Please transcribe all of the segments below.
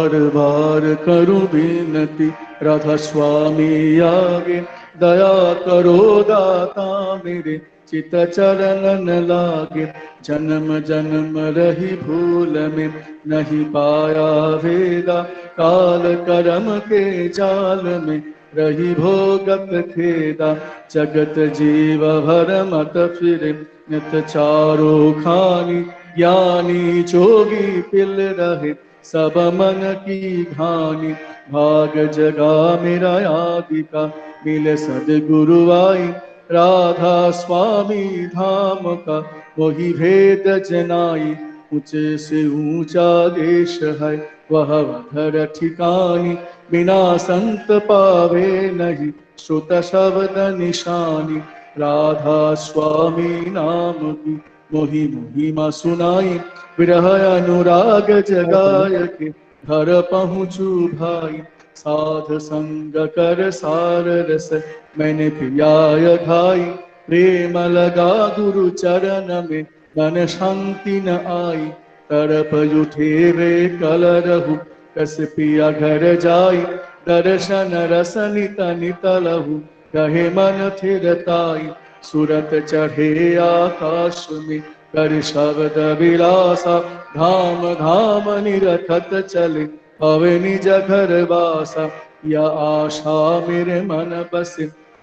बार बार करूं विनती राधा स्वामी आगे, दया करो दाता मेरे चित चरणन लागे। जन्म जन्म रही भूल में नहीं पाया वेदा, काल कर्म के जाल में रही भोगत खेदा। जगत जीव भर मत फिरे नित चारो खानी, ज्ञानी जोगी पिल रहे सब मन की घानी। भाग जगा मेरा आदि का मिले सदगुरु आई, राधा स्वामी धाम का वही भेद जनाई। ऊंचे से ऊंचा देश है वह अधर ठिकानी, बिना संत पावे नहीं श्रुत शब्द निशानी। राधा स्वामी नाम की मोहि महिमा सुनाई, विरह अनुराग जगाय के घर पहुँचू भाई। साध संग कर सार रस मैंने पियाय खाई, प्रेम लगा गुरु चरण में मन शांति न आई। तरप उठे वे कल रहु कस पिया घर जाई, दर्शन रस नित नित लहु कहे मन थिरताई। सूरत चढ़े आकाश में कर शब्द विलासा, धाम धाम निरखत चले पवे निज घर वासा। या आशा मेरे मन बस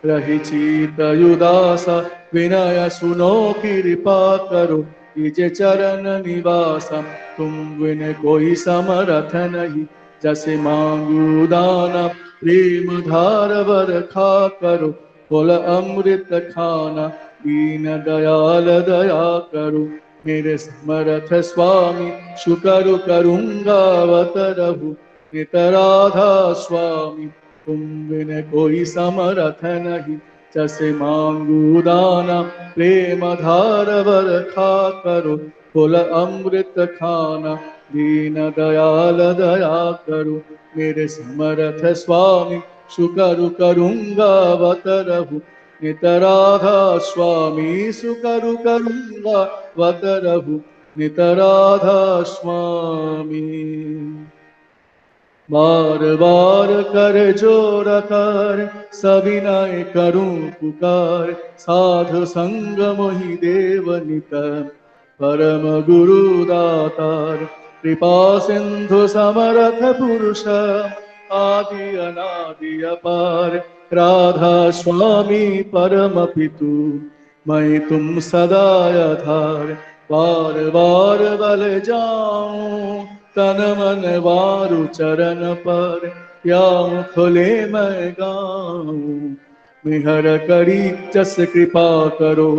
रही चीत उदासा, विनय सुनो कृपा करो निज चरण निवासा। तुम बिन कोई समरथ नहीं जैसे मांगू दाना, प्रेम धार वर खा करो बोल अमृत खाना। दीन दयाल दया करो मेरे समर्थ स्वामी, शुकर करूंगा वत रहु नित राधा स्वामी। तुम बिन कोई समर्थ नहीं जैसे मांगू दाना, प्रेम धार वर खा करो बोल अमृत खाना। दीन दयाल दया करो मेरे समर्थ स्वामी, शुकर करूंगा वत रहु नित राधा स्वामी। सुकरु करूंगा वत रहु नित राधा स्वामी। बार बार कर जोर कर सविनय करूं पुकार, साधु संग मोहि देव नित परम गुरु दातार। कृपा सिंधु समर्थ पुरुष आदि अनादि अपार, राधा स्वामी परम पितु मैं तुम सदा आधार। बार बार बल जाऊं तन मन वारु चरण पर, या खुले मैं गाऊं मिहर करी जस कृपा करो।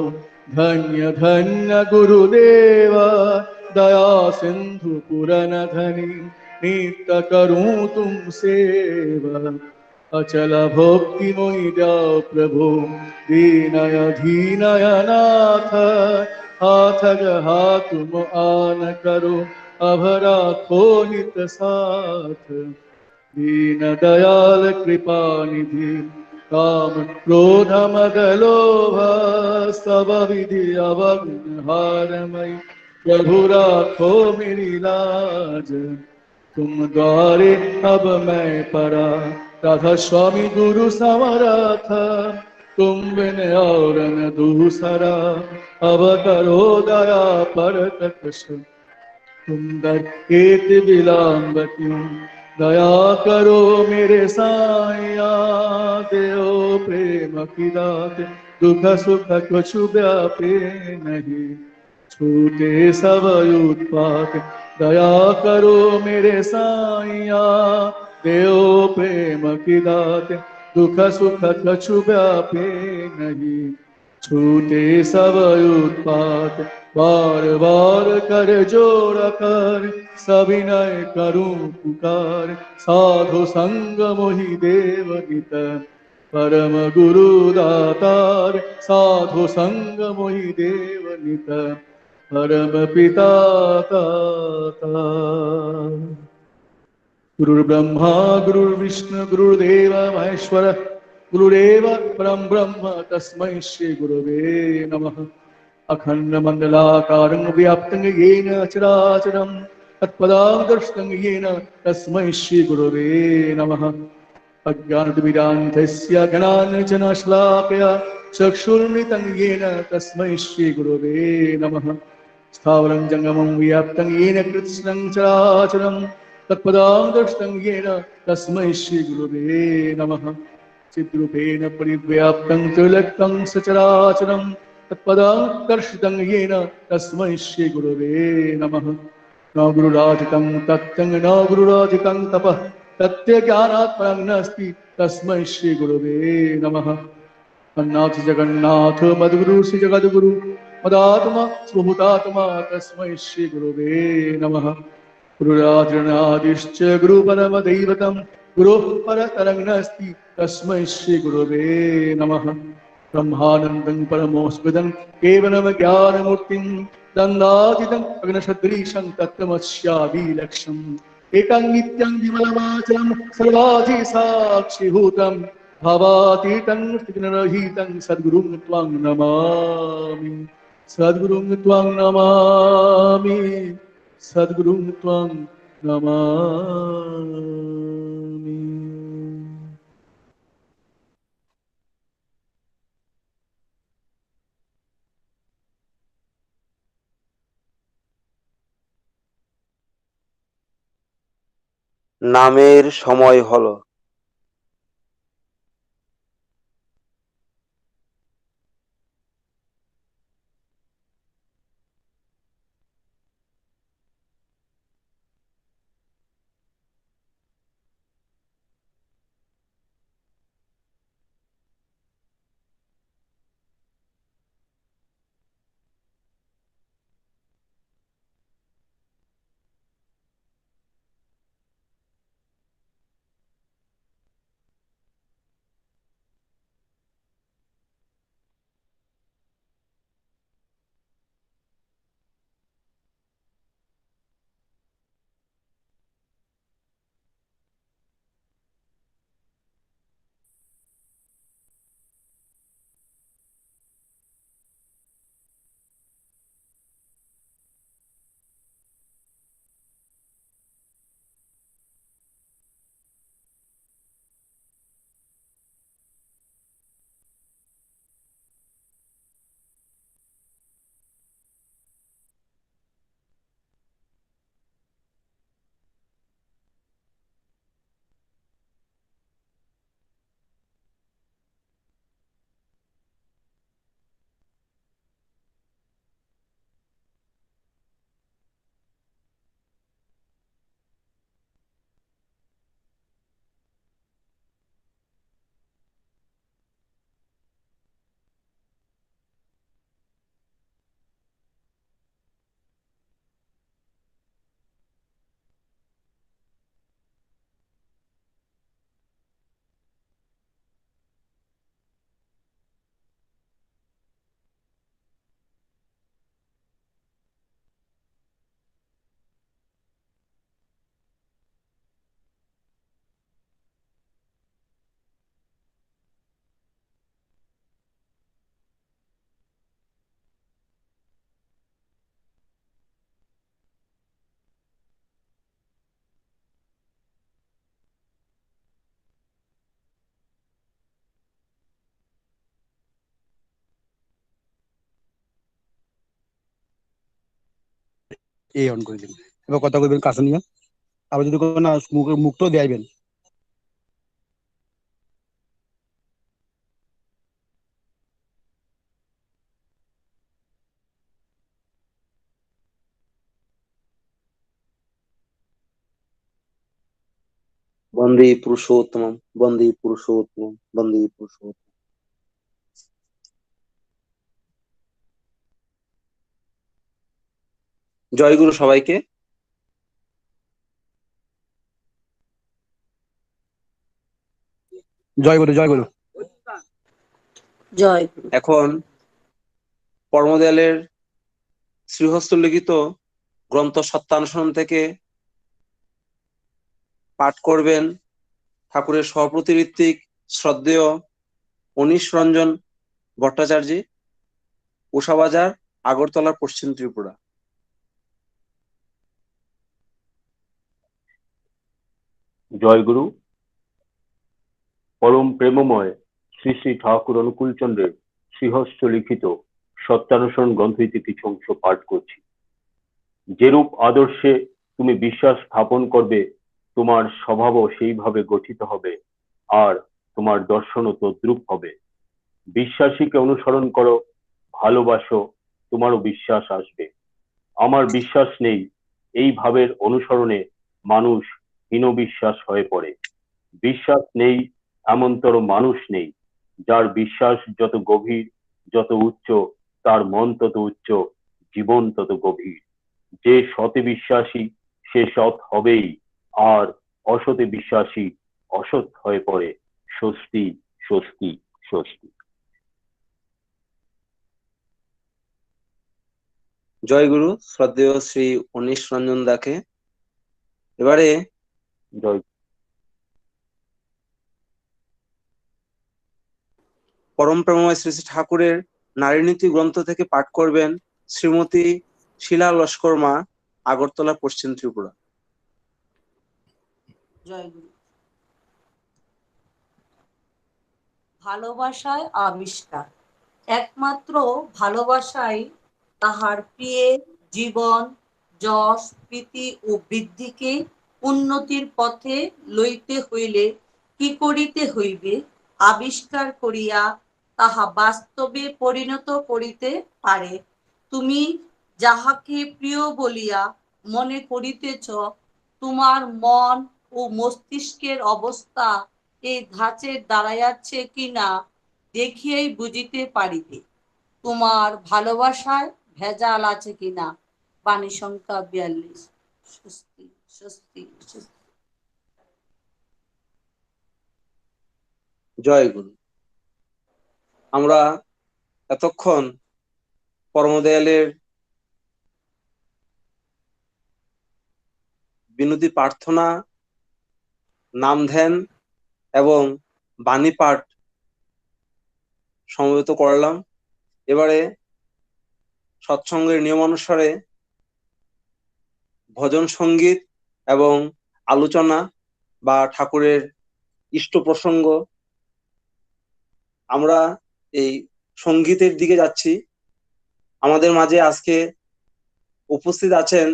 धन्य धन्य गुरुदेवा दया सिंधु पुरन धनी, नित्य करूं तुम सेवा अचल भक्ति मोहि जाओ प्रभु। दीनय धीनय नाथ हाथ गहा तुम आन करो, अभरा खो नित साथ दीन दयाल कृपा निधि। काम क्रोध मद लोभ सब विधि अवगुण हारमय, प्रभु राखो मेरी लाज तुम द्वारे अब मैं परा। राधा स्वामी गुरु समर्थ तुम बिन और न दूसरा, अब करो दया पर कश तुम दर एक विलंब क्यों। दया करो मेरे साया देओ प्रेम की दात, दुख सुख कुछ व्यापे नहीं छूटे सब उत्पात। दया करो मेरे साइया देओ प्रेम की दात, दुख सुख कछु व्यापे नहीं छूटे सब उत्पात। बार बार कर जोड़ कर सविनय करूं पुकार, साधु संग मोहि देव नित परम गुरु दातार। साधु संग मोहि देव नित परम पिता ताता। गुरुर्ब्रह्मा गुरुर्विष्णु गुरुर्देव महेश्वर, गुरुरेव परम ब्रह्म तस्मै श्री गुरवे नमः। अखंड मंडलाकारं व्याप्तं येन चराचरं तत्पदां दर्शितं येन तस्मै श्रीगुरवे नमः। अज्ञानतिमिरान्धस्य ज्ञानाञ्जनशलाकया चक्षुर्मृतं येन तस्मै श्रीगुरवे नमः। स्थावरं जङ्गमं व्याप्तं येन कृत्स्नं चराचरं तत्पदां दर्शितं येन तस्मै श्रीगुरवे नमः। चिद्रूपेण परिव्याप्तं त्रिलक्तं सचराचरं तत्पदां दर्शितं येन तस्मै श्रीगुरवे नमः। न गुरुराधिकं तत्त्वं न गुरुराधिकं तपः तत्त्वज्ञानात् परं नास्ति तस्मै श्रीगुरवे नमः। अन्नाथ जगन्नाथ मद्गुरु श्री जगद्गुरु मदात्मा स्वभूतात्मा तस्मै श्रीगुरवे नमः। गुरुराजनादिश्च गुरुपरमदैवतं गुरुः परतरं नास्ति तस्मै श्रीगुरवे नमः। ब्रह्मानन्दं परमोऽस्मिदं केवलं ज्ञानमूर्तिं दन्दातीतं गगनसदृशं तत्त्वमस्यादिलक्ष्यम् एकं नित्यं विमलमाचलं सर्वाधिसाक्षिभूतं भावातीतं स्थितिरहितं सद्गुरुं त्वां नमामि। सद्गुरुं त्वां नमामि। सद्गुरुं त्वां नमामि। নামের সময় হলো। এই অন করে দিন। এবার কথা বলবেন কাছে নিয়ে, আবার যদি কোনো না মুখটাও দেয়াইবেন। বন্দে পুরুষোত্তম, বন্দে পুরুষোত্তম, বন্দে পুরুষোত্তম। জয় গুরু সবাইকে। জয় গুরু, জয় গুরু। জয় গুরু। এখন পরমদয়ালের শ্রীহস্তলিখিত গ্রন্থ সত্যানুসরণ থেকে পাঠ করবেন ঠাকুরের সহপ্রতিঋত্বিক শ্রদ্ধেয় অনিশ রঞ্জন ভট্টাচার্য, উষাবাজার, আগরতলা, পশ্চিম ত্রিপুরা। জয়গুরু। পরম প্রেমময় শ্রী শ্রী ঠাকুর অনুকূলচন্দ্রের শ্রীহস্ত লিখিত সত্যানুসরণ গ্রন্থ হইতে কিছু অংশ পাঠ করছি। যেরূপ আদর্শে তুমি বিশ্বাস স্থাপন করবে, তোমার স্বভাবও সেইভাবে গঠিত হবে, আর তোমার দর্শনও তদ্রূপ হবে। বিশ্বাসীকে অনুসরণ করো, ভালোবাসো, তোমারও বিশ্বাস আসবে। আমার বিশ্বাস নেই, এই ভাবের অনুসরণে মানুষ হীনবিশ্বাস হয়ে পড়ে। বিশ্বাস নেই এমনতর মানুষ নেই। যার বিশ্বাস যত গভীর, যত উচ্চ, তার মন তত উচ্চ, জীবন তত গভীর। যে সতে বিশ্বাসী সে সৎ হবেই, আর অসতে বিশ্বাসী অসৎ হয়ে পড়ে। স্বস্তি, স্বস্তি, স্বস্তি। জয়গুরু শ্রদ্ধেয় শ্রী উনিশ রঞ্জন দাকে। এবারে জয়। পরম প্রেমময় শ্রী শ্রী ঠাকুরের নারীনীতি গ্রন্থ থেকে পাঠ করবেন শ্রীমতী শিলা লস্কর মা, আগরতলা, পশ্চিম ত্রিপুরা। জয়গুরু। ভালোবাসায় আবিষ্কার। একমাত্র ভালোবাসাই তাহার প্রিয়ের জীবন, যশ, প্রীতি ও বৃদ্ধিকে উন্নতির পথে লইতে হইলে কি করিতে হইবে আবিষ্কার করিয়া তাহা বাস্তবে পরিণত করিতে পারে। তুমি যাহাকে প্রিয় বলিয়া মনে করিতেছ, তোমার মন ও মস্তিষ্কের অবস্থা এই ধাঁচে দাঁড়াইয়াছে কিনা দেখিয়াই বুঝিতে পারিবে তোমার ভালোবাসায় ভেজাল আছে কিনা। বাণী সংখ্যা 42। স্বস্তি, স্বস্তি, স্বস্তি। জয় গুরু। আমরা এতক্ষণ পরমদয়ালের বিনতি প্রার্থনা, নাম ধ্যান এবং বাণী পাঠ সমবেত করলাম। এবারে সৎসঙ্গের নিয়ম অনুসারে ভজন সঙ্গীত এবং আলোচনা বা ঠাকুরের ইষ্ট প্রসঙ্গ, আমরা এই সঙ্গীতের দিকে যাচ্ছি। আমাদের মাঝে আজকে উপস্থিত আছেন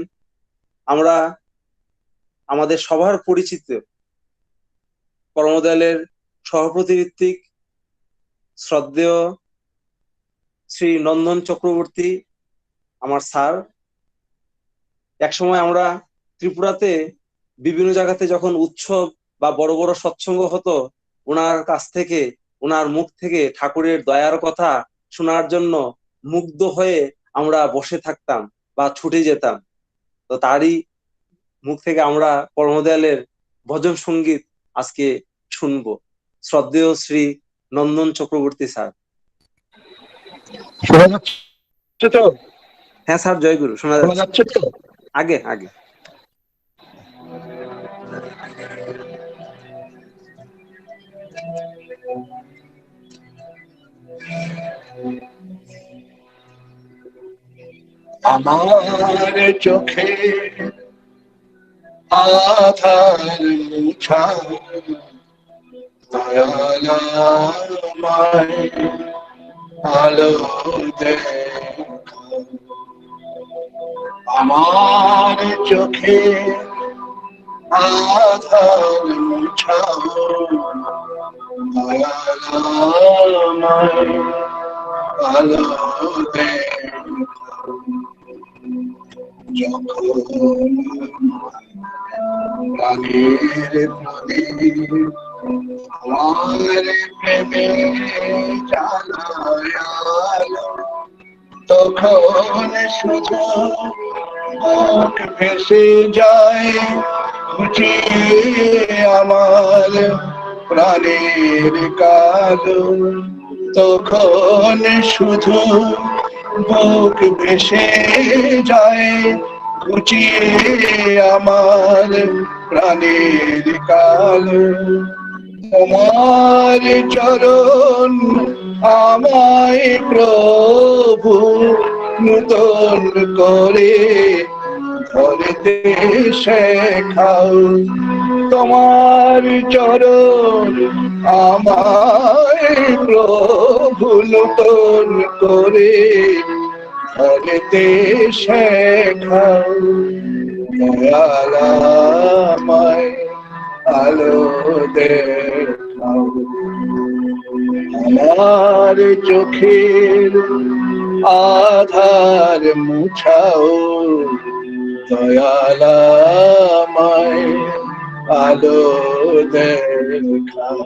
আমরা আমাদের সবার পরিচিত পরমদয়ালের সহপ্রতিনিধিক শ্রদ্ধেয় শ্রী নন্দন চক্রবর্তী, আমার স্যার। একসময় আমরা ত্রিপুরাতে বিভিন্ন জায়গাতে যখন উৎসব বা বড় বড় সৎসঙ্গ হতো, ওনার কাছ থেকে, ওনার মুখ থেকে ঠাকুরের দয়ার কথা শোনার জন্য মুগ্ধ হয়ে আমরা বসে থাকতাম বা ছুটে যেতাম। তো তারই মুখ থেকে আমরা পরমদয়ালের ভজন সঙ্গীত আজকে শুনবো। শ্রদ্ধেয় শ্রী নন্দন চক্রবর্তী স্যার। শোনা যাচ্ছে তো? হ্যাঁ স্যার, জয়গুরু। শোনা যাচ্ছে তো? আগে আগে। আমার চোখে আধার মুছা দয়ালময় আলো দেখো। আমার চোখে আধার মুছা দয়ালময় আলো দেখো। যখন প্রাণের প্রদীপ আমার প্রেমে জ্বালায়ালো, তখন শুধু মুখ ভেসে যায় ঘুচিয়ে আমার প্রাণের কালো। তখন শুধু বুক ভেসে যায় ঘুচিয়ে আমার প্রাণের কালো। তোমার চরণ আমায় প্রভু নূতন করে ধরতে শেখাও, তোমার চরণ আমায় প্রভু নূতন করে ধরতে শেখাও। দয়াল আমায় আলো দেখাও, আমার চোখের আধার মুছাও। দয়াল আমায় আলো দেখাও।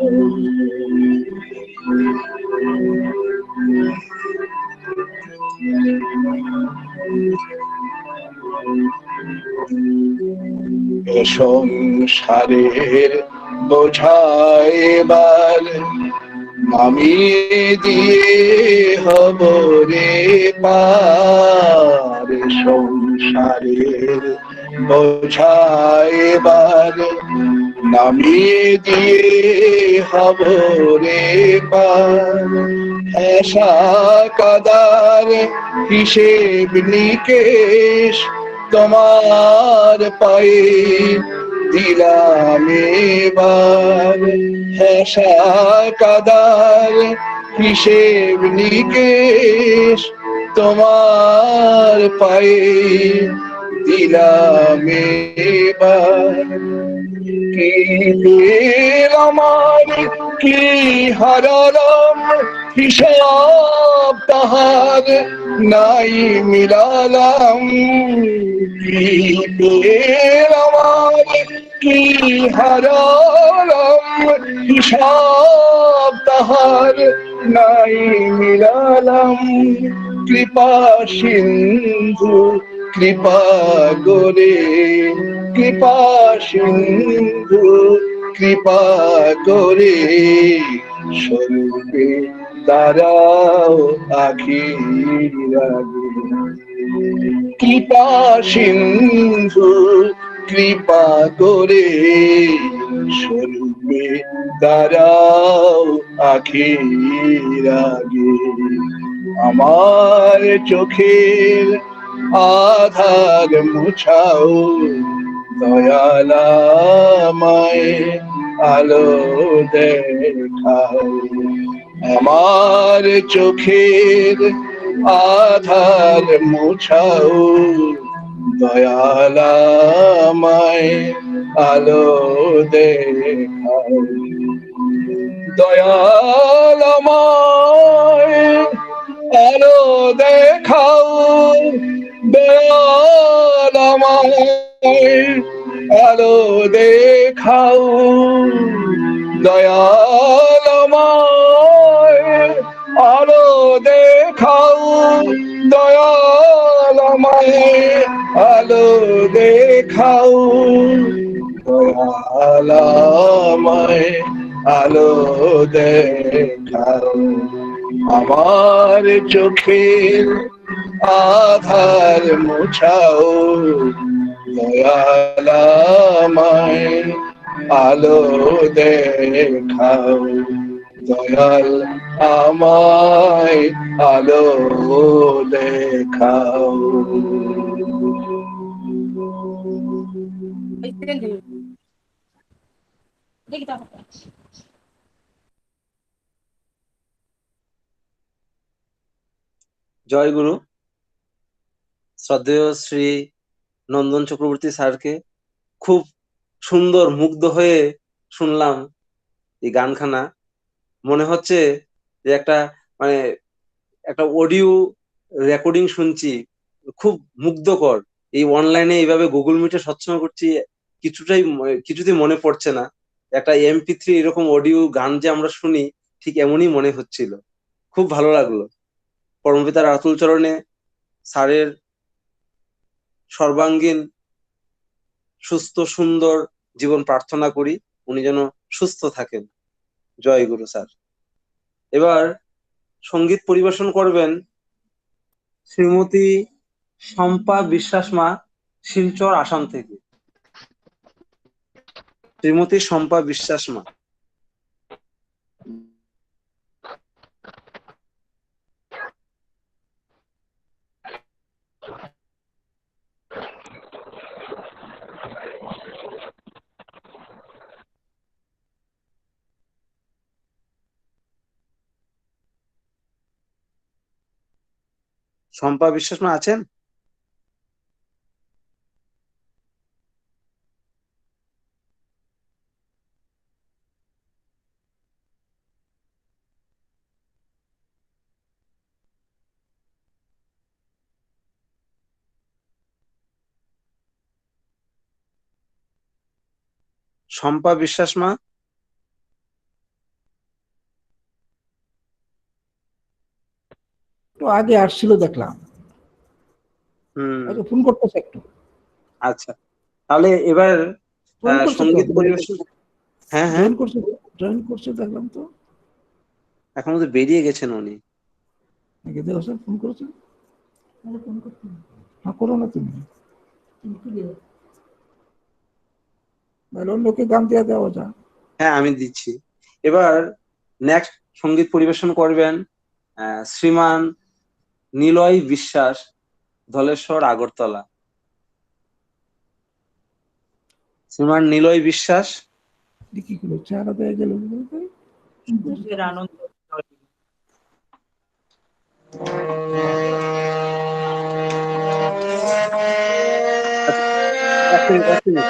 এ সংসারের বোঝায় এবার নামিয়ে দিয়ে হব রে পার। সংসারের বোঝায় এবার নামিয়ে দিয়ে হব রে পার। আশা কাদার হিসেব নিকেশ তোমার পায়ে দিলাম এবার। আশা কাদার হিসেব নিকেশ তোমার পায়ে দিলাম এবার। কি পেল আমার কি হারালাম হিসাব তাহার নাই মিলালাম। কি পেল আমার কি হারালাম হিসাব তাহার নাই মিলালাম। কৃপা সিন্ধু কৃপা করে, কৃপা সিন্ধু কৃপা করে স্বরূপে দাঁড়াও আখির আগে। কৃপা সিন্ধু কৃপা করে স্বরূপে দাঁড়াও আখির আগে। আমার চোখের আধার মুছাও, দয়াল আমায় আলো দেখাও। আমার চোখের আধার মুছাও, দয়াল আমায় আলো দেখাও। দয়াল আমায় আলো দেখাও, দয়াল আমায় আলো দেখাও। দয়াল আমায় আলো দেখাও, দয়াল আমায় আলো দেখাও। দয়াল আমায় আলো দেখাও। আমার চোখের আধার মুছাও, দয়াল আমায় আলো দেখাও। দয়াল আমায় আলো দেখাও। জয় গুরু। শ্রদ্ধেয় শ্রী নন্দন চক্রবর্তী স্যারকে খুব সুন্দর মুগ্ধ হয়ে শুনলাম এই গানখানা। মনে হচ্ছে যে একটা মানে একটা অডিও রেকর্ডিং শুনছি, খুব মুগ্ধকর। এই অনলাইনে এইভাবে গুগল মিটে সৎসঙ্গ করছি, কিছুতেই মনে পড়ছে না একটা MP3 এরকম অডিও গান যে আমরা শুনি, ঠিক এমনই মনে হচ্ছিল। খুব ভালো লাগলো। পরমপিতার আতুল চরণে স্যারের সর্বাঙ্গীন সুস্থ সুন্দর জীবন প্রার্থনা করি, উনি যেন সুস্থ থাকেন। জয় গুরু স্যার। এবার সঙ্গীত পরিবেশন করবেন শ্রীমতী শম্পা বিশ্বাস মা, শিলচর আসাম থেকে। শ্রীমতী শম্পা বিশ্বাস মা। শম্পা বিশ্বাস মা আছেন? শম্পা বিশ্বাস মা? তো আগে আসছিল দেখলাম, ফোন করতেছে একটু। আচ্ছা, তাহলে এবার জয়েন করছে তো, সঙ্গীত পরিবেশন। হ্যাঁ হ্যাঁ, জয়েন করছে দেখলাম তো। এখন তো বেরিয়ে গেছেন উনি। ফোন করেছেন? হ্যাঁ, করো না তুমি, অন্যকে গান দিয়ে দেওয়া যায়। হ্যাঁ আমি দিচ্ছি। এবার নেক্সট সঙ্গীত পরিবেশন করবেন শ্রীমান নিলয় বিশ্বাস, ধলেশ্বর আগরতলা। শ্রীমান নিলয় বিশ্বাস। কি করলো, চেহারা দেয়া গেল আনন্দ। এক মিনিট, এক মিনিট।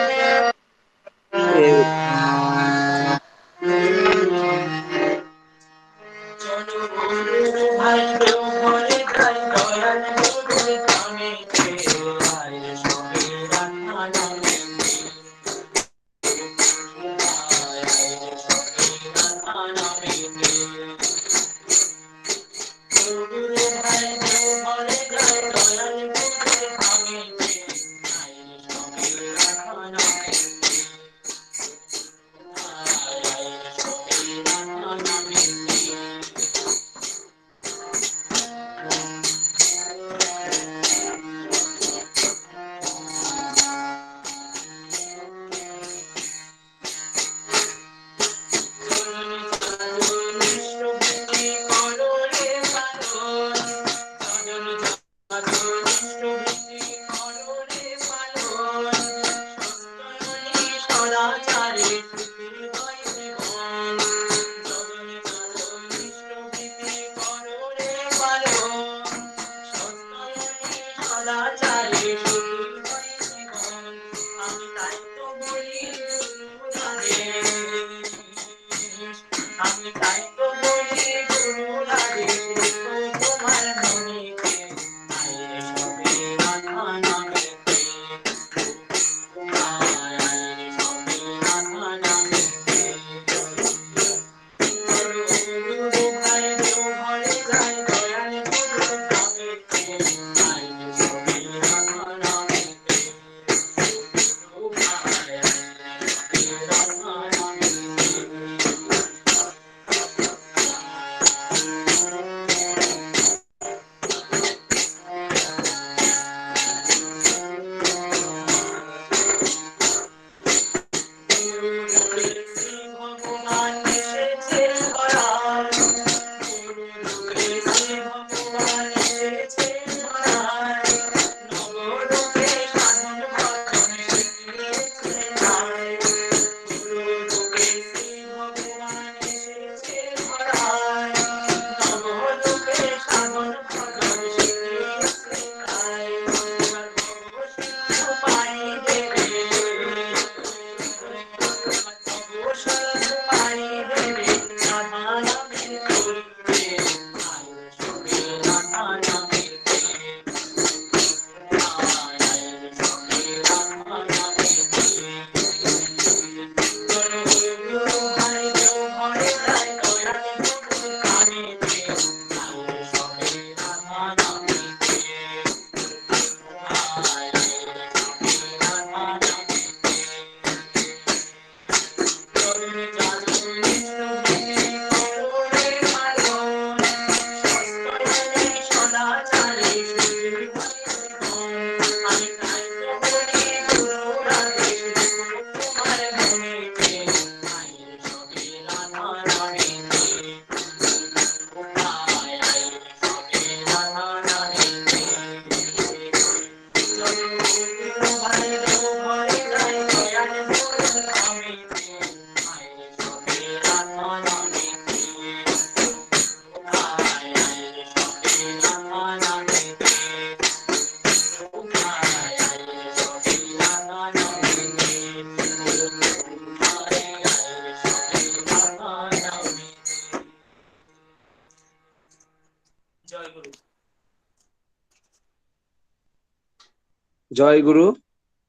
জয় গুরু।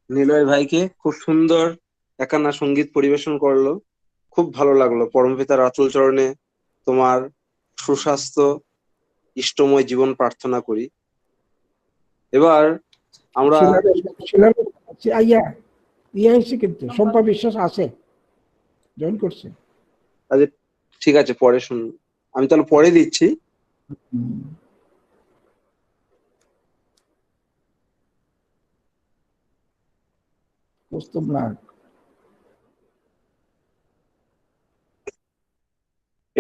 নিলয় ভাইকে খুব সুন্দর একান্না সঙ্গীত পরিবেশন করলো, খুব ভালো লাগলো। পরমপিতার আচল চরণে তোমার সুস্বাস্থ্য ইষ্টময় জীবন প্রার্থনা করি। এবার আমরা ইয়ে এসে কিন্তু শম্পা বিশ্বাস আছে, জয়েন করছে। আচ্ছা ঠিক আছে, পরে শুনুন, আমি তাহলে পরে দিচ্ছি।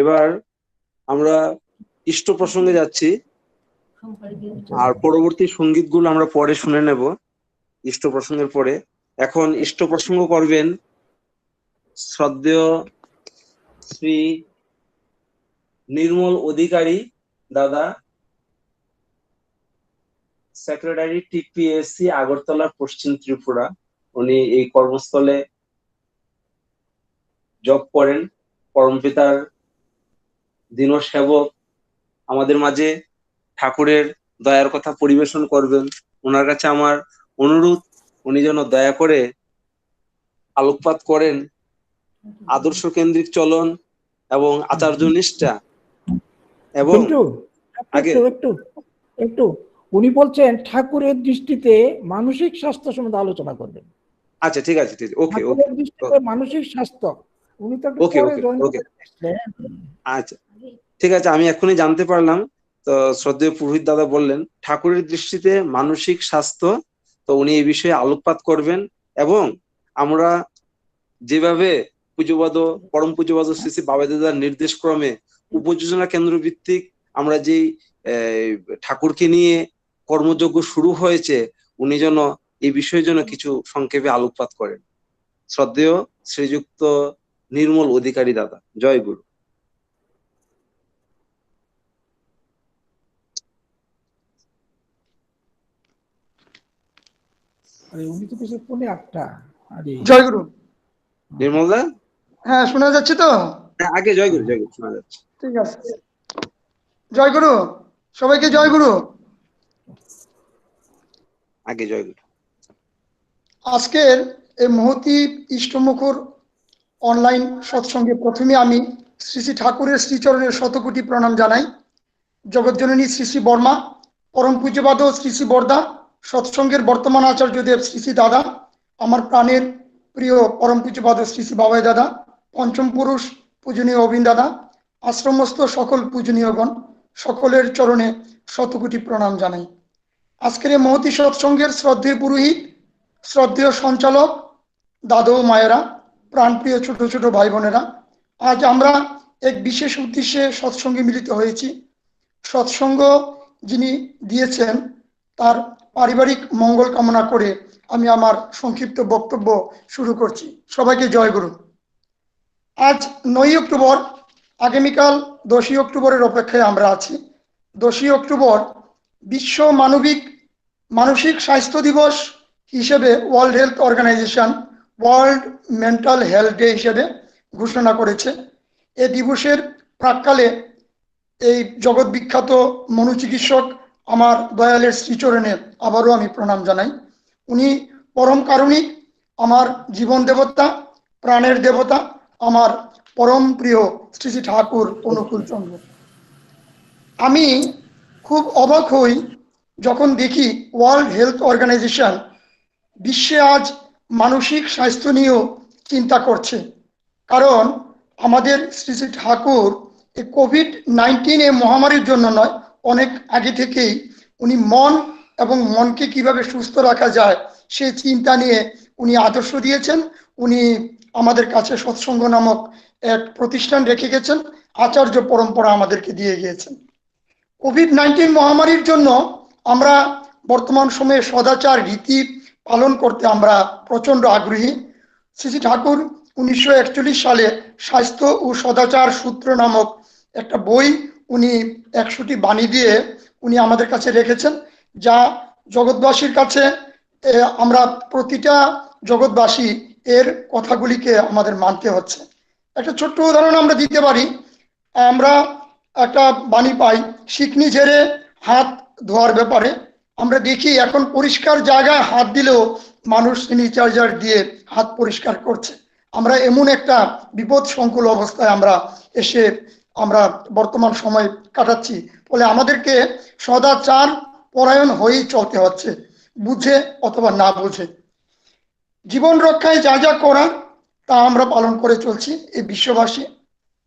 এবার আমরা ইষ্ট প্রসঙ্গে যাচ্ছি, আর পরবর্তী সঙ্গীতগুলো আমরা পরে শুনে নেব ইষ্ট প্রসঙ্গের পরে। এখন ইষ্ট প্রসঙ্গ করবেন শ্রদ্ধেয় শ্রী নির্মল অধিকারী দাদা, সেক্রেটারি টিপিএসসি আগরতলা পশ্চিম ত্রিপুরা। উনি এই কর্মস্থলে জব করেন, পরমপিতার দীন সেবক। আমাদের মাঝে ঠাকুরের দয়ার কথা পরিবেশন করবেন। ওনার কাছে আমার অনুরোধ, উনি যেন দয়া করে আলোকপাত করেন আদর্শ কেন্দ্রিক চলন এবং আচার্য নিষ্ঠা। এবং আগে একটু উনি বলছেন ঠাকুরের দৃষ্টিতে মানসিক স্বাস্থ্য সম্বন্ধে আলোচনা করবেন। আচ্ছা ঠিক আছে, ঠিক ওকে ঠাকুরের দৃষ্টিতে মানসিক স্বাস্থ্য উনি তো ওকে ওকে ওকে আচ্ছা ঠিক আছে, আমি এখনই জানতে পারলাম। তো শ্রদ্ধেয় পুরোহিত দাদা বললেন ঠাকুরের দৃষ্টিতে মানসিক স্বাস্থ্য, তো উনি এই বিষয়ে আলোকপাত করবেন। এবং আমরা যেভাবে পুজোবাদ পরম পুজোবাদ শ্রী শ্রী বাবা দাদার নির্দেশ ক্রমে উপযোজনা কেন্দ্র ভিত্তিক আমরা যেই ঠাকুরকে নিয়ে কর্মযজ্ঞ শুরু হয়েছে, উনি যেন এই বিষয়ের জন্য কিছু সংক্ষেপে আলোকপাত করেন। শ্রদ্ধেয় শ্রীযুক্ত নির্মল অধিকারী দাদা, জয় গুরু। জয় গুরু। নির্মল দা, হ্যাঁ শোনা যাচ্ছে তো? আগে জয় গুরু, জয় গুরু শোনা যাচ্ছে। ঠিক আছে, জয় গুরু, সবাইকে জয় গুরু। আগে জয় গুরু। আজকের এই মহতি ইষ্টমুখর অনলাইন সৎসঙ্গে প্রথমে আমি শ্রী শ্রী ঠাকুরের শ্রীচরণের শতকোটি প্রণাম জানাই। জগৎজননী শ্রী শ্রী বর্মা, পরম পূজ্যপাদ শ্রী শ্রী বরদা, সৎসঙ্গের বর্তমান আচার্যদেব শ্রী শ্রী দাদা, আমার প্রাণের প্রিয় পরম পূজ্যপাদ শ্রী শ্রী বাবাই দাদা, পঞ্চম পুরুষ পূজনীয় অবিন দাদা, আশ্রমস্থ সকল পূজনীয়গণ, সকলের চরণে শতকোটি প্রণাম জানাই। আজকের এই মহতি সৎসঙ্গের শ্রদ্ধেয় পুরোহিত, শ্রদ্ধেয় সঞ্চালক, দাদু মায়েরা, প্রাণপ্রিয় ছোট ছোট ভাই বোনেরা, আজ আমরা এক বিশেষ উদ্দেশ্যে সৎসঙ্গে মিলিত হয়েছি। সৎসঙ্গ যিনি দিয়েছেন তার পারিবারিক মঙ্গল কামনা করে আমি আমার সংক্ষিপ্ত বক্তব্য শুরু করছি। সবাইকে জয় গুরু। আজ 9 অক্টোবর, আগামীকাল 10 অক্টোবরের অপেক্ষায় আমরা আছি। 10 অক্টোবর বিশ্ব মানসিক স্বাস্থ্য দিবস হিসেবে world health organisation world mental health day হিসেবে ঘোষণা করেছে। এই দিবসের প্রাক্কালে এই জগৎ বিখ্যাত মনোচিকিৎসক আমার দয়ালের শ্রীচরণে আবারও আমি প্রণাম জানাই। উনি পরম কারুণিক, আমার জীবন দেবতা, প্রাণের দেবতা, আমার পরম প্রিয় শ্রী শ্রী ঠাকুর অনুকূল চন্দ্র। আমি খুব অবাক হই যখন দেখি ওয়ার্ল্ড হেলথ অর্গানাইজেশন বিশ্বে আজ মানসিক স্বাস্থ্য নিয়েও চিন্তা করছে। কারণ আমাদের শ্রী শ্রী ঠাকুর এই কোভিড-19 এ মহামারীর জন্য নয়, অনেক আগে থেকেই উনি মন এবং মনকে কিভাবে সুস্থ রাখা যায় সেই চিন্তা নিয়ে উনি আদর্শ দিয়েছেন। উনি আমাদের কাছে সৎসঙ্গ নামক এক প্রতিষ্ঠান রেখে গেছেন, আচার্য পরম্পরা আমাদেরকে দিয়ে গিয়েছেন। কোভিড-19 মহামারীর জন্য আমরা বর্তমান সময়ে সদাচার রীতি পালন করতে আমরা প্রচন্ড আগ্রহী। শ্রী শ্রী ঠাকুর 1941 সালে স্বাস্থ্য ও সদাচার সূত্র নামক একটা বই উনি 100টি বাণী দিয়ে উনি আমাদের কাছে রেখেছেন, যা জগৎবাসীর কাছে আমরা প্রতিটা জগৎবাসী এর কথাগুলিকে আমাদের মানতে হচ্ছে। একটা ছোট্ট উদাহরণ আমরা দিতে পারি। আমরা একটা বাণী পাই, শিকনি ঝেড়ে হাত ধোয়ার ব্যাপারে আমরা দেখি এখন পরিষ্কার জায়গায় হাত দিলেও মানুষ স্যানিটাইজার দিয়ে হাত পরিষ্কার করছে। আমরা এমন একটা বিপদ সংকুল অবস্থায় আমরা এসে আমরা বর্তমান সময় কাটাচ্ছি। ফলে আমাদেরকে সদাচার পরায়ণ হয়েই চলতে হচ্ছে, বুঝে অথবা না বুঝে। জীবন রক্ষায় যা যা করার তা আমরা পালন করে চলছি এই বিশ্ববাসী,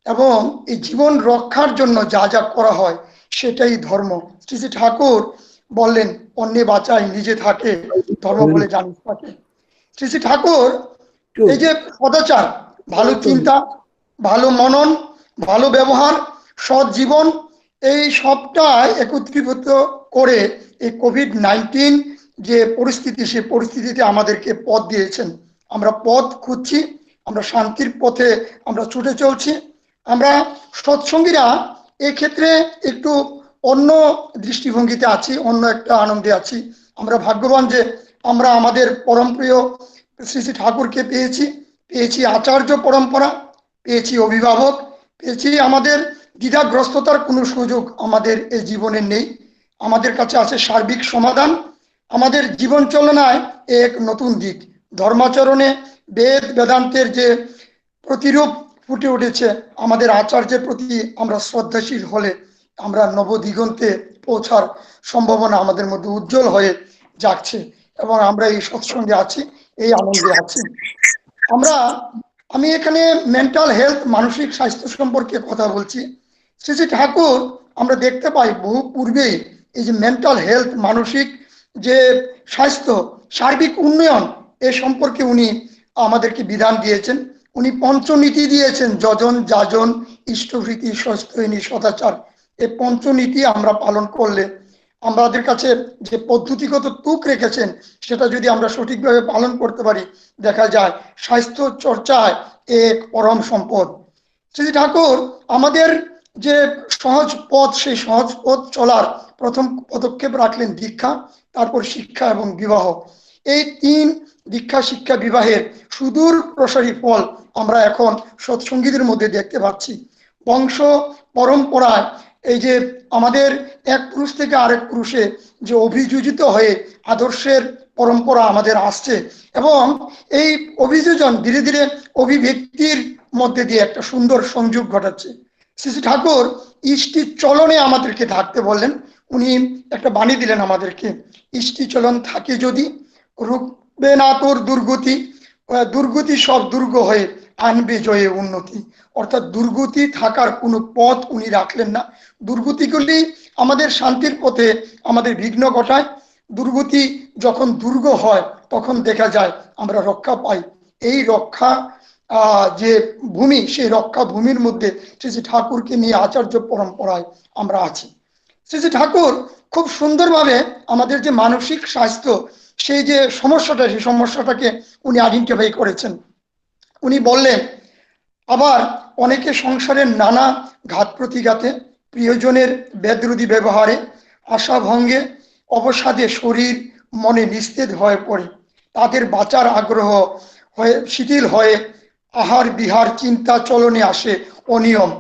এবং এই জীবন রক্ষার জন্য যা যা করা হয় সেটাই ধর্ম। শ্রী শ্রী ঠাকুর বললেন, অন্যে বাঁচায় নিজে থাকে, ধর্ম বলে জানিস থাকে। শ্রী শ্রী ঠাকুর এই যে সদাচার, ভালো চিন্তা, ভালো মনন, ভালো ব্যবহার, সৎ জীবন, এই সবটাই একত্রীভূত করে এই কোভিড-19 যে পরিস্থিতি, সে পরিস্থিতিতে আমাদেরকে পথ দিয়েছেন। আমরা পথ খুঁজছি, আমরা শান্তির পথে আমরা ছুটে চলছি। আমরা সৎসঙ্গীরা এক্ষেত্রে একটু অন্য দৃষ্টিভঙ্গিতে আছি, অন্য একটা আনন্দে আছি। আমরা ভাগ্যবান যে আমরা আমাদের পরমপ্রিয় শ্রী শ্রী ঠাকুরকে পেয়েছি আচার্য পরম্পরা, পেয়েছি অভিভাবক, পেয়েছি আমাদের দ্বিধাগ্রস্ততার কোনো সুযোগ আমাদের এই জীবনে নেই। আমাদের কাছে আছে সার্বিক সমাধান। আমাদের জীবন চলনায় এক নতুন দিক, ধর্মাচরণে বেদ বেদান্তের যে প্রতিরূপ ফুটে উঠেছে। আমাদের আচার্যের প্রতি আমরা শ্রদ্ধাশীল হলে আমরা নবদিগন্তে পৌঁছার সম্ভাবনা আমাদের মধ্যে উজ্জ্বল হয়ে যাচ্ছে, এবং আমরা এই সৎসঙ্গে আছি, এই আনন্দে আছি। আমি এখানে মেন্টাল হেলথ, মানসিক স্বাস্থ্য সম্পর্কে কথা বলছি। শ্রী শ্রী ঠাকুর আমরা দেখতে পাই বহু পূর্বেই এই যে মেন্টাল হেলথ, মানসিক যে স্বাস্থ্য, সার্বিক উন্নয়ন, এ সম্পর্কে উনি আমাদেরকে বিধান দিয়েছেন। উনি পঞ্চনীতি দিয়েছেন, যজন যাজন ইষ্টভৃতি স্বস্থয়নী সদাচার। এই পঞ্চনীতি আমরা পালন করলে, আমাদের কাছে যে পদ্ধতিগত তুক রেখেছেন সেটা যদি আমরা সঠিকভাবে পালন করতে পারি, দেখা যায় স্বাস্থ্য চর্চায় এক পরম সম্পদ। শ্রী ঠাকুর আমাদের যে সহজ পথ, সেই সহজ পথ চলার প্রথম পদক্ষেপ রাখলেন দীক্ষা, তারপর শিক্ষা এবং বিবাহ। এই তিন, দীক্ষা, শিক্ষা, বিবাহের সুদূর প্রসারী ফল আমরা এখন সৎসঙ্গীদের মধ্যে দেখতে পাচ্ছি। বংশ পরম্পরায় এই যে আমাদের এক পুরুষ থেকে আরেক পুরুষে যে অভিযোজিত হয়ে আদর্শের পরম্পরা আমাদের আসছে, এবং এই অভিযোজন ধীরে ধীরে অভিব্যক্তির মধ্যে দিয়ে একটা সুন্দর সংযোগ ঘটাচ্ছে। শ্রী শ্রী ঠাকুর ইষ্টি চলনে আমাদেরকে থাকতে বললেন। উনি একটা বাণী দিলেন আমাদেরকে, ইষ্টি চলন থাকে যদি রুখবে না তোর দুর্গতি, দুর্গতি সব দুর্গ হয়ে আনবে জয়ে উন্নতি। অর্থাৎ দুর্গতি থাকার কোনো পথ উনি রাখলেন না। দুর্গতিগুলি আমাদের শান্তির পথে আমাদের বিঘ্ন ঘটায়। দুর্গতি যখন দুর্গ হয় তখন দেখা যায় আমরা রক্ষা পাই। এই রক্ষা যে ভূমি, সেই রক্ষা ভূমির মধ্যে শ্রী শ্রী ঠাকুরকে নিয়ে আচার্য পরম্পরায় আমরা আছি। শ্রী শ্রী ঠাকুর খুব সুন্দরভাবে আমাদের যে মানসিক স্বাস্থ্য, সেই যে সমস্যাটা, সেই সমস্যাটাকে উনি আইডেন্টিফাই করেছেন। উনি বললেন, আবার অনেকে সংসারের নানা ঘাত প্রতিঘাতে, প্রিয়জনের বেদরুদি ব্যবহারে, আশা ভঙ্গে, অবসাদে শরীর মনে নিস্তেজ হয়ে পড়ে, তাদের বাঁচার আগ্রহ হয়ে শিথিল হয়ে আহার বিহার চিন্তা চলনে আসে অনিয়ম।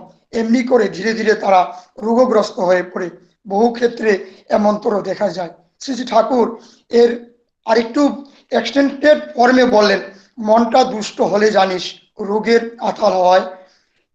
এমনি করে ধীরে ধীরে তারা রোগগ্রস্ত হয়ে পড়ে। বহু ক্ষেত্রে এমন্তর দেখা যায়। শ্রী শ্রী ঠাকুর এর আরেকটু এক্সটেন্ডেড ফর্মে বললেন, মনটা দুষ্ট হলে জানিস রোগের আথাল হয়,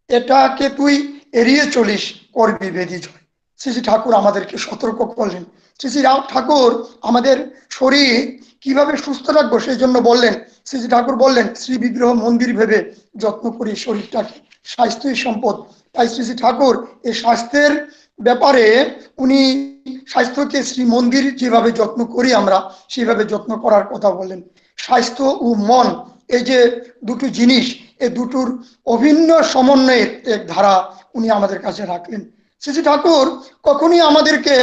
এটাকে তুই এড়িয়ে চলিস করবি বেদি জয়। শ্রী শ্রী ঠাকুর আমাদেরকে সতর্ক করলেন। শ্রী শ্রী ঠাকুর আমাদের শরীর কিভাবে সুস্থ রাখবো সেই জন্য বললেন। শ্রী শ্রী ঠাকুর বললেন, শ্রী বিগ্রহ মন্দির ভেবে যত্ন করি শরীরটাকে, স্বাস্থ্যই সম্পদ। তাই শ্রী শ্রী ঠাকুর এই স্বাস্থ্যের ব্যাপারে উনি স্বাস্থ্যকে শ্রী মন্দির যেভাবে যত্ন করি আমরা, সেইভাবে যত্ন করার কথা বললেন। স্বাস্থ্য ও মন, এই যে দুটো জিনিস, এই দুটোর অভিন্ন সমন্বয়ের এক ধারা উনি আমাদের কাছে রাখলেন। শ্রী শ্রী ঠাকুর কখনই আমাদেরকে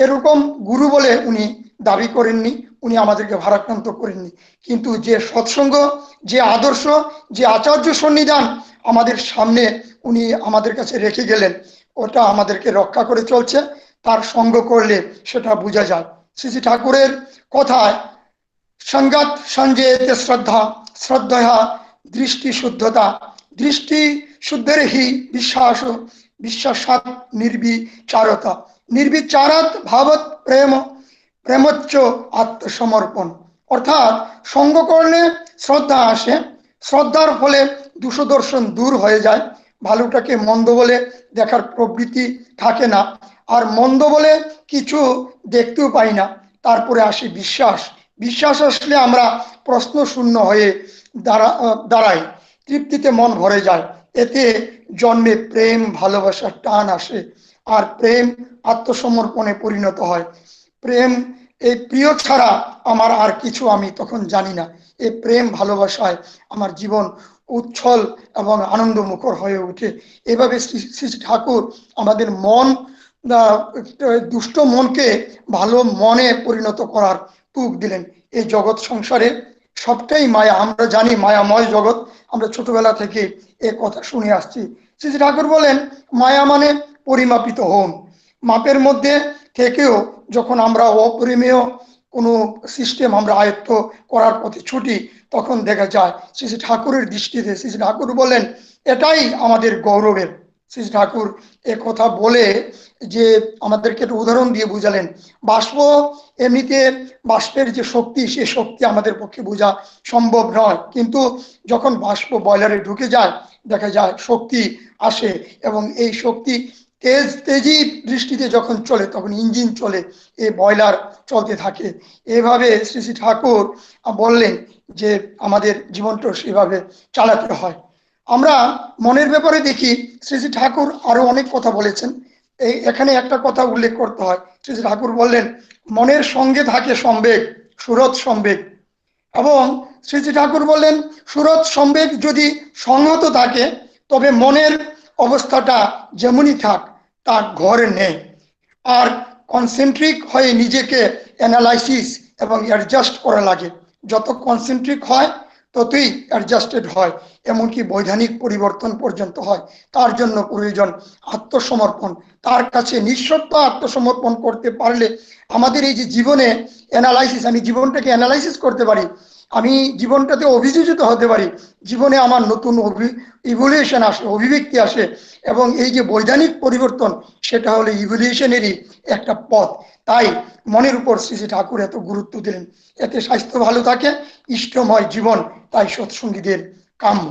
এরকম গুরু বলে উনি দাবি করেননি, উনি আমাদেরকে ভারাক্রান্ত করেননি। কিন্তু যে সৎসঙ্গ, যে আদর্শ, যে আচার্য সন্নিধান আমাদের সামনে উনি আমাদের কাছে রেখে গেলেন, ওটা আমাদেরকে রক্ষা করে চলছে। তার সঙ্গ করলে সেটা বোঝা যায়। শ্রী শ্রী ঠাকুরের কথায়, সঙ্গাত সঞ্জয়েতে শ্রদ্ধা, শ্রদ্ধা দৃষ্টি শুদ্ধতা, দৃষ্টি শুদ্ধের হি বিশ্বাস, বিশ্বাসাত নির্বিচারতা। নির্বিচারাৎ ভাবত প্রেমোচ্চ আত্মসমর্পণ। অর্থাৎ সঙ্গ করলে শ্রদ্ধা আসে, শ্রদ্ধার ফলে দোষদর্শন দূর হয়ে যায়, ভালোটাকে মন্দ বলে দেখার প্রবৃত্তি থাকে না, আর মন্দ বলে কিছু দেখতেও পাই না। তারপরে আসে বিশ্বাস, বিশ্বাস আসলে আমরা প্রশ্ন শূন্য হয়ে দাঁড়াই, তৃপ্তিতে মন ভরে যায়, এতে জন্মে প্রেম, ভালোবাসার টান আসে, আর প্রেম আত্মসমর্পণে পরিণত হয়। প্রেম, এই প্রিয় ছাড়া আমার আর কিছু আমি তখন জানি না। এই প্রেম ভালোবাসায় আমার জীবন উচ্ছল এবং আনন্দমুখর হয়ে ওঠে। এভাবে শ্রী শ্রী ঠাকুর আমাদের মন, দুষ্ট মনকে ভালো মনে পরিণত করার টুক দিলেন। এই জগৎ সংসারে সবটাই মায়া, আমরা জানি মায়াময় জগৎ, আমরা ছোটবেলা থেকে এ কথা শুনে আসছি। শ্রী ঠাকুর বলেন মায়া মানে পরিমাপিত হন। মাপের মধ্যে থেকেও যখন আমরা অপরিমেয় কোনো সিস্টেম আমরা আয়ত্ত করার পথে ছুটি, তখন দেখা যায় শ্রী ঠাকুরের দৃষ্টিতে শ্রী ঠাকুর বলেন এটাই আমাদের গৌরবের। শ্রী ঠাকুর এ কথা বলে যে আমাদেরকে একটা উদাহরণ দিয়ে বুঝালেন, বাষ্প এমনিতে বাষ্পের যে শক্তি, সে শক্তি আমাদের পক্ষে বোঝা সম্ভব নয়, কিন্তু যখন বাষ্প বয়লারে ঢুকে যায় দেখা যায় শক্তি আসে, এবং এই শক্তি তেজি দৃষ্টিতে যখন চলে তখন ইঞ্জিন চলে, এই বয়লার চলতে থাকে। এভাবে শ্রী শ্রী ঠাকুর বললেন যে আমাদের জীবনটা সেভাবে চালাতে হয়। আমরা মনের ব্যাপারে দেখি শ্রী শ্রী ঠাকুর আরো অনেক কথা বলেছেন। এখানে একটা কথা উল্লেখ করতে হয়, শ্রী শ্রী ঠাকুর বললেন মনের সঙ্গে থাকে সম্বেগ, সুরত সম্বেগ। এবং শ্রী শ্রী ঠাকুর বললেন সুরত সম্বেগ যদি সংহত থাকে তবে মনের অবস্থাটা যেমনই থাক তার ঘর নেই। আর কনসেন্ট্রিক হয়ে নিজেকে অ্যানালাইসিস এবং অ্যাডজাস্ট করা লাগে, যত কনসেন্ট্রিক হয় ততই অ্যাডজাস্টেড হয়, এমনকি বৈধানিক পরিবর্তন পর্যন্ত হয়। তার জন্য প্রয়োজন আত্মসমর্পণ। তার কাছে নিঃশর্ত আত্মসমর্পণ করতে পারলে আমাদের এই যে জীবনে অ্যানালাইসিস, আমি জীবনটাকে অ্যানালাইসিস করতে পারি, আমি জীবনটাতে অভিযোজিত হতে পারি, জীবনে আমার নতুন ইভলিউশন আসে, অভিব্যক্তি আসে, এবং এই যে বৈধানিক পরিবর্তন সেটা হলো ইভলিউশনেরই একটা পথ। তাই মনের উপর শ্রী শ্রী ঠাকুর এত গুরুত্ব দিলেন, এতে স্বাস্থ্য ভালো থাকে, ইষ্টময় জীবন তাই সৎসঙ্গীদের কাম্য।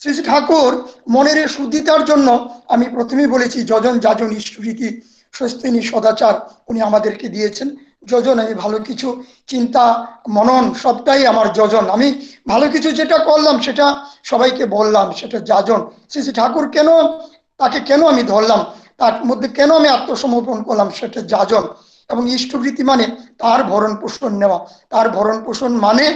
শ্রী শ্রী ঠাকুর মনের শুদ্ধিতার জন্য, আমি প্রথমেই বলেছি যজন যাজন ইষ্টভীতি স্বস্তিনী সদাচার উনি আমাদেরকে দিয়েছেন। যোজন, আমি ভালো কিছু চিন্তা মনন সবটাই আমার যোজন, আমি ভালো কিছু যেটা করলাম সেটা সবাইকে বললাম, সেটা যাজন। শ্রী শ্রী ঠাকুর কেন, তাকে কেন আমি ধরলাম, তার মধ্যে কেন আমি আত্মসমর্পণ করলাম, সেটা যাজন। এবং ইষ্টভৃতি মানে তার ভরণ পোষণ নেওয়া, তার ভরণ পোষণ মানে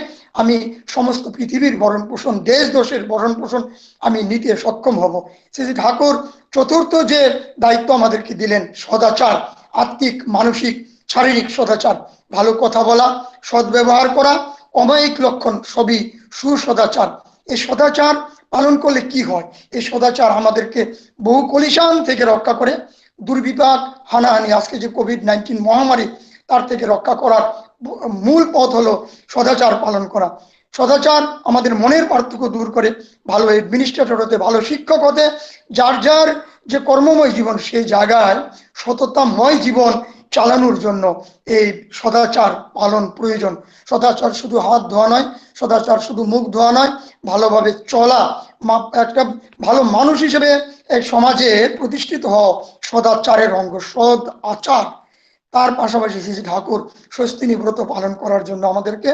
আমি সমস্ত পৃথিবীর ভরণ পোষণ, দেশ দোষের ভরণ পোষণ আমি নিতে সক্ষম হব। শ্রী শ্রী ঠাকুর চতুর্থ যে দায়িত্ব আমাদেরকে দিলেন সদাচার, আত্মিক, মানসিক, শারীরিক সদাচার, ভালো কথা বলা, সদ্ব্যবহার করা, অমায়িক লক্ষণ সবই সুসদাচার। এই সদাচার পালন করলে কি হয়, এই সদাচার আমাদেরকে বহু কলিশান থেকে রক্ষা করে, দুর্বিপাক, হানাহানি, আজকে যে কোভিড-19 মহামারী, তার থেকে রক্ষা করার মূল পথ হলো সদাচার পালন করা। সদাচার আমাদের মনের পার্থক্য দূর করে ভালো অ্যাডমিনিস্ট্রেটর হতে, ভালো শিক্ষক হতে, যার যার যে কর্মময় জীবন সেই জায়গায় সততাময় জীবন চালানোর জন্য এই সদাচার পালন প্রয়োজন। সদাচার শুধু হাত ধোয়া নয়, সদাচার শুধু মুখ ধোয়া নয়, ভালোভাবে চলা, একটা ভালো মানুষ হিসেবে এক সমাজে প্রতিষ্ঠিত হওয়া সদাচারের অঙ্গ, সদ আচার। তার পাশাপাশি শ্রী ঠাকুর স্বস্তিনী ব্রত পালন করার জন্য আমাদেরকে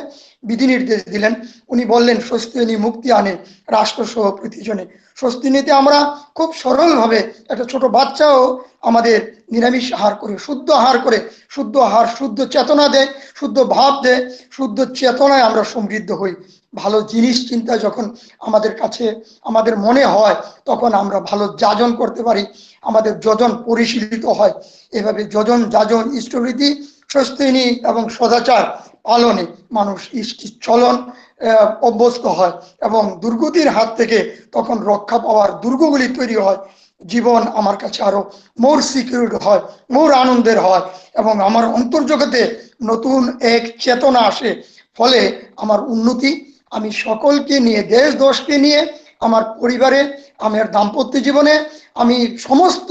বিধি নির্দেশ দিলেন। উনি বললেন স্বস্তিনী মুক্তি আনে রাষ্ট্র সহ প্রতিজনে। স্বস্তিনীতে আমরা খুব সরলভাবে, একটা ছোট বাচ্চাও আমাদের নিরামিষ আহার করে, শুদ্ধ আহার করে, শুদ্ধ আহার শুদ্ধ চেতনা দেয়, শুদ্ধ ভাব দেয়, শুদ্ধ চেতনায় আমরা সমৃদ্ধ হই। ভালো জিনিস চিন্তা যখন আমাদের কাছে, আমাদের মনে হয়, তখন আমরা ভালো যাজন করতে পারি, আমাদের যজন পরিশীলিত হয়। এভাবে যজন যাজন ইষ্টভৃতি স্বস্তিনী এবং সদাচার পালনে মানুষ চলন অভ্যস্ত হয় এবং দুর্গতির হাত থেকে তখন রক্ষা পাওয়ার দুর্গগুলি তৈরি হয়। জীবন আমার কাছে আরো মোর সিকিউরড হয়, মোর আনন্দের হয়, এবং আমার অন্তর্জগতে নতুন এক চেতনা আসে। ফলে আমার উন্নতি, আমি সকলকে নিয়ে, দেশ দশকে নিয়ে আমার পরিবারে, আমার দাম্পত্য জীবনে, আমি সমস্ত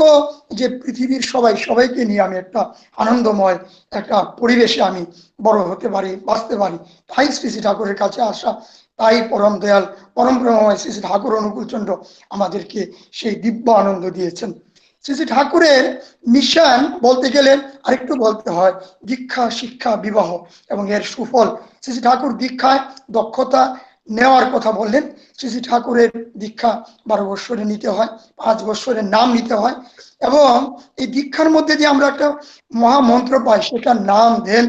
যে পৃথিবীর সবাইকে নিয়ে আমি একটা আনন্দময় একটা পরিবেশে আমি বড় হতে পারি, বাঁচতে পারি। তাই শ্রী শ্রী ঠাকুরের কাছে আসা, তাই পরম দয়াল পরম প্রেমময় শ্রী শ্রী ঠাকুর অনুকূলচন্দ্র আমাদেরকে সেই দিব্য আনন্দ দিয়েছেন। শ্রী শ্রী ঠাকুরের মিশন বলতে গেলে আরেকটু বলতে হয় দীক্ষা, শিক্ষা, বিবাহ এবং এর সুফল। শ্রী শ্রী ঠাকুর দীক্ষায় দক্ষতা নেওয়ার কথা বললেন। শ্রী শ্রী ঠাকুরের দীক্ষা 12 বৎসরে নিতে হয়, 5 বৎসরের নাম নিতে হয়, এবং এই দীক্ষার মধ্যে যে আমরা একটা মহামন্ত্র পাই, সেটার নাম দেন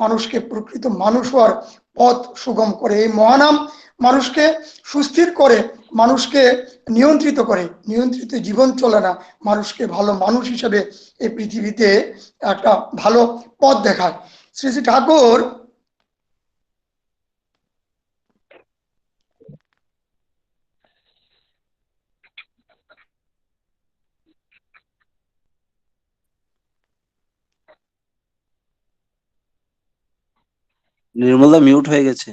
মানুষকে প্রকৃত মানুষ হওয়ার পথ সুগম করে। এই মহানাম মানুষকে সুস্থির করে, মানুষকে নিয়ন্ত্রিত করে। নিয়ন্ত্রিত জীবন চলে না, মানুষকে ভালো মানুষ হিসেবে এই পৃথিবীতে একটা ভালো পথ দেখায়। শ্রী শ্রী ঠাকুর নির্মলদা মিউট হয়ে গেছে।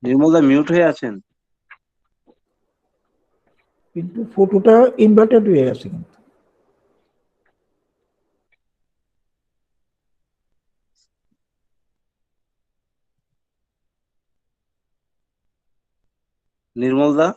নির্মলদা মিউট হয়ে আছেন। কিন্তু ফটোটা ইনভার্টেড হয়ে গেছে। কিন্তু নির্মলদা,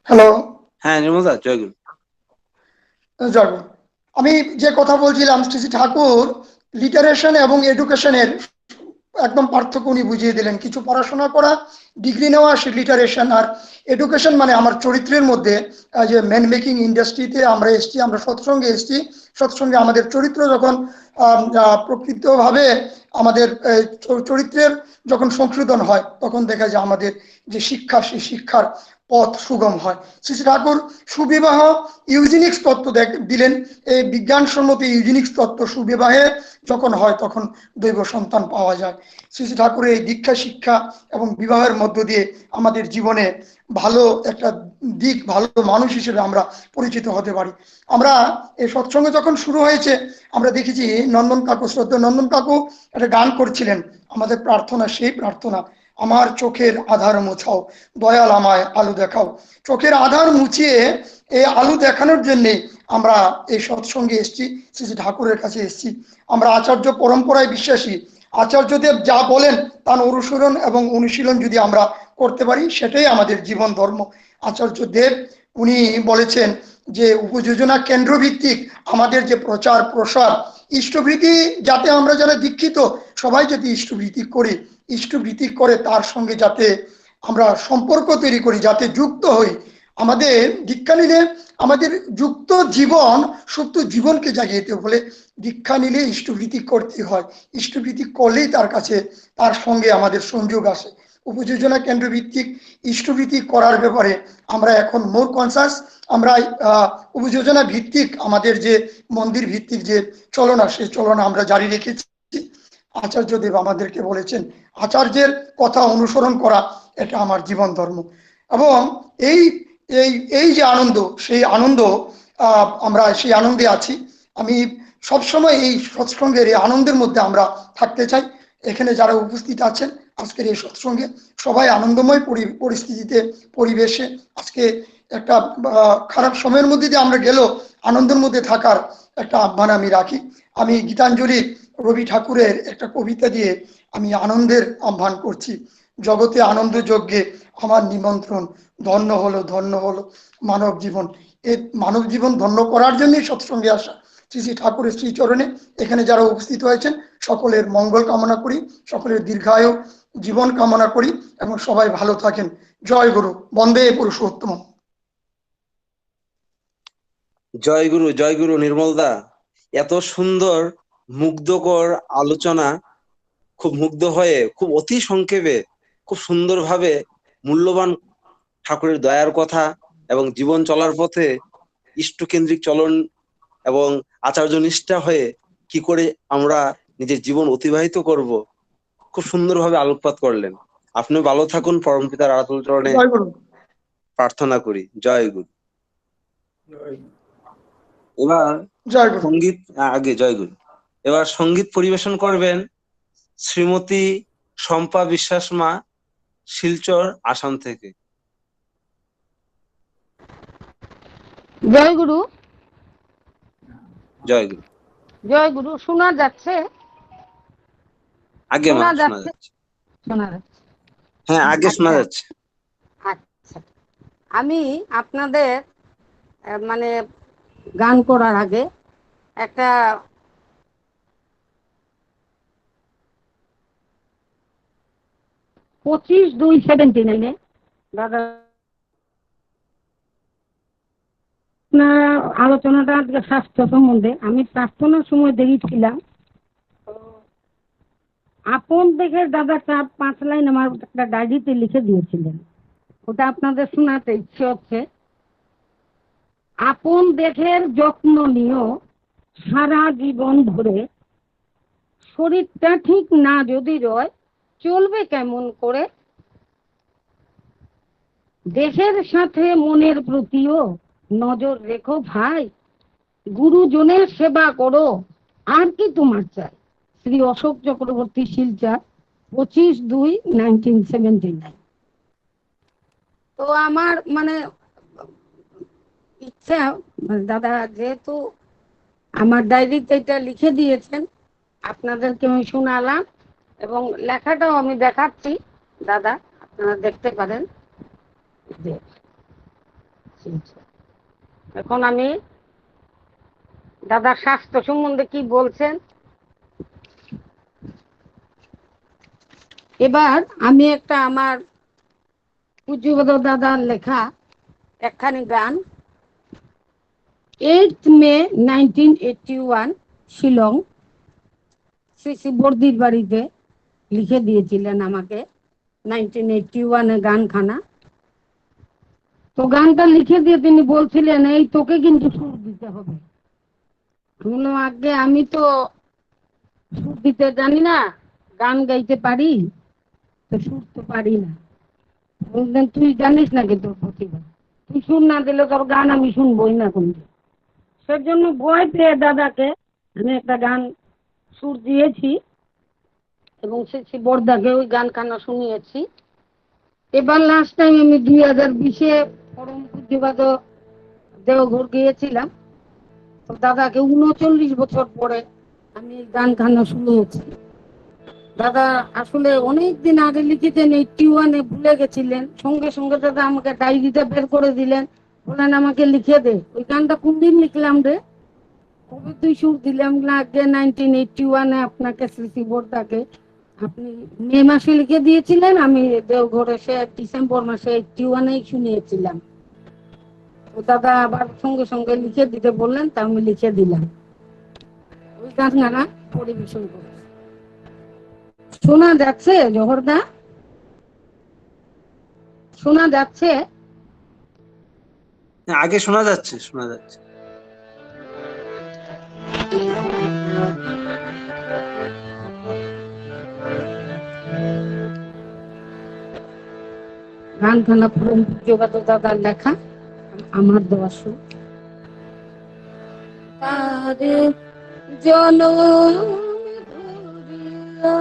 হ্যালো, হ্যাঁ নির্মলদা, জয়গুরু। জয়। আমি যে কথা বলছিলাম, শ্রী শ্রী ঠাকুর লিটারেশন এবং এডুকেশনের একদম পার্থক্য উনি বুঝিয়ে দিলেন। কিছু পড়াশোনা করা, ডিগ্রি নেওয়া, সে লিটারেশন। আর এডুকেশন মানে আমার চরিত্রের মধ্যে, যে ম্যান মেকিং ইন্ডাস্ট্রিতে আমরা এসেছি, আমরা সৎসঙ্গে এসেছি, সৎসঙ্গে আমাদের চরিত্র যখন প্রকৃতভাবে আমাদের চরিত্রের যখন সংশোধন হয়, তখন দেখা যায় আমাদের যে শিক্ষা, সেই শিক্ষার পথ সুগম হয়। শ্রী শ্রী ঠাকুর সুবিবাহ ইউজিনিক্স তত্ত্ব দিলেন। এই বিজ্ঞানসম্মত ইউজিনিক্স তত্ত্ব, সুবিবাহে যখন হয় তখন দৈব সন্তান পাওয়া যায়। শ্রী শ্রী ঠাকুরের এই দীক্ষা, শিক্ষা এবং বিবাহের মধ্য দিয়ে আমাদের জীবনে ভালো একটা দিক, ভালো মানুষ হিসেবে আমরা পরিচিত হতে পারি। আমরা এই সৎসঙ্গে যখন শুরু হয়েছে, আমরা দেখেছি নন্দন কাকু, শ্রদ্ধা নন্দন কাকু একটা গান করছিলেন। আমাদের প্রার্থনা সেই প্রার্থনা, আমার চোখের আধার মুছাও, দয়াল আমায় আলো দেখাও। চোখের আধার মুছিয়ে এই আলো দেখানোর জন্যে আমরা এই সৎসঙ্গে এসেছি, শ্রী শ্রী ঠাকুরের কাছে এসেছি। আমরা আচার্য পরম্পরায় বিশ্বাসী। আচার্যদেব যা বলেন তার অনুসরণ এবং অনুশীলন যদি আমরা করতে পারি, সেটাই আমাদের জীবন ধর্ম। আচার্যদেব উনি বলেছেন যে উপযোজনা কেন্দ্রভিত্তিক আমাদের যে প্রচার প্রসার, ইষ্টভৃতি, যাতে আমরা যারা দীক্ষিত সবাই যদি ইষ্টভৃতি করি, ইষ্টভৃতি করে তার সঙ্গে যাতে আমরা সম্পর্ক তৈরি করি, যাতে যুক্ত হই। আমাদের দীক্ষা নিলে আমাদের যুক্ত জীবন, সুপ্ত জীবনকে জাগিয়ে বলে দীক্ষা নিলে ইষ্টভৃতি করতে হয়। ইষ্টভৃতি করলেই তার কাছে, তার সঙ্গে আমাদের সংযোগ আসে। উপযোজনা কেন্দ্র ভিত্তিক ইষ্টভৃতি করার ব্যাপারে আমরা এখন মোর কনসাস। আমরা উপযোজনা ভিত্তিক আমাদের যে মন্দির ভিত্তিক যে চলনা, সেই চলনা আমরা জারি রেখেছি। আচার্যদেব আমাদেরকে বলেছেন আচার্যের কথা অনুসরণ করা, এটা আমার জীবন ধর্ম। এবং এই এই এই যে আনন্দ, সেই আনন্দ, আমরা সেই আনন্দে আছি। আমি সবসময় এই সৎসঙ্গের এই আনন্দের মধ্যে আমরা থাকতে চাই। এখানে যারা উপস্থিত আছেন আজকের এই সৎসঙ্গে, সবাই আনন্দময় পরিস্থিতিতে, পরিবেশে, আজকে একটা খারাপ সময়ের মধ্যে দিয়ে আমরা গেলেও আনন্দের মধ্যে থাকার একটা আহ্বান আমি রাখি। আমি গীতাঞ্জলি রবি ঠাকুরের একটা কবিতা দিয়ে আমি আনন্দের আহ্বান করছি। জগতে আনন্দ যজ্ঞে আমার নিমন্ত্রণ, ধন্য হলো ধন্য হলো মানব জীবন। এই মানব জীবন ধন্য করার জন্যই সৎসঙ্গে আসা। শ্রী শ্রী ঠাকুরের শ্রীচরণে এখানে যারা উপস্থিত হয়েছেন সকলের মঙ্গল কামনা করি, সকলের দীর্ঘায়ু জীবন কামনা করি, এবং সবাই ভালো থাকেন। জয় গুরু, বন্দে পুরুষোত্তম। জয় গুরু, জয় গুরু। নির্মলদা, এত সুন্দর মুগ্ধকর আলোচনা, খুব মুগ্ধ হয়ে খুব অতি সংক্ষেপে খুব সুন্দরভাবে মূল্যবান ঠাকুরের দয়ার কথা এবং জীবন চলার পথে ইষ্টকেন্দ্রিক চলন এবং আচার্য নিষ্ঠা হয়ে কি করে আমরা নিজের জীবন অতিবাহিত করব খুব সুন্দরভাবে আলোকপাত করলেন। আপনি ভালো থাকুন, পরমপিতার আরাতুল চরণে জয় গুরু। প্রার্থনা করি। জয় গুরু। এবার জয় গুরু। সঙ্গীত আগে জয় গুরু। এবার সঙ্গীত পরিবেশন করবেন শ্রীমতী শম্পা বিশ্বাস মা, শিলচর, আসাম থেকে। জয় গুরু। জয় গুরু। জয় গুরু। শোনা যাচ্ছে? আগে মা শোনা শোনা যাচ্ছে? যাচ্ছে। শোনা যাচ্ছে। হ্যাঁ আগে শোনা আচ্ছা যাচ্ছে। আচ্ছা, আমি আপনাদের মানে গান করার আগে একটা (25/2/79) দাদা আপনার আলোচনাটা আজকে স্বাস্থ্য সম্বন্ধে। আমি প্রার্থনার সময় দেখেছিলাম আপন দেখে দাদা 4-5 লাইন আমার একটা ডায়েরিতে লিখে দিয়েছিলেন, ওটা আপনাদের শোনাতে ইচ্ছে হচ্ছে। আপন দেহের যত্ন নিও সারা জীবন ধরে, শরীরটা ঠিক না যদি রয় চলবে কেমন করে, দেহের সাথে মনের প্রতিও নজর রেখো ভাই, গুরুজনের সেবা করো আর কি তোমার চাই। শ্রী অশোক চক্রবর্তী, শিলচর, 25/2/1979। তো আমার মানে ইচ্ছা, দাদা যেহেতু আমার ডায়েরিতে এটা লিখে দিয়েছেন, আপনাদেরকে আমি শোনালাম এবং লেখাটাও আমি দেখাচ্ছি দাদা, আপনারা দেখতে পারেন। এখন আমি দাদা স্বাস্থ্য সম্বন্ধে কি বলছেন, এবার আমি একটা আমার পূজ্যপাদ দাদার লেখা একখানি গান 8 মে 1981 শিলং শ্রী শ্রী বর্দির বাড়িতে লিখে দিয়েছিলেন আমাকে 1981-এ গানখানা। তো গানটা লিখে দিয়ে তিনি বলছিলেন এই তোকে কিন্তু সুর দিতে হবে। বললাম আগে আমি তো সুর দিতে জানি না, গান গাইতে পারি তো সুর তো পারি না। বললেন তুই জানিস নাকি তোর প্রতিভা, তুই সুর না দিলে তোর গান আমি শুনবোই না কোনদিন। সেজন্য ভয় পেয়ে দাদাকে আমি একটা গান সুর দিয়েছি এবং সে বর্দাকে ওই গানখানা শুনিয়েছি। এবার লাস্ট টাইম আমি 2020-এ পরম পূজ্যপাদ দেওঘর গিয়েছিলাম, তো দাদাকে 39 বছর পরে আমি গানখানা শুনিয়েছি। দাদা আসলে অনেকদিন আগে লিখেছেন, 81-এ ভুলে গেছিলেন, সঙ্গে সঙ্গে দাদা আমাকে ডায়েরিটা বের করে দিলেন, বলেন আমাকে লিখে দে। ওই গানটা কোন দিন লিখলাম রে, কবে তুই সুর দিলাম না আগে 1981-এ আপনাকে শ্রী শ্রী বর্দাকে আপনি মে মাসে লিখে দিয়েছিলেন, আমি দেওঘরে সে ডিসেম্বর মাসে 81-এই শুনিয়েছিলাম। তো দাদা আবার সঙ্গে সঙ্গে লিখে দিতে বললেন, তা আমি লিখে দিলাম, ওই গানখানা পরিবেশন করি। শোনা যাচ্ছে জহরদা? শোনা যাচ্ছে? আগে শোনা যাচ্ছে, শোনা যাচ্ছে। গানখানা পরম পূজ্যপাদ দাদার লেখা, আমার দেওয়া সুর। তারে জনম ধরিয়া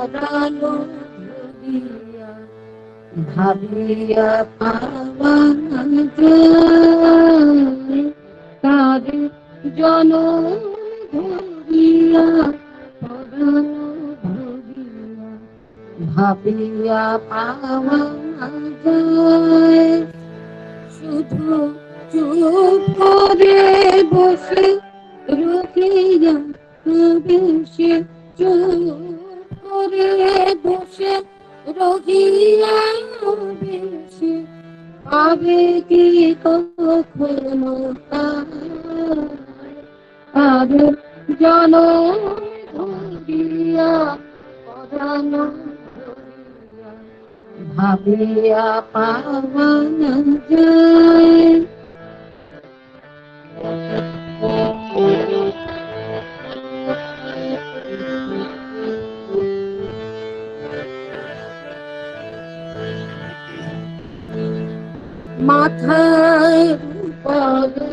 অদালো ধরিয়া ভাবিয়া পাওয়ান যায়, তারে জনম ধরিয়া অদালো ধরিয়া ভাবিয়া পাওয়ান যায়, শুধু চুপ করে বসে রহিয়া বেশে, চুপ করে বসে রহিয়া বেশে পাবে কি কখনো আর জনম ধরিয়া পরাণ ধরিয়া ভাবিয়া পাওয়া না যায়। মাথায় উপরে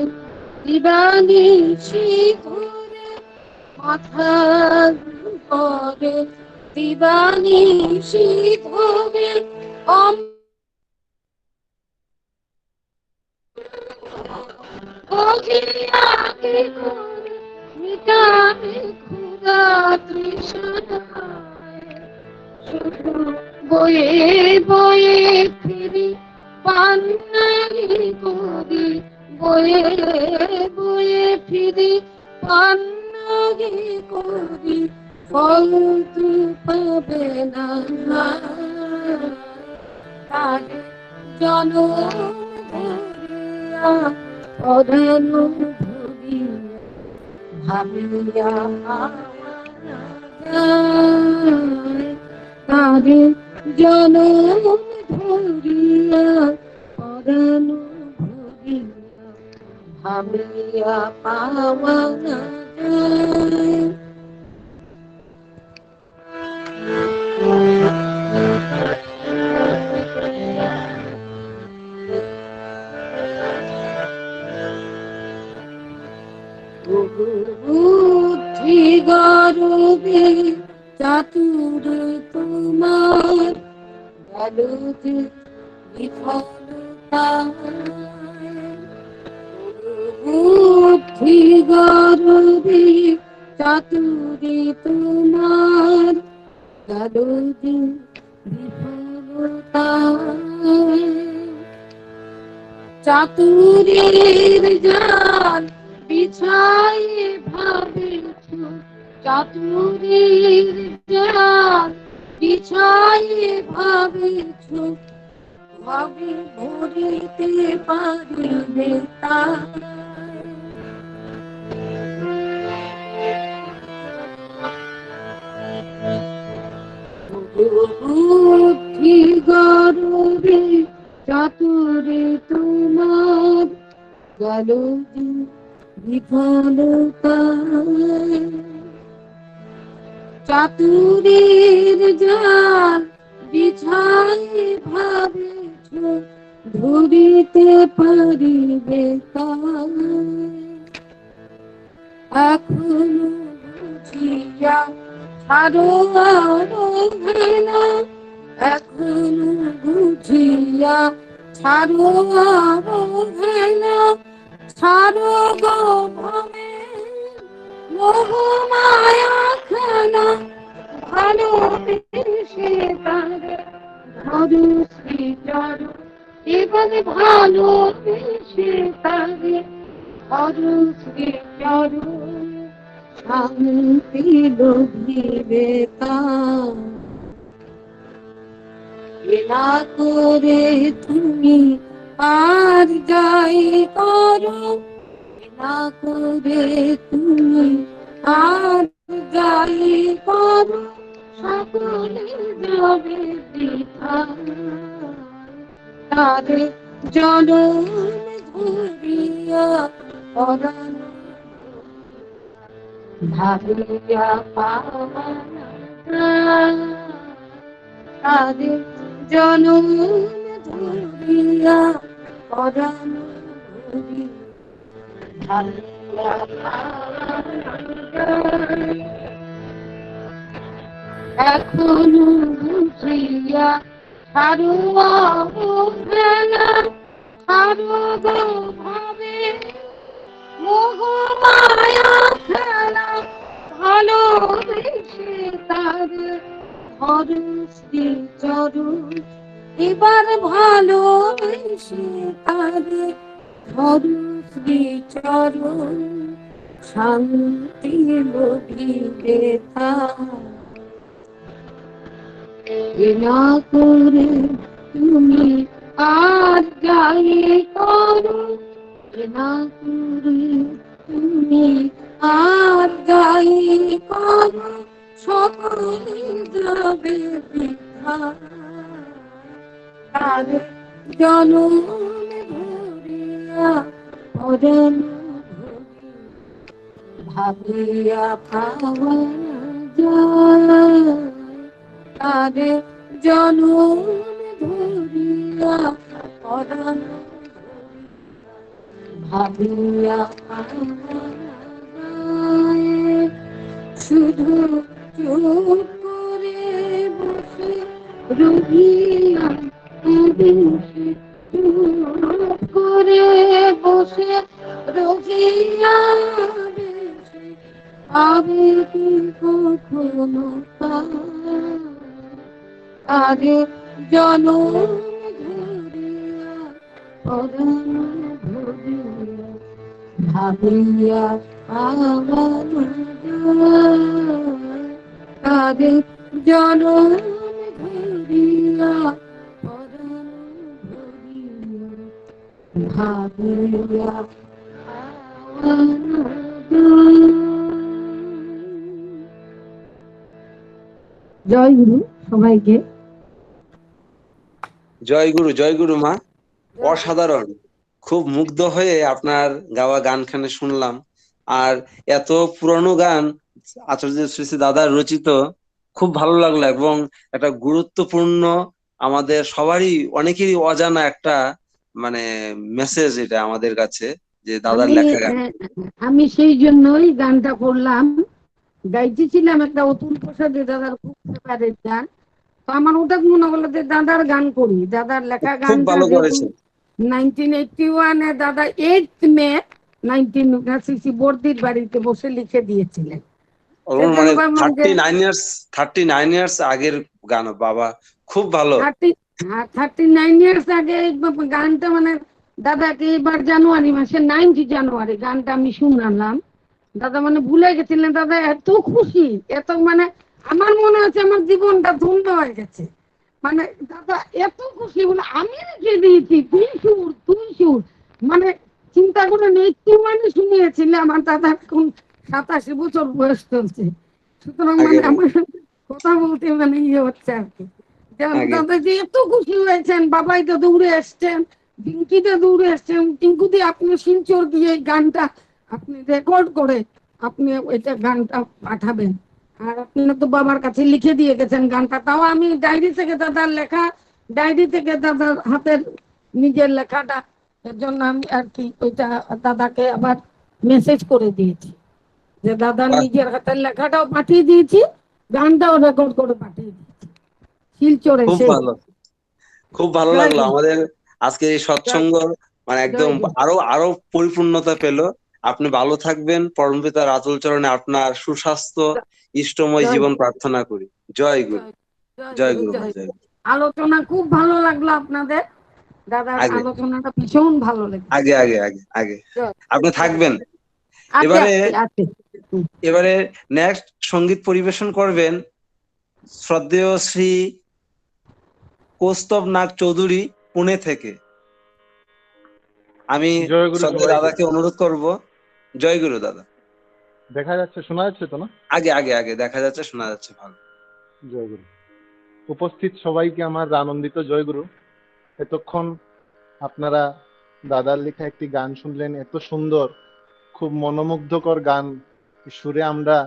দিবানিশি ঘুরে, মাথার উপরে দিবানিশি ঘুরে, মিটাবে ক্ষুধা তৃষ্ণায়, শুধু বয়ে বয়ে ফিরি পান্নাই করি, বয়ে বয়ে ফিরি পান্নাই করি, ফল তু পাবে না তার জনম ধরিয়া অধন ভরি, ভাবিয়া তার জনম ধরিয়া অধন ভরিয়া, ভাবিয়া পাওয়া না যায়। বুদ্ধি গর্বে চাতুর তোমার, গেলুতে বিফলতা। বুদ্ধি গর্বে চাতুরি তোমার, গেলুতে বিফলতা। চাতুরীর জাল বিছাই ভাবেছ, চাতুরীর জাল বিছাই ভাবেছ, ভাবে ধরিতে পারিবে তার। বুদ্ধি গর্বে চাতুরে তোমার, গেল বিফলতা। চাতুরীর জাল বিছাই ভাবেছ, ধরিতে পারিবে তার। এখনো বুঝিয়া ছাড়ো আরো ভেলা, এখনো বুঝিয়া ছাড়ো আরো ভেলা, ছাড়ো গো ভবে মোহ মায়া খেলা, ভালোবেসে তারে ধরো শ্রীচর, এবার ভালোবেসে তারে ধরো শ্রীচর, শান্তি লোভিবে তার। না করে তুমি আর যাই করো, না করে তুমি আর যাই করো, সকলে যাবে বৃথা। তারে জনম ধরিয়া পরাণ ভাবিয়া পাওয়া না যায়। তারে জনম ধরিয়া পরাণ ধরি, ভাবিয়া পাওয়া না যায়। এখনো বুঝিয়া ছাড়ো অবহেলা, ছাড়ো গো ভাবে মোহ মায়া খেলা, ভালোবেসে তারে ধরো শ্রীচর, এবার ভালোবেসে তারে ধরো শ্রীচর, শান্তি লোভিবে তার। না করে তুমি আর যাই করো, না করে তুমি আর যাই করো, সকলে যাবে বৃথা। তার জনমে ধরিয়া পরাণ ভাবিয়া পাওয়া যায়, তার জনমে ধরিয়া পরাণ ভাবিয়া পাওয়া যায়। শুধু চুপ করে বসে রহিয়া বেশি, চুপ করে বসে রহিয়া বেশি, আবে কি কখনো আগে জনম ধরিয়া পরাণ ধরিয়া ভাবিয়া পাওয়া যায়, আগে জনম ধরিয়া পরাণ ধরিয়া ভাবিয়া পাওয়া যায়। জয় গুরু সবাইকে। জয় গুরু মা, অসাধারণ। খুব মুগ্ধ হয়ে আপনার গাওয়া গানখানে শুনলাম। আর এত পুরনো গান আচার্য শ্রী শ্রী দাদার রচিত, খুব ভালো লাগলো। এবং একটা গুরুত্বপূর্ণ, আমাদের সবারই অনেকেরই অজানা একটা মানে মেসেজ এটা আমাদের কাছে, যে দাদার লেখা গান। আমি সেই জন্যই গানটা করলাম, গাইতেছিলাম একটা অতুল প্রসাদের দাদার খুব ফেভারিট গান। তো আমার ওটা মনে হলো যে দাদার গান করি, দাদার লেখা খুব গানটা ভালো যেহেতু করেছেন। 1981-এ দাদা 8 মে 19 বর্দির বাড়িতে বসে লিখে দিয়েছিলেন। মানে 39 ইয়ার্স আগের গান বাবা, খুব ভালো। 39 ইয়ার্স আগে গানটা, মানে দাদাকে এবার জানুয়ারি মাসে 9 জানুয়ারি গানটা আমি শুনলাম। দাদা মানে ভুলে গেছিলেন, দাদা এত খুশি, এত মানে আমার মনে হচ্ছে আমার জীবনটা ধন্য হয়ে গেছে। মানে দাদা এত খুশি বলে আমি রেখে দিয়েছি, তুই সুর মানে চিন্তা করে একটু মানে শুনিয়েছিলে। আমার দাদা এখন 87 বছর বয়স চলছে, সুতরাং মানে আমার কথা বলতে মানে ইয়ে হচ্ছে আর কি। দাদা যে এত খুশি হয়েছেন, বাবাই তো দৌড়ে এসছেন, পিঙ্কিতে দৌড়ে এসছেন, টিঙ্কুদি আপনি শিলচর দিয়ে এই গানটা আপনি রেকর্ড করে আপনি ওইটা গানটা পাঠাবেন। আর আপনি তো বাবার কাছে লিখে দিয়ে গেছেন গানটা, তাও আমি ডায়েরি থেকে দাদার লেখা, ডায়েরি থেকে দাদার হাতের নিজের লেখাটা, এর জন্য আমি আর কি ওইটা দাদাকে আবার মেসেজ করে দিয়েছি যে দাদার নিজের হাতের লেখাটাও পাঠিয়ে দিয়েছি, গানটাও রেকর্ড করে পাঠিয়ে দিয়েছি শিলচরে। খুব ভালো লাগলো আমাদের আজকে এই সৎসঙ্গ, মানে একদম আরো পরিপূর্ণতা পেল। আপনি ভালো থাকবেন, পরমপিতার আচল চরণে আপনার সুস্বাস্থ্য ইষ্টময় জীবন প্রার্থনা করি। জয় গুরু, জয় গুরু। আলোচনা খুব ভালো লাগলো আপনাদের, দাদার আলোচনাটা ভীষণ ভালো লাগলো। আগে আপনি থাকবেন। এবারে নেক্সট সঙ্গীত পরিবেশন করবেন শ্রদ্ধেয় শ্রী কৌস্তব নাগ চৌধুরী, পুনে থেকে। আমি দাদাকে অনুরোধ করব। জয় গুরু দাদা। দেখা যাচ্ছে, শোনা যাচ্ছে তো না? আগে দেখা যাচ্ছে, শোনা যাচ্ছে ভালো। জয় গুরু। উপস্থিত সবাইকে আমার আনন্দিত জয় গুরু। এতক্ষণ আপনারা দাদার লেখা একটি গান শুনলেন, এত সুন্দর, খুব মনোমুগ্ধকর গান, সুরে আমরা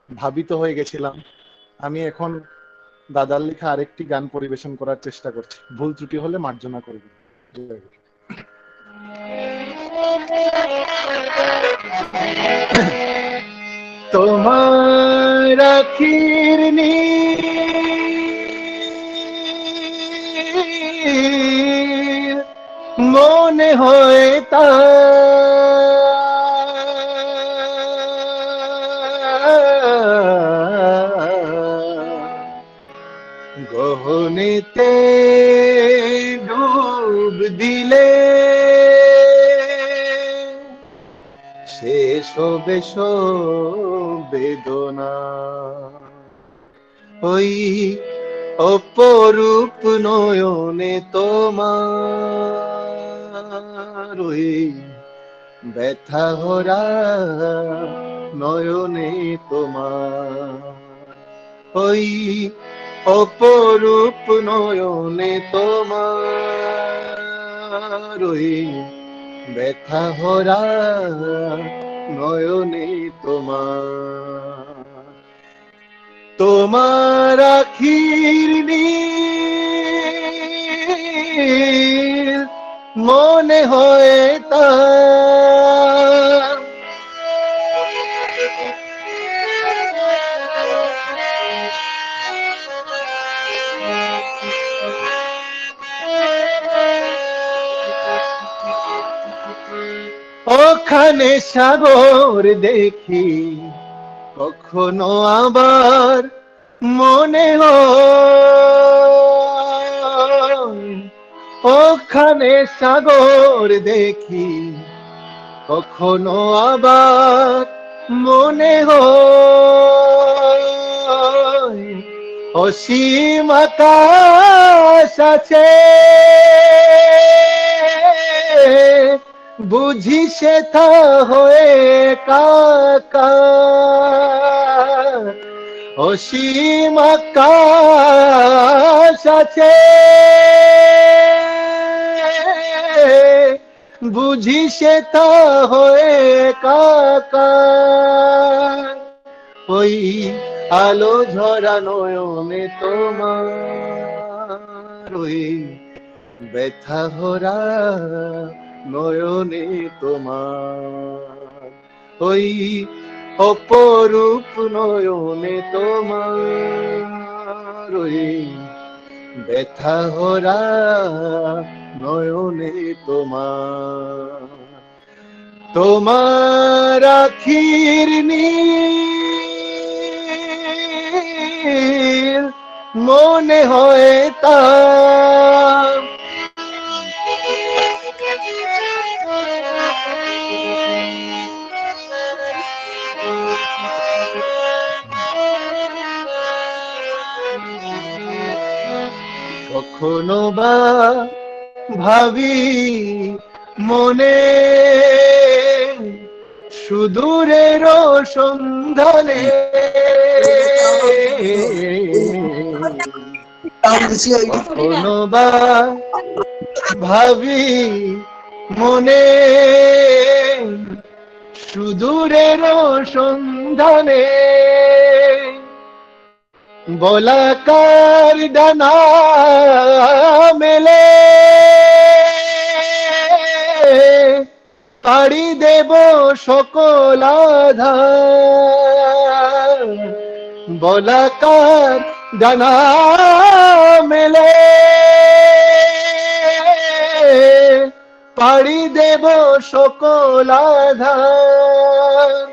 ভাবিত হয়ে গেছিলাম। আমি এখন দাদার লেখা আরেকটি গান পরিবেশন করার চেষ্টা করছি, ভুল ত্রুটি হলে মার্জনা করবেন। জয় গুরু। তোমার আখির নীল মনে হয় তা গহনেতে ডুব দিলে শেষ হবে বেদনা, ওই অপরূপ নয়নে তোমার, ওই ব্যথা ভরা নয়নে তোমার, ওই অপরূপ নয়নে তোমার ওই ব্যথা ভরা নয়নে তোমার আখির নীল মনে হয় তা ওখানে সাগর দেখি কখনো আবার মনে হয় ওখানে সাগর দেখি কখনো আবার মনে হয় অসীম আকাশ আছে বুঝি সেথা হয়ে কাকার অসীম আকাশ আছে বুঝি সেথা হয়ে কাকার ওই আলো ঝরা নয়নে তোমার ওই ব্যথা ভরা নয়নে তোমার ওই অপরূপ নয়নে তোমার ওই ব্যথা ভরা নয়নে তোমার আখির নীল মনে হয় তা কখনো বা ভাবি মনে সুদূরের সন্ধানে কখনো বা ভাবি মনে সুদূরের সন্ধানে বলাকার ডানা মেলে পাড়ি দেব সকল আধার বলাকার ডানা মেলে পাড়ি দেব সকল আধার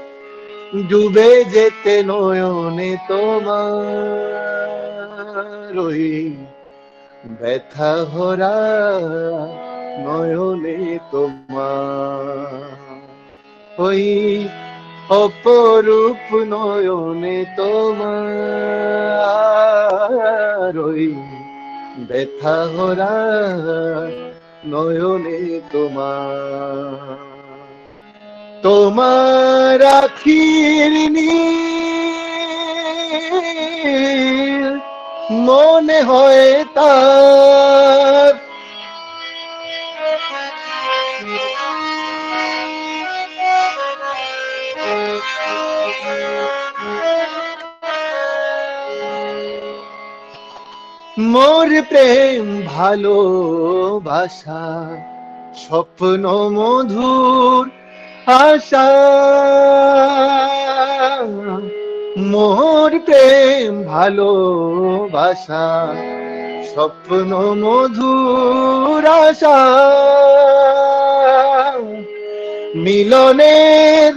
ডুবে যেতে নয়নে তোমার ওই ব্যথা ভরা নয়নে তোমার ওই অপরূপ নয়নে তোমার ওই ব্যথা ভরা নয়নে তোমার আখির নীল মনে হয় তার মোর প্রেম ভালোবাসা স্বপ্ন মধুর আশা মোর প্রেম ভালোবাসা স্বপ্ন মধুর আশা মিলনের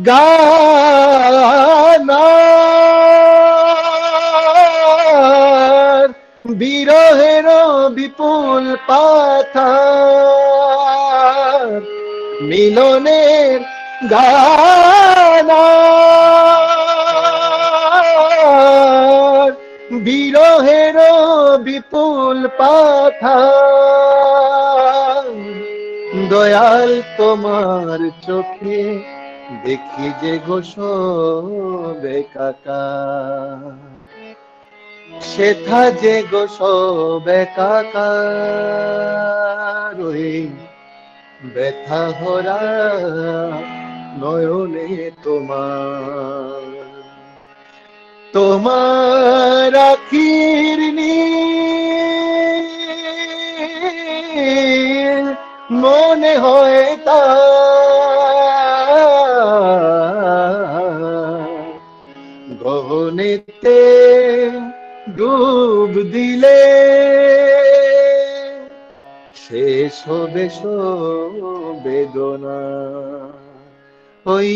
গান বিরহের বিপুল পাথার মিলনের গান বিরহের বিপুল পাথার দয়াল তোমার চোখে দেখি যে গোসবে কাকা সেথা যে গো সব একাকার ওই ব্যথা ভরা নয়নে তোমার, তোমার আখির নীল মনে হয় তা গহনেতে ডুব দিলে শেষ হবে বেদনা, ওই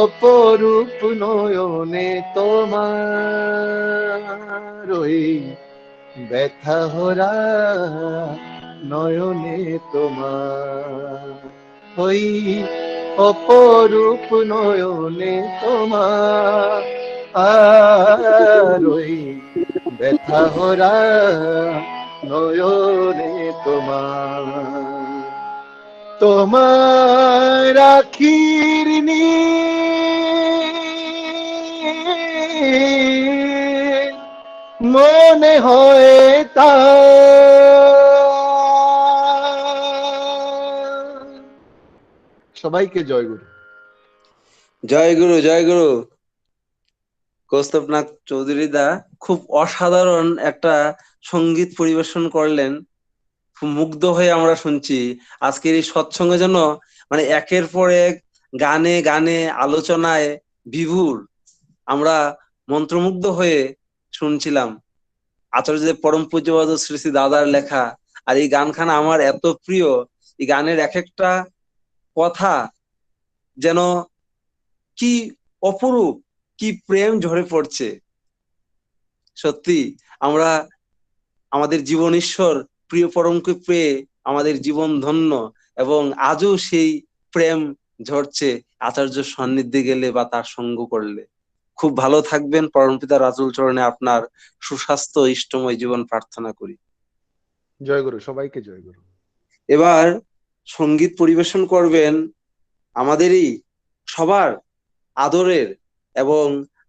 অপরূপ নয়নে তোমার, ওই ব্যথা ভরা নয়নে তোমার, ওই অপরূপ নয়নে তোমার, আর ওই ব্যথা ভরা নয়নে তোমার, তোমার আখির নীল মনে হয় তা সবাইকে জয় গুরু। জয় গুরু, জয় গুরু। কৌস্তবনাথ চৌধুরী দা খুব অসাধারণ একটা সঙ্গীত পরিবেশন করলেন, খুব মুগ্ধ হয়ে আমরা শুনছি। আজকের এই সৎসঙ্গে যেন মানে একের পর এক গানে গানে আলোচনায় বিভোর, আমরা মন্ত্রমুগ্ধ হয়ে শুনছিলাম আচার্যদেব পরম পূজ্যপাদ শ্রী শ্রী দাদার লেখা। আর এই গানখানা আমার এত প্রিয়, এই গানের এক একটা কথা যেন কি অপরূপ, কি প্রেম ঝরে পড়ছে। সত্যি আমরা আমাদের জীবন ঈশ্বর প্রিয় পরমকে পেয়ে আমাদের জীবন ধন্য, এবং আজও সেই প্রেম ঝরছে আচার্য সান্নিধ্যে গেলে বা তার সঙ্গ করলে। খুব ভালো থাকবেন, পরমপিতা রাজুল চরণে আপনার সুস্বাস্থ্য ইষ্টময় জীবন প্রার্থনা করি। জয় গুরু, সবাইকে জয় গুরু। এবার সঙ্গীত পরিবেশন করবেন আমাদেরই সবার আদরের এবং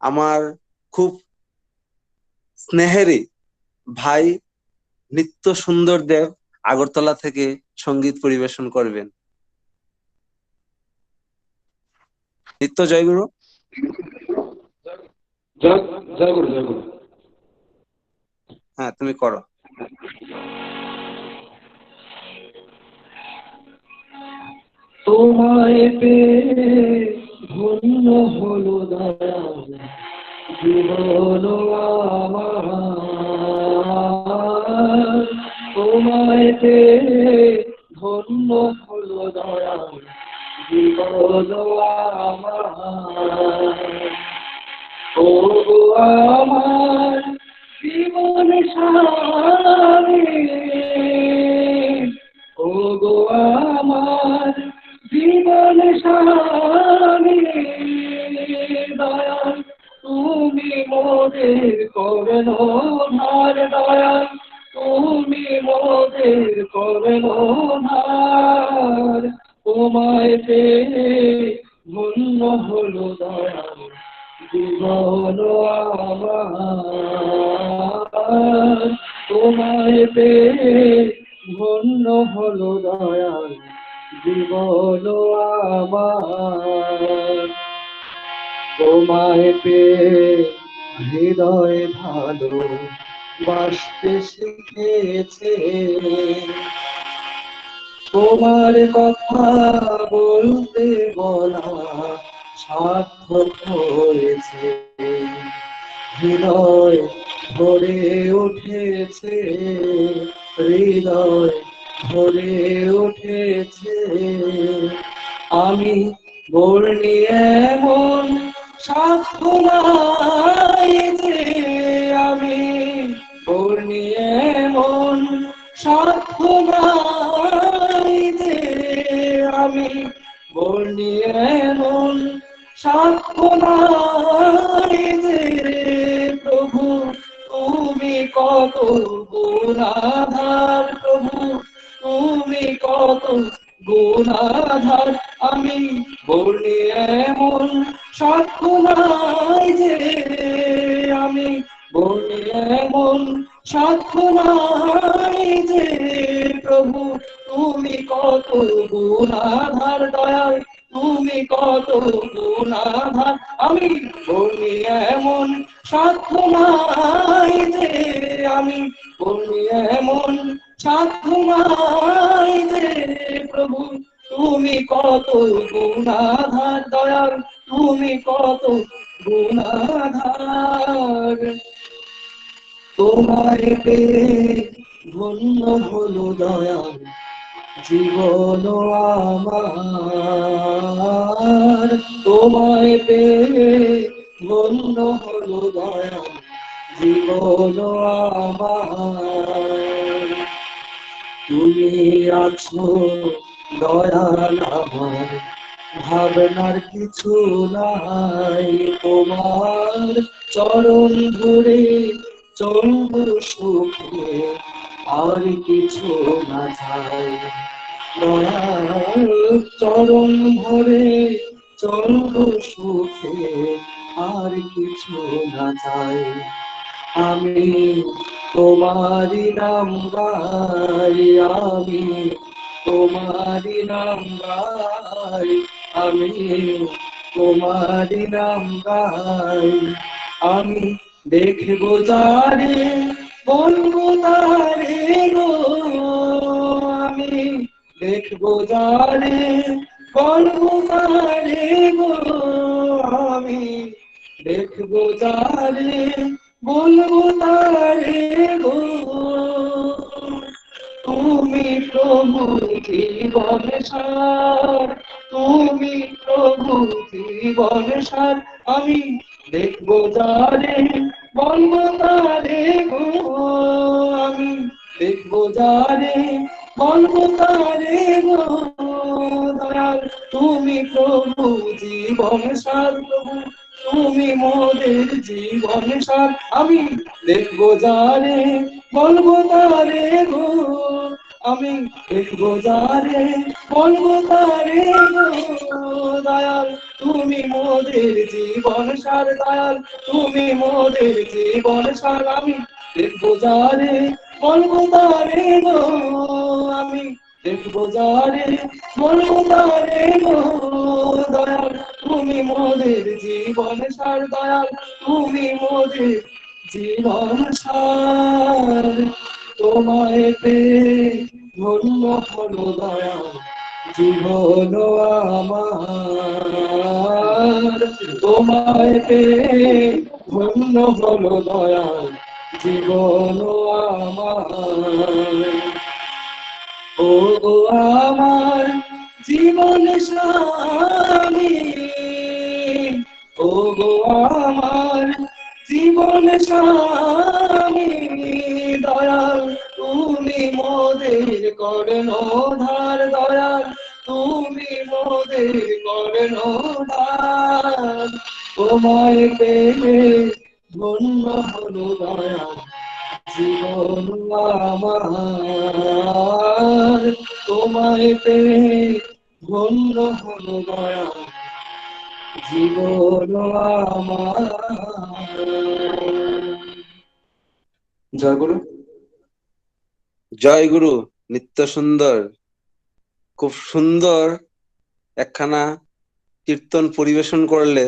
আমার খুব স্নেহেরই ভাই নিত্য সুন্দর দেব আগরতলা থেকে সঙ্গীত পরিবেশন করবেন। নিত্য জয় গুরু। জয় গুরু, জয় গুরু। হ্যাঁ, তুমি করো। তোমায় পেয়ে ধন্য হলো দয়াল জীবন আমার, তোমায় পেয়ে ধন্য হলো দয়াল জীবন আমার, ও আমার জীবন সারে, ও গো আমার জীবন সারে, দয়াল তুমি মোদের করল ধার, দয়াল তুমি মোদের করল ধার, তোমায় পেয়ে ধন্য হলো দয়াল জীবন আমার, তোমায় পেয়ে ধন্য হলো দয়াল জীবন আমার, তোমায় পেয়ে হৃদয় ভালো বাসতে শিখেছে, তোমার কথা বলতে বলা সার্থক হয়েছে, হৃদয় ভরে উঠেছে, হৃদয় ভরে উঠেছে, আমি বর্ণি এমন সাক্ষ্য নাই যে, আমি বর্ণি এমন সাক্ষ্য নাই যে, আমি বর্ণি এমন সাক্ষ্য নাই যে, প্রভু তুমি কত গুণাধার, প্রভু তুমি কত গুণাধার, আমি বলি এমন সাক্ষ্য নাই যে, আমি বলি এমন সাক্ষ্য নাই যে প্রভু তুমি কত গুণাধার দয়াল, তুমি কত গুণাধার। আমি বলি এমন সাক্ষ্য নাই যে, আমি বলি এমন সাক্ষ্য নাই যে প্রভু তুমি কত গুণাধার দয়াল, তুমি কত গুণাধার। তোমায় পেয়ে ধন্য হলো দয়াল জীবন আমার, তোমায় পেয়ে ধন্য হলো দয়াল জীবন আমার। তুমি আছো দয়াল আমার, ভাবনার কিছু নাই, তোমার চরণ ধরে চলব সুখে, আর কিছু না চাই। দয়াল চরণ ধরে চলব সুখে, আর কিছু না চাই। আমি তোমারি নাম গাই, আমি তোমারি নাম গাই, আমি তোমারি নাম গাই। আমি দেখবো যারে বলবো তারে গো, আমি দেখবো যারে বলবো তারে গো, আমি দেখবো যারে বলবো তারে গো। তুমি প্রভু জীবন সার, তুমি প্রভু জীবন সার। আমি দেখবো যারে বলবো তারে গো, আমি দেখবো যারে বলবো তারে গো। দয়াল তুমি প্রভু জীবন সার, প্রভু তুমি মোদের জীবন সার। আমি দেখবো যারে বলবো তারে গো, আমি দেখবো যারে বলবো তারে গো। দয়াল তুমি মোদের জীবন সার, দয়াল তুমি মোদের জীবন সার। আমি দেখবো যারে বলবো তারে গো, আমি দেখবো যারে বলবো তারে গো। দয়াল তুমি মোদের জীবন সার, দয়াল তুমি মোদের জীবন সার। তোমায় পেয়ে ধন্য হলো দয়াল জীবন আমার, তোমায় পেয়ে ধন্য হলো দয়াল জীবন আমার। ও গো আমার জীবন স্বামী, ও গো আমার জীবন স্বামী, দয়াল তুমি মোদের কর্ণধার, দয়াল তুমি মোদের কর্ণধার। তোমায় পেয়ে ধন্য হলো দয়াল জীবন আমার, তোমায় পেয়ে ধন্য হলো দয়াল জীবন আমার। জয় গুরু। জয় গুরু। নিত্য সুন্দর, খুব সুন্দর একখানা কীর্তন পরিবেশন করলে।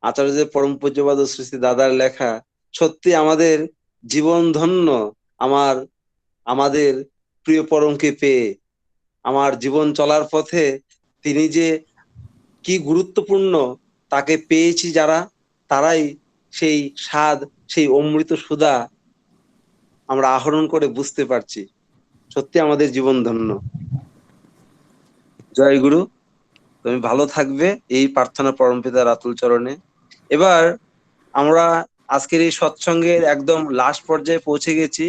আচার্যের পরম পূজ্যপাদ শ্রী শ্রী দাদার লেখা, সত্যি আমাদের জীবন ধন্য। আমাদের প্রিয় পরমকে পেয়ে আমার জীবন চলার পথে তিনি যে কি গুরুত্বপূর্ণ, তাকে পেয়েছি যারা, তারাই সেই স্বাদ, সেই অমৃত সুধা আমরা আহরণ করে বুঝতে পারছি। সত্যি আমাদের জীবন ধন্য। জয় গুরু। তুমি ভালো থাকবে, এই প্রার্থনা পরমপিতার আতুল চরণে। এবার আমরা আজকের এই সৎসঙ্গের একদম লাস্ট পর্যায়ে পৌঁছে গেছি।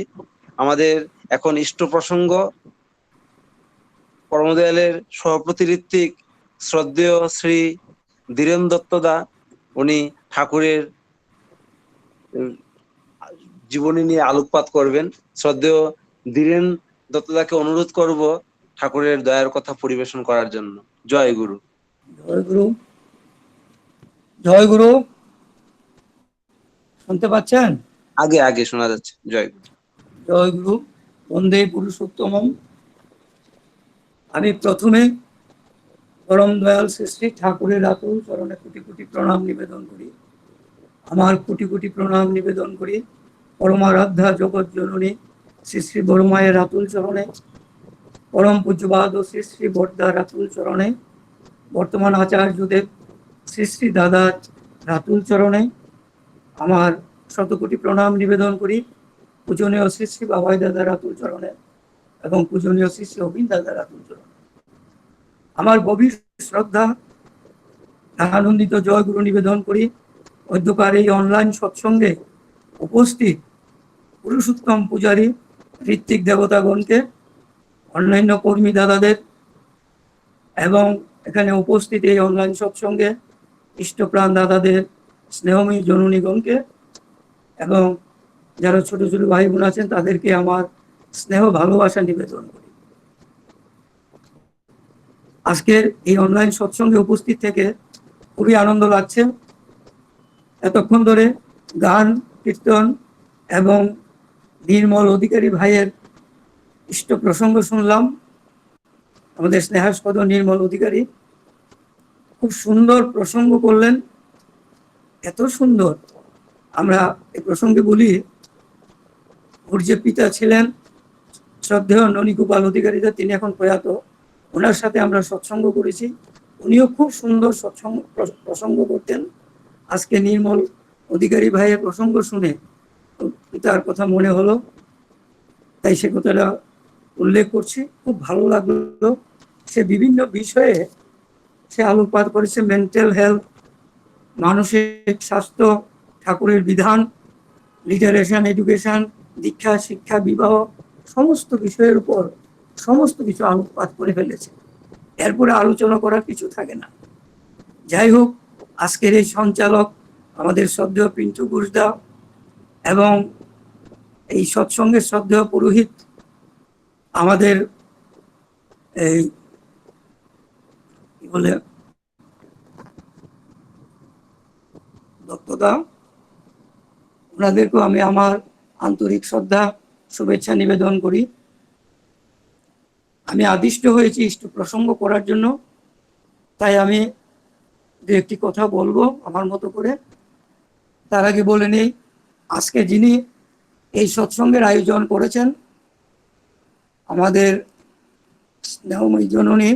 আমাদের এখন ইষ্ট প্রসঙ্গ পরমদয়ালের সভাপতি ঋত্বিক শ্রদ্ধেয় শ্রী ধীরেন দত্তদা, উনি ঠাকুরের জীবনী নিয়ে আলোকপাত করবেন। শ্রদ্ধেয় ধীরেন দত্তদাকে অনুরোধ করব ঠাকুরের দয়ার কথা পরিবেশন করার জন্য। জয় গুরু। জয় গুরু। জয় গুরু। শুনতে পাচ্ছেন? আগে আগে শোনা যাচ্ছে। জয় গুরু। জয় গুরু। বন্দে পুরুষোত্তমম। আমি প্রথমে পরম দয়াল শ্রী শ্রী ঠাকুরের আতুল চরণে কোটি কোটি প্রণাম নিবেদন করি। আমার কোটি কোটি প্রণাম নিবেদন করি পরমারাধ্যা জগৎ জননী শ্রী শ্রী বড়মায়ের আতুল চরণে, পরম পূজ্যবাদ শ্রী শ্রী বর্দার আতুল চরণে, বর্তমান আচার্যদেব শ্রী শ্রী দাদার রাতুল চরণে আমার শতকোটি প্রণাম নিবেদন করি। পূজনীয় শ্রী শ্রী বাবাই দাদার রাতুল চরণে এবং পূজনীয় শ্রী শ্রী অবিন দাদার রাতুল চরণে আমার গভীর শ্রদ্ধা আনন্দিত জয় গুরু নিবেদন করি। অধ্যকার এই অনলাইন সৎসঙ্গে উপস্থিত পুরুষোত্তম পূজারী, ঋত্বিক দেবতাগণকে, অন্যান্য কর্মী দাদাদের এবং এখানে উপস্থিত এই অনলাইন সৎসঙ্গে ইষ্টপ্রাণ দাদাদের, স্নেহময়ী জননীগণকে এবং যারা ছোট ছোট ভাই বোন আছেন তাদেরকে আমার স্নেহ ভালোবাসা নিবেদন করি। আজকের এই অনলাইন সৎসঙ্গে উপস্থিত থেকে খুবই আনন্দ লাগছে। এতক্ষণ ধরে গান, কীর্তন এবং নির্মল অধিকারী ভাইয়ের ইষ্ট প্রসঙ্গ শুনলাম। আমাদের স্নেহাস্পদ নির্মল অধিকারী খুব সুন্দর প্রসঙ্গ করলেন, এত সুন্দর। আমরা এই প্রসঙ্গে বলি, ওর যে পিতা ছিলেন শ্রদ্ধেয় ননীগোপাল অধিকারীদা, তিনি এখন প্রয়াত, ওনার সাথে আমরা সৎসঙ্গ করেছি। উনিও খুব সুন্দর সৎসঙ্গ প্রসঙ্গ করতেন। আজকে নির্মল অধিকারী ভাইয়ের প্রসঙ্গ শুনে পিতার কথা মনে হলো, তাই সে কথাটা উল্লেখ করছি। খুব ভালো লাগলো। সে বিভিন্ন বিষয়ে সে আলোকপাত করেছে, মেন্টাল হেলথ, মানসিক স্বাস্থ্য, ঠাকুরের বিধান, লিটারেশন, এডুকেশন, দীক্ষা, শিক্ষা, বিবাহ, সমস্ত বিষয়ের উপর সমস্ত কিছু আলোকপাত করে ফেলেছে। এরপরে আলোচনা করার কিছু থাকে না। যাই হোক, আজকের এই সঞ্চালক আমাদের শ্রদ্ধেয় পিন্টু ঘোষদা এবং এই সৎসঙ্গের শ্রদ্ধেয় পুরোহিত আমাদের এই কি বলে দত্তদা, ওনাদেরকেও আমি আমার আন্তরিক শ্রদ্ধা শুভেচ্ছা নিবেদন করি। আমি আদিষ্ট হয়েছি ইষ্ট প্রসঙ্গ করার জন্য, তাই আমি দু একটি কথা বলবো আমার মতো করে। তার আগে বলে নেই, আজকে যিনি এই সৎসঙ্গের আয়োজন করেছেন আমাদের স্নেহময়ী জননী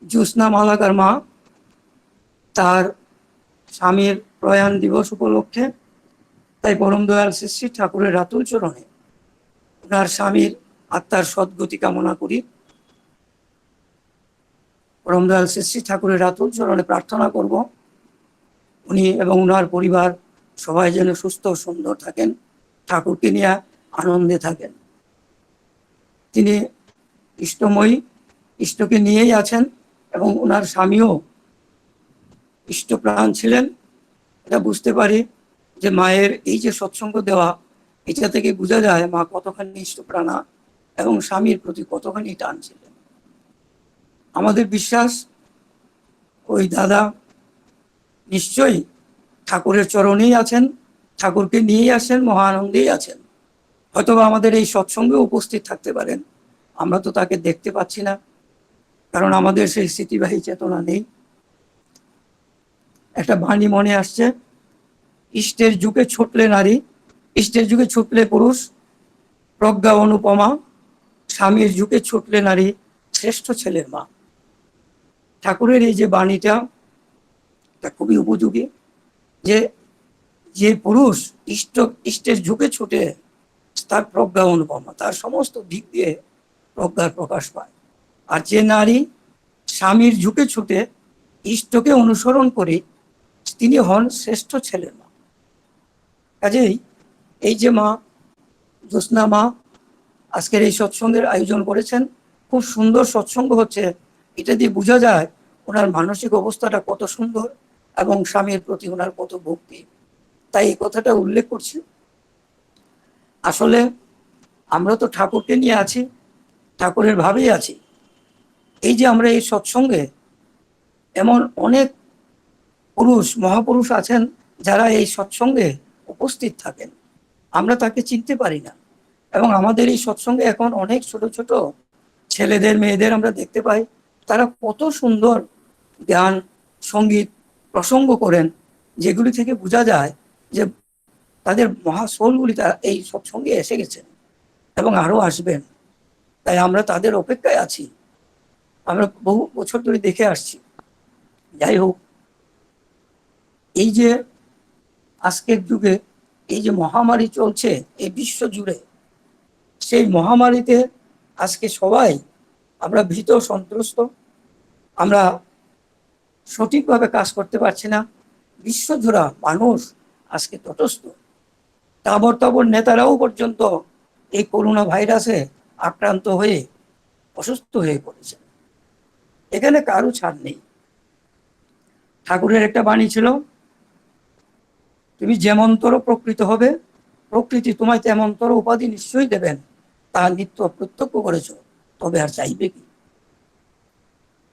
জ্যোৎস্না মালাকার মা, তার স্বামীর প্রয়াণ দিবস উপলক্ষে, তাই পরম দয়াল শ্রী শ্রী ঠাকুরের রাতুল চরণে ওনার স্বামীর আত্মার সদ্গতি কামনা করি। পরম দয়াল শ্রী শ্রী ঠাকুরের রাতুল চরণে প্রার্থনা করব উনি এবং ওনার পরিবার সবাই যেন সুস্থ সুন্দর থাকেন, ঠাকুরকে নিয়ে আনন্দে থাকেন। তিনি ইষ্টময়ী, ইষ্টকে নিয়েই আছেন এবং ওনার স্বামীও ইষ্টপ্রাণ ছিলেন। এটা বুঝতে পারি যে মায়ের এই যে সৎসঙ্গ দেওয়া, এটা থেকে বোঝা যায় মা কতখানি ইষ্টপ্রাণা এবং স্বামীর প্রতি কতখানি টান ছিলেন। আমাদের বিশ্বাস ওই দাদা নিশ্চয়ই ঠাকুরের চরণেই আছেন, ঠাকুরকে নিয়েই আসেন, মহা আনন্দেই আছেন। হয়তোবা আমাদের এই সৎসঙ্গে উপস্থিত থাকতে পারেন, আমরা তো তাকে দেখতে পাচ্ছি না, কারণ আমাদের সেই স্মৃতিবাহী চেতনা নেই। একটা বাণী মনে আসছে, ইষ্টের যুগে ছুটলে নারী, ইষ্টের যুগে ছুটলে পুরুষ, প্রজ্ঞা অনুপমা, স্বামীর যুগে ছুটলে নারী, শ্রেষ্ঠ ছেলের মা। ঠাকুরের এই যে বাণীটা, এটা খুবই উপযোগী। যে যে পুরুষ ইষ্টের যুগে ছুটে, তার প্রজ্ঞা অনুপমা, তার সমস্ত দিক দিয়ে প্রজ্ঞার প্রকাশ পায়। আর যে নারী স্বামীর যুগে ছুটে ইষ্টকে অনুসরণ করে, তিনি হন শ্রেষ্ঠ ছেলের মা। কাজেই এই যে মা জ্যোৎস্না মা আজকের এই সৎসঙ্গের আয়োজন করেছেন, খুব সুন্দর সৎসঙ্গ হচ্ছে। এটা দিয়ে বোঝা যায় ওনার মানসিক অবস্থাটা কত সুন্দর এবং স্বামীর প্রতি ওনার কত ভক্তি। তাই এই কথাটা উল্লেখ করছি। আসলে আমরা তো ঠাকুরকে নিয়ে আছি, ঠাকুরের ভাবেই আছি। এই যে আমরা এই সৎসঙ্গে, এমন অনেক পুরুষ মহাপুরুষ আছেন যারা এই সৎসঙ্গে উপস্থিত থাকেন, আমরা তাকে চিনতে পারি না। এবং আমাদের এই সৎসঙ্গে এখন অনেক ছোট ছোট ছেলেদের মেয়েদের আমরা দেখতে পাই, তারা কত সুন্দর গান সঙ্গীত প্রসঙ্গ করেন, যেগুলি থেকে বোঝা যায় যে তাদের মহাসোলগুলি তারা এই সৎসঙ্গে এসে গেছেন এবং আরো আসবেন। তাই আমরা তাদের অপেক্ষায় আছি, আমরা বহু বছর ধরে দেখে আসছি। যাই হোক, এই যে আজকের যুগে এই যে মহামারী চলছে এই বিশ্ব জুড়ে, সেই মহামারীতে আজকে সবাই আমরা ভীত সন্ত্রস্ত, আমরা সঠিকভাবে কাজ করতে পারছি না। বিশ্বজোড়া মানুষ আজকে তটস্থ, তাবর নেতারাও পর্যন্ত এই করোনা ভাইরাসে আক্রান্ত হয়ে অসুস্থ হয়ে পড়েছে। এখানে কারো ছাড় নেই। ঠাকুরের একটা বাণী ছিল, তুমি যেমনতর প্রকৃত হবে, প্রকৃতি তোমায় তেমনতর উপাধি নিশ্চয়ই দেবেন, তা নিত্য প্রত্যক্ষ করেছ, তবে আর চাইবে কি?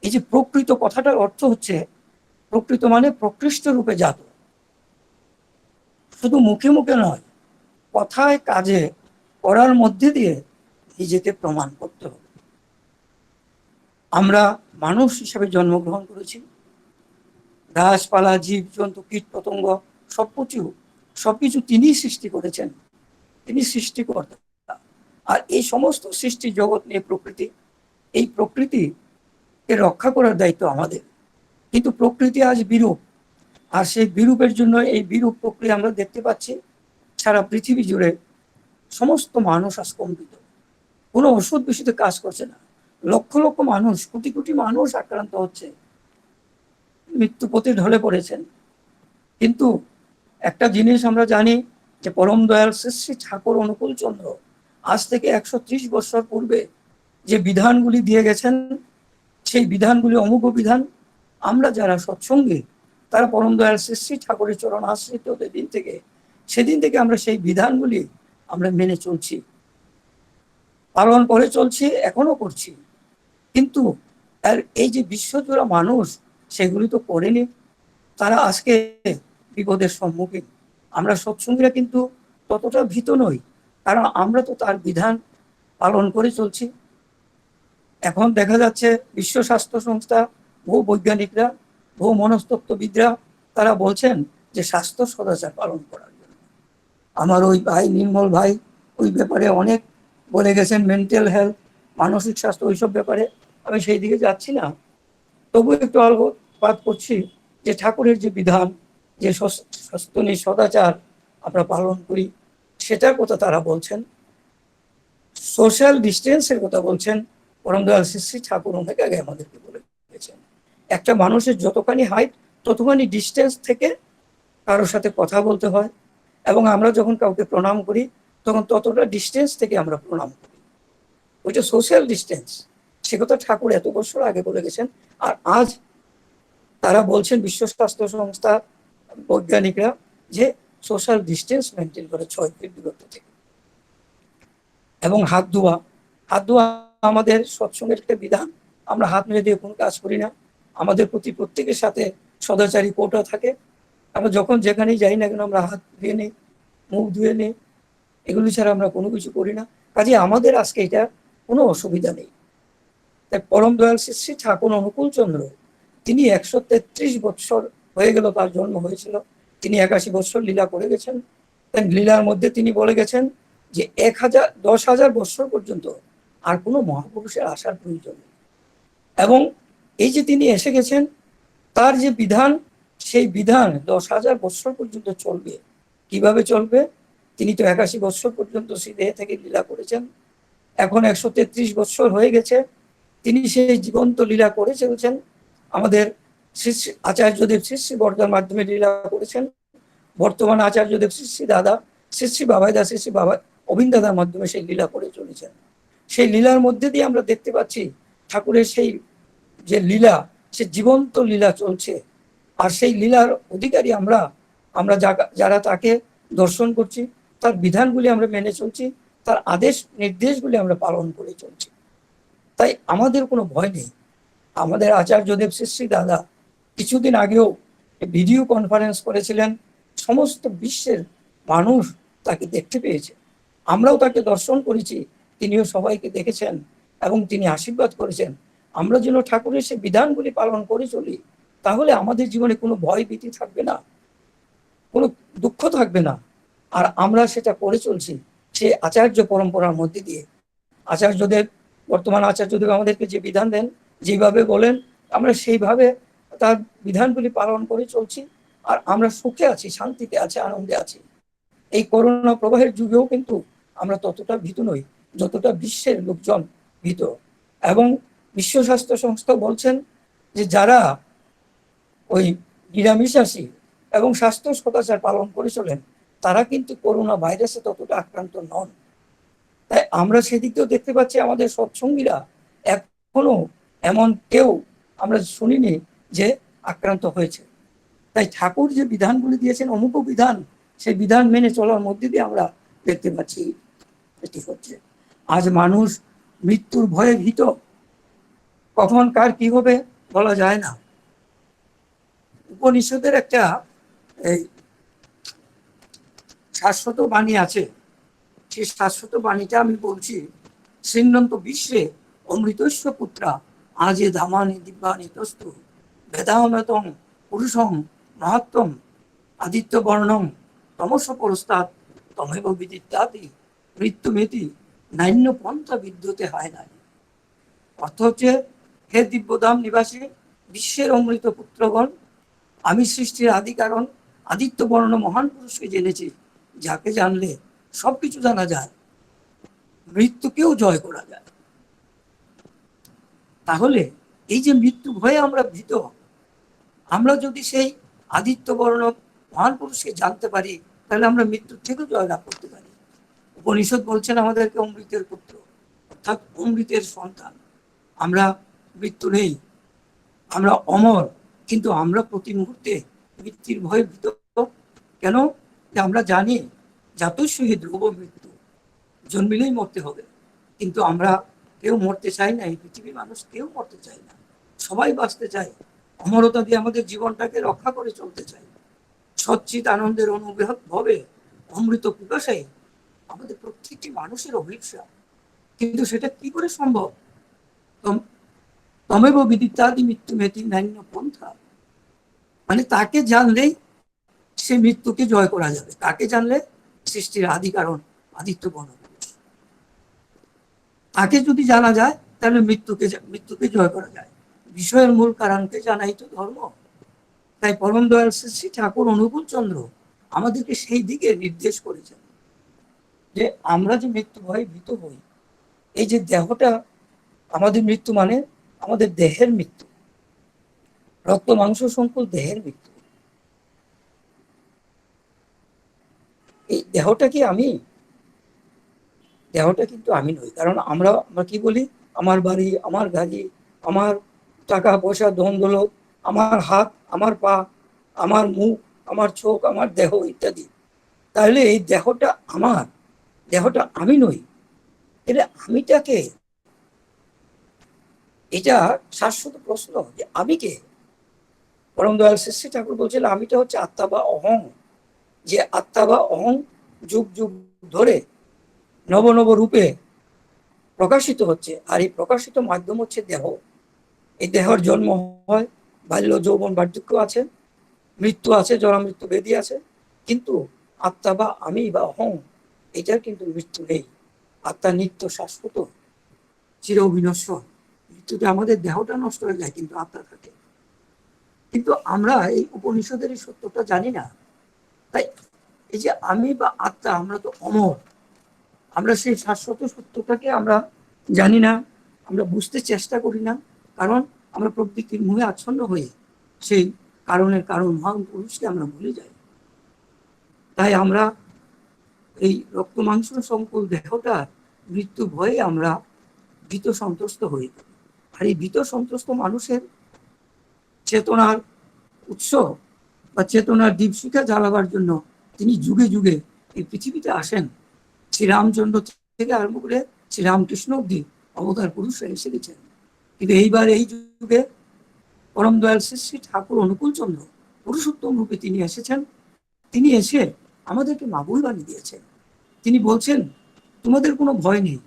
এই যে প্রকৃত কথাটার অর্থ হচ্ছে, প্রকৃত মানে প্রকৃষ্ট রূপে জাত, শুধু মুখে মুখে নয়, কথায় কাজে করার মধ্যে দিয়ে নিজেকে প্রমাণ করতে হবে। আমরা মানুষ হিসেবে জন্মগ্রহণ করেছি, গাছপালা জীবজন্তু কীট পতঙ্গ সবকিছু তিনি সৃষ্টি করেছেন, তিনি সৃষ্টিকর্তা। আর এই সমস্ত সৃষ্টি জগৎ নিয়ে প্রকৃতি, এই প্রকৃতিকে রক্ষা করার দায়িত্ব আমাদের। কিন্তু প্রকৃতি আজ বিরূপ, আর সেই বিরূপের জন্য এই বিরূপ প্রক্রিয়া আমরা দেখতে পাচ্ছি সারা পৃথিবী জুড়ে। সমস্ত মানুষ আজ কম্পিত, কোনো ওষুধ বেশিতে কাজ করছে না, লক্ষ লক্ষ মানুষ, কোটি কোটি মানুষ আক্রান্ত হচ্ছে, মৃত্যুপথে ঢলে পড়েছেন। কিন্তু একটা জিনিস আমরা জানি যে পরম দয়াল শ্রী শ্রী ঠাকুর অনুকূল চন্দ্র আজ থেকে 130 বছর পূর্বে যে বিধানগুলি দিয়ে গেছেন, সেই বিধানগুলি অমোঘ বিধান। আমরা যারা সৎসঙ্গী, তারা পরম দয়াল শ্রী শ্রী ঠাকুরের চরণ আশ্রিত সেদিন থেকে আমরা সেই বিধানগুলি আমরা মেনে চলছি, পালন করে চলছি, এখনো করছি। কিন্তু আর এই যে বিশ্বজোড়া মানুষ সেগুলি তো করেনি, তারা আজকে বিপদের সম্মুখীন। আমরা সৎসঙ্গীরা কিন্তু ততটা ভীত নই, কারণ আমরা তো তার বিধান পালন করে চলছি। এখন দেখা যাচ্ছে বিশ্ব স্বাস্থ্য সংস্থা, বহু বৈজ্ঞানিকরা, বহু মনস্তত্ত্ববিদরা তারা বলছেন যে স্বাস্থ্য সদাচার পালন করার জন্য। আমার ওই ভাই নির্মল ভাই ওই ব্যাপারে অনেক বলে গেছেন, মেন্টাল হেলথ, মানসিক স্বাস্থ্য, ওইসব ব্যাপারে আমি সেই দিকে যাচ্ছি না। তবু একটু আলোকপাত করছি যে ঠাকুরের যে বিধান, যে স্বাস্থ্য নিয়ে সদাচার আমরা পালন করি, সেটার কথা তারা বলছেন। সোশ্যাল ডিস্টেন্সের কথা বলছেন পরম দয়াল শ্রী শ্রী ঠাকুর অনেক আগে আমাদেরকে বলে গেছেন। একটা মানুষের যতখানি হাইট ততখানি ডিস্টেন্স থেকে কারোর সাথে কথা বলতে হয়, এবং আমরা যখন কাউকে প্রণাম করি তখন ততটা ডিস্টেন্স থেকে আমরা প্রণাম করি, ওইটা সোশ্যাল ডিস্টেন্স। সে কথা ঠাকুর এত বছর আগে বলে গেছেন। আর আজ তারা বলছেন, বিশ্ব স্বাস্থ্য সংস্থা বৈজ্ঞানিকরা, যে সোশ্যাল ডিস্টেন্স মেনটেন করে 6 ফিট দূরত্ব থেকে। এবং হাত ধোয়া আমাদের সৎসঙ্গের একটা বিধান। আমরা হাত মেরে দিয়ে কোনো কাজ করি না, আমাদের প্রতি প্রত্যেকের সাথে সদাচারী কোটা থাকে। আমরা যখন যেখানেই যাই না কেন আমরা হাত ধুয়ে নিই, মুখ ধুয়ে নিই, এগুলি ছাড়া আমরা কোনো কিছু করি না। কাজে আমাদের আজকে এটা কোনো অসুবিধা নেই। তাই পরম দয়াল শ্রী শ্রী ঠাকুর অনুকূল চন্দ্র, তিনি 133 বছর হয়ে গেল তার জন্ম হয়েছিল, তিনি 81 বছর লীলা করে গেছেন। তাই লীলার মধ্যে তিনি বলে গেছেন যে 10,000 বছর পর্যন্ত আর কোনো মহাপুরুষের আসার প্রয়োজন নেই। এবং এই যে তিনি এসে গেছেন, তার যে বিধান, সেই বিধান 10,000 বছর পর্যন্ত চলবে। কিভাবে চলবে? তিনি তো 81 বছর পর্যন্ত শ্রীদেহে থেকে লীলা করেছেন, এখন 133 বছর হয়ে গেছে, তিনি সেই জীবন্ত লীলা করে চলেছেন। আমাদের শ্রী আচার্যদেব শ্রী শ্রী বর্দার মাধ্যমে লীলা করেছেন, বর্তমান আচার্যদেব শ্রী শ্রী দাদা শ্রী শ্রী বাবাইদা শ্রী শ্রী বাবা অবিন দাদার মাধ্যমে সেই লীলা করে চলেছেন। সেই লীলার মধ্যে দিয়ে আমরা দেখতে পাচ্ছি ঠাকুরের সেই যে লীলা, সে জীবন্ত লীলা চলছে। আর সেই লীলার অধিকারী আমরা যারা তাকে দর্শন করছি, তার বিধানগুলি আমরা মেনে চলছি, তার আদেশ নির্দেশগুলি আমরা পালন করে চলছি। তাই আমাদের কোনো ভয় নেই। আমাদের আচার্যদেব শ্রী শ্রী দাদা কিছুদিন আগেও ভিডিও কনফারেন্স করেছিলেন, সমস্ত বিশ্বের মানুষ তাকে দেখতে পেয়েছে, আমরাও তাকে দর্শন করেছি, তিনিও সবাইকে দেখেছেন এবং তিনি আশীর্বাদ করেছেন। আমরা যেন ঠাকুরের সে বিধানগুলি পালন করে চলি, তাহলে আমাদের জীবনে কোনো ভয় ভীতি থাকবে না, কোনো দুঃখ থাকবে না। আর আমরা সেটা করে চলছি সে আচার্য পরম্পরার মধ্যে দিয়ে। আচার্যদের, বর্তমান আচার্যদেব আমাদেরকে যে বিধান দেন, যেভাবে বলেন, আমরা সেইভাবে তার বিধানগুলি পালন করে চলছি। আর আমরা সুখে আছি, শান্তিতে আছি, আনন্দে আছি। এই করোনা প্রবাহের যুগেও কিন্তু আমরা ততটা ভীত নই যতটা বিশ্বের লোকজন ভীত। এবং বিশ্ব স্বাস্থ্য সংস্থা বলছেন যে যারা ওই নিরামিষাশী এবং স্বাস্থ্য সদাচার পালন করে চলেন, তারা কিন্তু করোনা ভাইরাসে ততটা আক্রান্ত নন। তাই আমরা সেদিক দিয়েও দেখতে পাচ্ছি আমাদের সৎসঙ্গীরা এখনো এমন কেউ আমরা শুনিনি যে আক্রান্ত হয়েছে। তাই ঠাকুর যে বিধানগুলি দিয়েছেন, অমুক বিধান, সেই বিধান মেনে চলার মধ্যে দিয়ে আমরা দেখতে পাচ্ছি এটি হচ্ছে। আজ মানুষ মৃত্যুর ভয়ে ভীত, কখন কার কি হবে বলা যায় না। উপনিষদের একটা এই শাশ্বত বাণী আছে, সেই শাশ্বত বাণীটা আমি বলছি। সিন্নন্ত বিশ্বে অমৃতস্য পুত্রা আজে ধামানি দিব্যানি তস্তু বেদাহনতং পুরুষং মহাত্তম আদিত্য বর্ণম তমস পরস্তাৎ তমেব বিদিত্যাদি মৃত্যুমেতি নাইন্য পন্থা বিদ্যুতে হয় নাই। অর্থ হচ্ছে, হে দিব্যধাম নিবাসী বিশ্বের অমৃত পুত্রগণ, আমি সৃষ্টির আদি কারণ আদিত্য বর্ণ মহান পুরুষকে জেনেছি, যাকে জানলে সবকিছু জানা যায়, মৃত্যুকেও জয় করা যায়। তাহলে এই যে মৃত্যু ভয়ে আমরা ভীত, আমরা যদি সেই আদিত্য বর্ণ মহান পুরুষকে জানতে পারি, তাহলে আমরা মৃত্যুর থেকেও জয়লাভ করতে পারি। উপনিষদ বলছেন আমাদেরকে অমৃতের পুত্র, অর্থাৎ অমৃতের সন্তান। আমরা মৃত্যু নেই, আমরা অমর, কিন্তু আমরা প্রতি মুহূর্তে মৃত্যুর ভয়ে ভীত। কেন? আমরা জানি জাতস্যহি ধ্রুব মৃত্যু, জন্মিলেই মরতে হবে। কিন্তু আমরা কেউ মরতে চাই না, এই পৃথিবীর মানুষ কেউ মরতে চাই না, সবাই বাঁচতে চাই, অমরতা দিয়ে আমাদের জীবনটাকে রক্ষা করে চলতে চাই। সচ্চিত আনন্দের অনুভবে অমৃত পিপাসায় আমাদের প্রত্যেকটি মানুষের অভিপ্সা। কিন্তু সেটা কি করে সম্ভব? তমেব বিদিত্যাদি মৃত্যু মেতি নাইন্য পন্থা, মানে তাকে জানলেই সে মৃত্যুকে জয় করা যাবে। তাকে জানলে সৃষ্টির আদি কারণ আদিত্য বর্ণ, তাকে যদি জানা যায় তাহলে মৃত্যুকে জয় করা যায়। বিষয়ের মূল কারণকে জানাই তো ধর্ম। তাই পরম দয়াল শ্রী ঠাকুর অনুকূল চন্দ্র আমাদেরকে সেই দিকে নির্দেশ করেছেন যে আমরা যে মৃত্যু ভয়ে ভীত হই, এই যে দেহটা আমাদের মৃত্যু, মানে আমাদের দেহের মৃত্যু, রক্ত মাংস সংকুল দেহের মৃত্যু। এই দেহটা কি আমি? দেহটা কিন্তু আমি নই। কারণ আমরা কি বলি? আমার বাড়ি, আমার গাড়ি, আমার টাকা পয়সা, ধন দৌলত, আমার হাত, আমার পা, আমার মুখ, আমার চোখ, আমার দেহ ইত্যাদি। তাহলে এই দেহটা আমার, দেহটা আমি নই। এটা আমিটাকে, এটা শাশ্বত প্রশ্ন যে আমি কে? পরম দয়াল শ্রী ঠাকুর বলছিল আমিটা হচ্ছে আত্মা বা অহং। যে আত্মা বা অহং যুগ যুগ ধরে নব নব রূপে প্রকাশিত হচ্ছে, আর এই প্রকাশিত মাধ্যম হচ্ছে দেহ। এই দেহের জন্ম হয়, বাল্য যৌবন বার্ধক্য আছে, মৃত্যু আছে, জরা মৃত্যু বেদি আছে, কিন্তু আত্মা বা আমি বা অহং, এটার কিন্তু মৃত্যু নেই। আত্মা নিত্য, শাশ্বত, চির বিনশ্বর। মৃত্যুতে আমাদের দেহটা নষ্ট হয়ে যায়, কিন্তু আত্মা থাকে। কিন্তু আমরা এই উপনিষদের এই সত্যটা জানি না। তাই এই যে আমি বা আত্মা, আমরা তো অমর, আমরা সেই শাশ্বত সত্যটাকে আমরা জানি না, আমরা বুঝতে চেষ্টা করি না। কারণ আমরা প্রকৃতির মোহে আচ্ছন্ন হয়ে সেই কারণের কারণ মহান পুরুষকে আমরা ভুলে যাই। তাই আমরা এই রক্ত মাংস সংকুল দেহটা মৃত্যু ভয়ে আমরা ভীত সন্ত্রস্ত হই। আর এই ভীত সন্ত্রস্ত মানুষের চেতনার উৎস বা চেতনার দীপশিখা জ্বালাবার জন্য তিনি যুগে যুগে এই পৃথিবীতে আসেন। শ্রীরামচন্দ্র থেকে আরম্ভ করে শ্রীরামকৃষ্ণ অব্দি অবতার পুরুষরা এসে গেছেন। কিন্তু এইবার এই যুগে পরম দয়াল শ্রী ঠাকুর অনুকূল চন্দ্র পুরুষোত্তম রূপে তিনি এসেছেন। তিনি এসে আমাদেরকে মাবুল বানিয়ে দিয়েছেন। তিনি বলছেন তোমাদের কোনো ভয় নেই,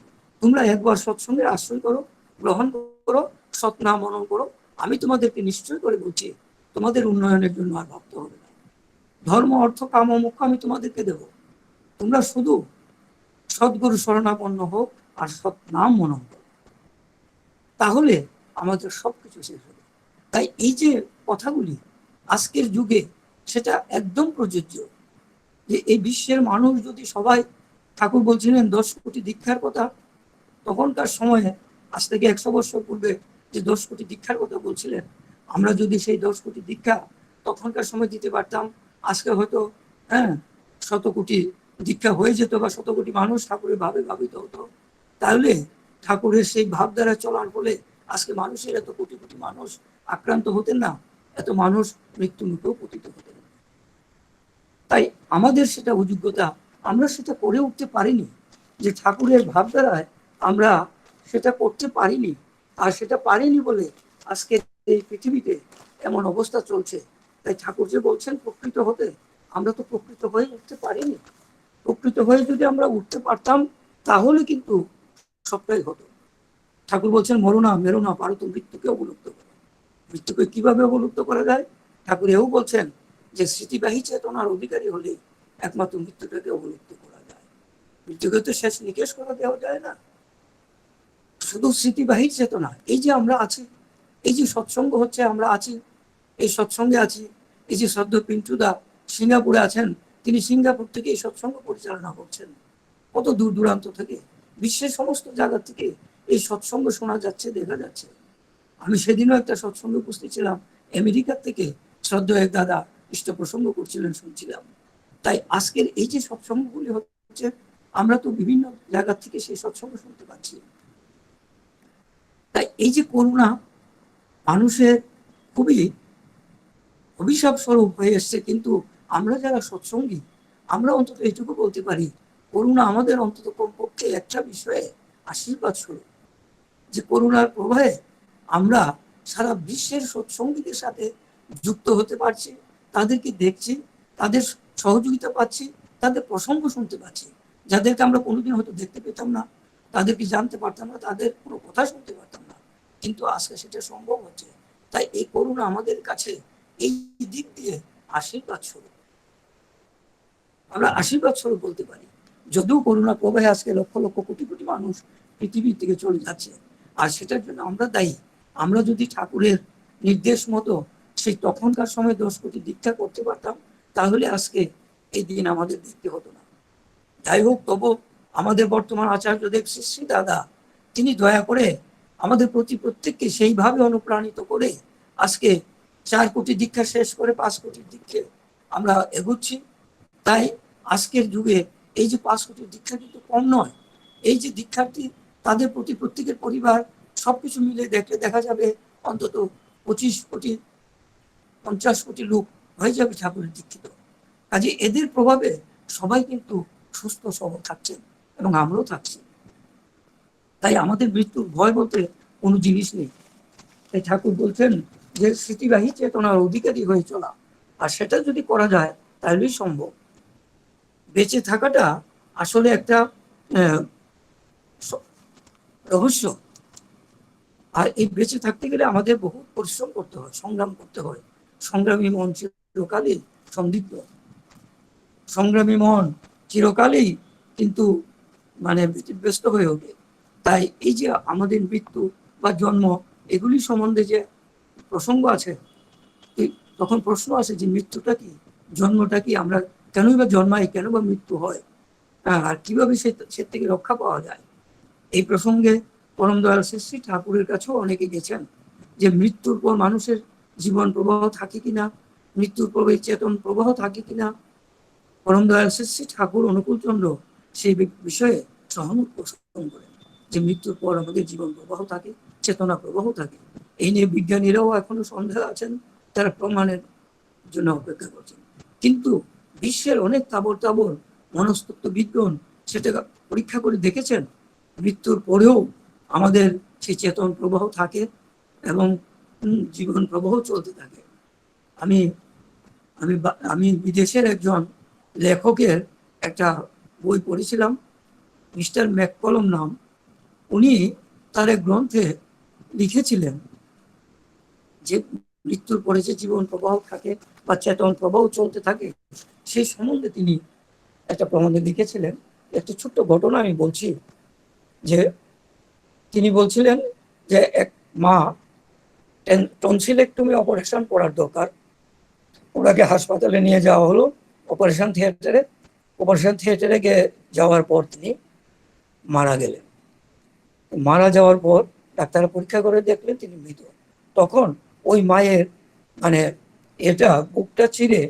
তোমরা একবার সৎসঙ্গের আশ্রয় করো, গ্রহণ করো, সৎ নাম মনন করো, আমি তোমাদেরকে নিশ্চয় করে বলছি তোমাদের উন্নয়নের জন্য আর ভাবতে হবে না। ধর্ম, অর্থ, কাম ও মোক্ষ আমি তোমাদেরকে দেব, তোমরা শুধু সদ্গুরু শরণাপন্ন হোক আর সৎ নাম মনন করো, তাহলে আমাদের সবকিছু শেষ হবে। তাই এই যে কথাগুলি আজকের যুগে সেটা একদম প্রযোজ্য, যে এই বিশ্বের মানুষ যদি সবাই, ঠাকুর বলছিলেন 10 কোটি দীক্ষার কথা, তখনকার সময়ে আজ থেকে 100 বছর পূর্বে যে 10 কোটি দীক্ষার কথা বলছিলেন, আমরা যদি সেই 10 কোটি দীক্ষা তখনকার সময় দিতে পারতাম, আজকে হয়তো 100 কোটি দীক্ষা হয়ে যেত, বা 100 কোটি মানুষ ঠাকুরের ভাবে ভাবিত হতো। তাহলে ঠাকুরের সেই ভাবধারা চলার ফলে আজকে মানুষের এত কোটি কোটি মানুষ আক্রান্ত হতেন না, এত মানুষ মৃত্যু মুখেও পতিত হতেন। তাই আমাদের সেটা অযোগ্যতা, আমরা সেটা করে উঠতে পারিনি, যে ঠাকুরের ভাবধারায় আমরা সেটা করতে পারিনি। আর সেটা পারিনি বলে আজকে এই পৃথিবীতে এমন অবস্থা চলছে। তাই ঠাকুর যে বলছেন প্রকৃত হতে, আমরা তো প্রকৃত হয়ে উঠতে পারিনি। প্রকৃত হয়ে যদি আমরা উঠতে পারতাম তাহলে কিন্তু সবটাই হতো। ঠাকুর বলছেন মরো না, মেরো না, পারো তো মৃত্যুকে অবলুপ্ত করো। মৃত্যুকে কিভাবে অবলুপ্ত করা যায়? ঠাকুর এও বলছেন যে স্মৃতিবাহী চেতনার অধিকারী হলে একমাত্র মৃত্যুটাকে অবলুপ্ত করা যায়। মৃত্যুকে তো শেষ নিকেশ করা দেওয়া যায় না। শুধু স্মৃতিবাহী চেতনা, এই যে আমরা আছি, এই যে সৎসঙ্গ হচ্ছে, আমরা আছি, এই সৎসঙ্গে আছি। এই যে সদ্য পিন্টুদা সিঙ্গাপুরে আছেন, তিনি সিঙ্গাপুর থেকে এই সৎসঙ্গ পরিচালনা করছেন। কত দূর দূরান্ত থেকে, বিশ্বের সমস্ত জায়গা থেকে এই সৎসঙ্গ শোনা যাচ্ছে, দেখা যাচ্ছে। আমি সেদিনও একটা সৎসঙ্গে উপস্থিত ছিলাম, আমেরিকার থেকে শ্রদ্ধ এক দাদা ইষ্ট প্রসঙ্গ করছিলেন, শুনছিলাম। তাই আজকের এই যে সৎসঙ্গগুলি হচ্ছে, আমরা তো বিভিন্ন জায়গা থেকে সেই সৎসঙ্গ শুনতে পাচ্ছি। তাই এই যে করুণা মানুষের খুবই অভিশাপ স্বরূপ হয়ে এসছে, কিন্তু আমরা যারা সৎসঙ্গী, আমরা অন্তত এইটুকু বলতে পারি, করুণা আমাদের অন্তত কমপক্ষে একটা বিষয়ে আশীর্বাদ স্বরূপ, যে করুণার প্রবাহে আমরা সারা বিশ্বের সৎসঙ্গীদের সাথে যুক্ত হতে পারছি, তাদেরকে দেখছি, তাদের সহযোগিতা পাচ্ছি, তাদের প্রসঙ্গ শুনতে পাচ্ছি, যাদেরকে আমরা কোনোদিন হয়তো দেখতে পেতাম না, তাদেরকে জানতে পারতাম না, তাদের কোনো কথা শুনতে পারতাম না, কিন্তু আজকে সেটা সম্ভব হচ্ছে। তাই এই করুণা আমাদের কাছে এই দিক দিয়ে আশীর্বাদ স্বরূপ, আমরা আশীর্বাদ স্বরূপ বলতে পারি। যদিও করুণা প্রবাহে আজকে লক্ষ লক্ষ কোটি কোটি মানুষ পৃথিবীর থেকে চলে যাচ্ছে, আর সেটার জন্য আমরা দায়ী। আমরা যদি ঠাকুরের নির্দেশ মতো সেই তখনকার সময় 10 কোটি দীক্ষা করতে পারতাম, তাহলে আজকে এই দিন আমাদের দেখতে হতো না। যাই হোক, তবু আমাদের বর্তমান আচার্যদেব শ্রী শ্রী দাদা, তিনি দয়া করে আমাদের প্রত্যেককে সেইভাবে অনুপ্রাণিত করে আজকে 4 কোটি দীক্ষা শেষ করে 5 কোটি দীক্ষা আমরা এগোচ্ছি। তাই আজকের যুগে এই যে 5 কোটি দীক্ষা কিন্তু কম নয়। এই যে দীক্ষার্থী, তাদের প্রতি প্রত্যেকের পরিবার সবকিছু মিলে দেখলে দেখা যাবে অন্তত 25 কোটি 50 কোটি লোক হয়ে যাবে ঠাকুরের দীক্ষিত। কাজে এদের প্রভাবে সবাই কিন্তু সুস্থ সবল থাকছেন এবং আমরাও থাকছি। তাই আমাদের মৃত্যুর ভয় বলতে কোনো জিনিস নেই। তাই ঠাকুর বলছেন যে স্মৃতিবাহী চেতনার অধিকারী হয়ে চলা, আর সেটা যদি করা যায় তাহলেই সম্ভব। বেঁচে থাকাটা আসলে একটা রহস্য, আর এই বেঁচে থাকতে গেলে আমাদের বহু পরিশ্রম করতে হয়, সংগ্রাম করতে হয়। সংগ্রামী মন চিরকালই সন্দিগ্ধ, সংগ্রামী মন চিরকালই কিন্তু ব্যস্ত হয়ে ওঠে। তাই এই যে আমাদের মৃত্যু বা জন্ম, এগুলি সম্বন্ধে যে প্রসঙ্গ আছে, তখন প্রশ্ন আসে যে মৃত্যুটা কি, জন্মটা কি, আমরা কেনই বা জন্মাই, কেন বা মৃত্যু হয়, আর কিভাবে সে থেকে রক্ষা পাওয়া যায়। এই প্রসঙ্গে পরম দয়াল শ্রী শ্রী ঠাকুরের কাছেও অনেকে গেছেন, যে মৃত্যুর পর মানুষের জীবন প্রবাহ থাকে কিনা, মৃত্যুর পর চেতন প্রবাহ থাকে কিনা। পরম দয়াল শ্রী শ্রী ঠাকুর অনুকূলচন্দ্র সেই বিষয়ে সহমত পোষণ করেন, যে মৃত্যুর পর আমাদের জীবন প্রবাহ থাকে, চেতনা প্রবাহ থাকে। এই নিয়ে বিজ্ঞানীরাও এখনো সন্দেহ আছেন, তারা প্রমাণের জন্য অপেক্ষা করছেন। কিন্তু বিশ্বের অনেক তাবর তাবর মনস্তত্ত্ববিদগণ সেটা পরীক্ষা করে দেখেছেন, মৃত্যুর পরেও আমাদের সেই চেতন প্রবাহ থাকে এবং জীবন প্রবাহ চলতে থাকে। আমি আমি আমি বিদেশের একজন লেখকের একটা বই পড়েছিলাম, মিস্টার ম্যাককলম নাম। উনি তার এক গ্রন্থে লিখেছিলেন যে মৃত্যুর পরে যে জীবন প্রবাহ থাকে বা চেতন প্রবাহ চলতে থাকে, সেই সম্বন্ধে তিনি একটা প্রবন্ধে লিখেছিলেন। একটা ছোট্ট ঘটনা আমি বলছি, যে তিনি বলছিলেন যে এক মা টনসিলেক্টমি অপারেশন করার দরকার, ওনাকে হাসপাতালে নিয়ে যাওয়া হলো, অপারেশন থিয়েটারে গিয়ে যাওয়ার পর তিনি মারা গেলেন। মারা যাওয়ার পর ডাক্তাররা পরীক্ষা করে দেখলেন তিনি মৃত। তখন ওই মায়ের মানে এটা বুকটা চিরে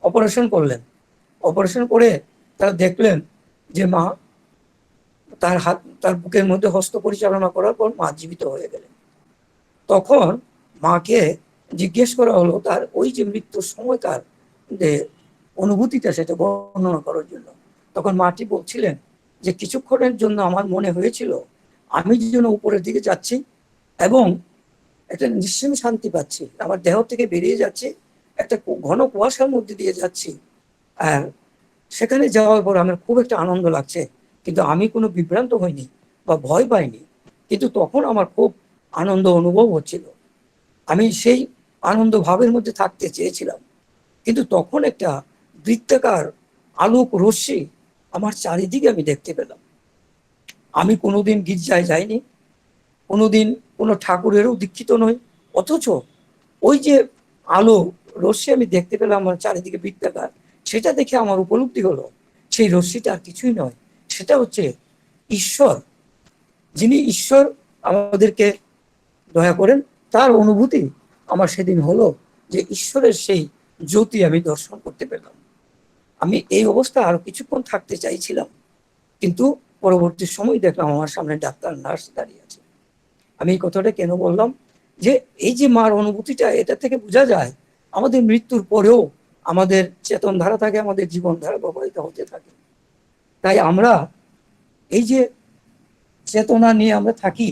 অপারেশন করলেন। অপারেশন করে তারা দেখলেন যে মা, তার বুকের মধ্যে হস্ত পরিচালনা করার পর মা জীবিত হয়ে গেলেন। তখন মাকে জিজ্ঞেস করা হলো তার ওই যে মৃত্যুর সময়কার যে অনুভূতিটা সেটা বর্ণনা করার জন্য। তখন মাটি বলছিলেন যে কিছুক্ষণের জন্য আমার মনে হয়েছিল আমি যেন উপরের দিকে যাচ্ছি এবং একটা নিঃসীম শান্তি পাচ্ছি, আমার দেহ থেকে বেরিয়ে যাচ্ছে, একটা ঘন কুয়াশার মধ্যে দিয়ে যাচ্ছি। আর সেখানে যাওয়ার পর আমার খুব একটা আনন্দ লাগছে, কিন্তু আমি কোনো বিভ্রান্ত হইনি বা ভয় পাইনি, কিন্তু তখন আমার খুব আনন্দ অনুভব হচ্ছিল। আমি সেই আনন্দ ভাবের মধ্যে থাকতে চেয়েছিলাম, কিন্তু তখন একটা বৃত্তাকার আলোক রশ্মি আমার চারিদিকে আমি দেখতে পেলাম। আমি কোনোদিন গির্জায় যাইনি, কোনোদিন কোনো ঠাকুরেরও দীক্ষিত নই, অথচ ওই যে আলো রশ্মি আমি দেখতে পেলাম আমার চারিদিকে বৃত্তাকার, সেটা দেখে আমার উপলব্ধি হলো সেই রশ্মিটা আর কিছুই নয়, সেটা হচ্ছে ঈশ্বর। যিনি ঈশ্বর আমাদেরকে দয়া করেন, তার অনুভূতি আমার সেদিন হলো যে ঈশ্বরের সেই জ্যোতি আমি দর্শন করতে পেলাম। আমি এই অবস্থা আরো কিছুক্ষণ থাকতে চাইছিলাম, কিন্তু পরবর্তী সময় দেখলাম আমার সামনে ডাক্তার নার্স দাঁড়িয়ে আছে। আমি এই কথাটা কেন বললাম, যে এই যে মার অনুভূতিটা, এটা থেকে বোঝা যায় আমাদের মৃত্যুর পরেও আমাদের চেতন ধারা থাকে, আমাদের জীবন ধারা প্রবাহিত হতে থাকে। তাই আমরা এই যে চেতনা নিয়ে আমরা থাকি,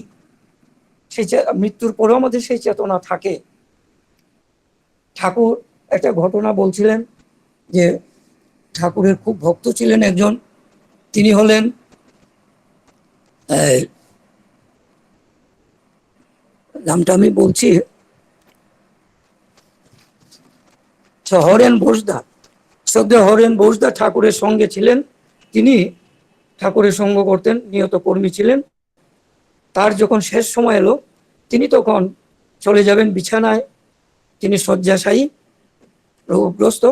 সেই মৃত্যুর পরেও আমাদের সেই চেতনা থাকে। ঠাকুর একটা ঘটনা বলছিলেন যে ঠাকুরের খুব ভক্ত ছিলেন একজন, তিনি হলেন নামটা আমি বলছি, হরেন বোসদা। শ্রদ্ধেয় হরেন বোসদা ঠাকুরের সঙ্গে ছিলেন, তিনি ঠাকুরের সঙ্গ করতেন, নিয়ত কর্মী ছিলেন। তার যখন শেষ সময় এলো, তিনি তখন চলে যাবেন বিছানায়, তিনি শয্যাশায়ী রোগগ্রস্ত,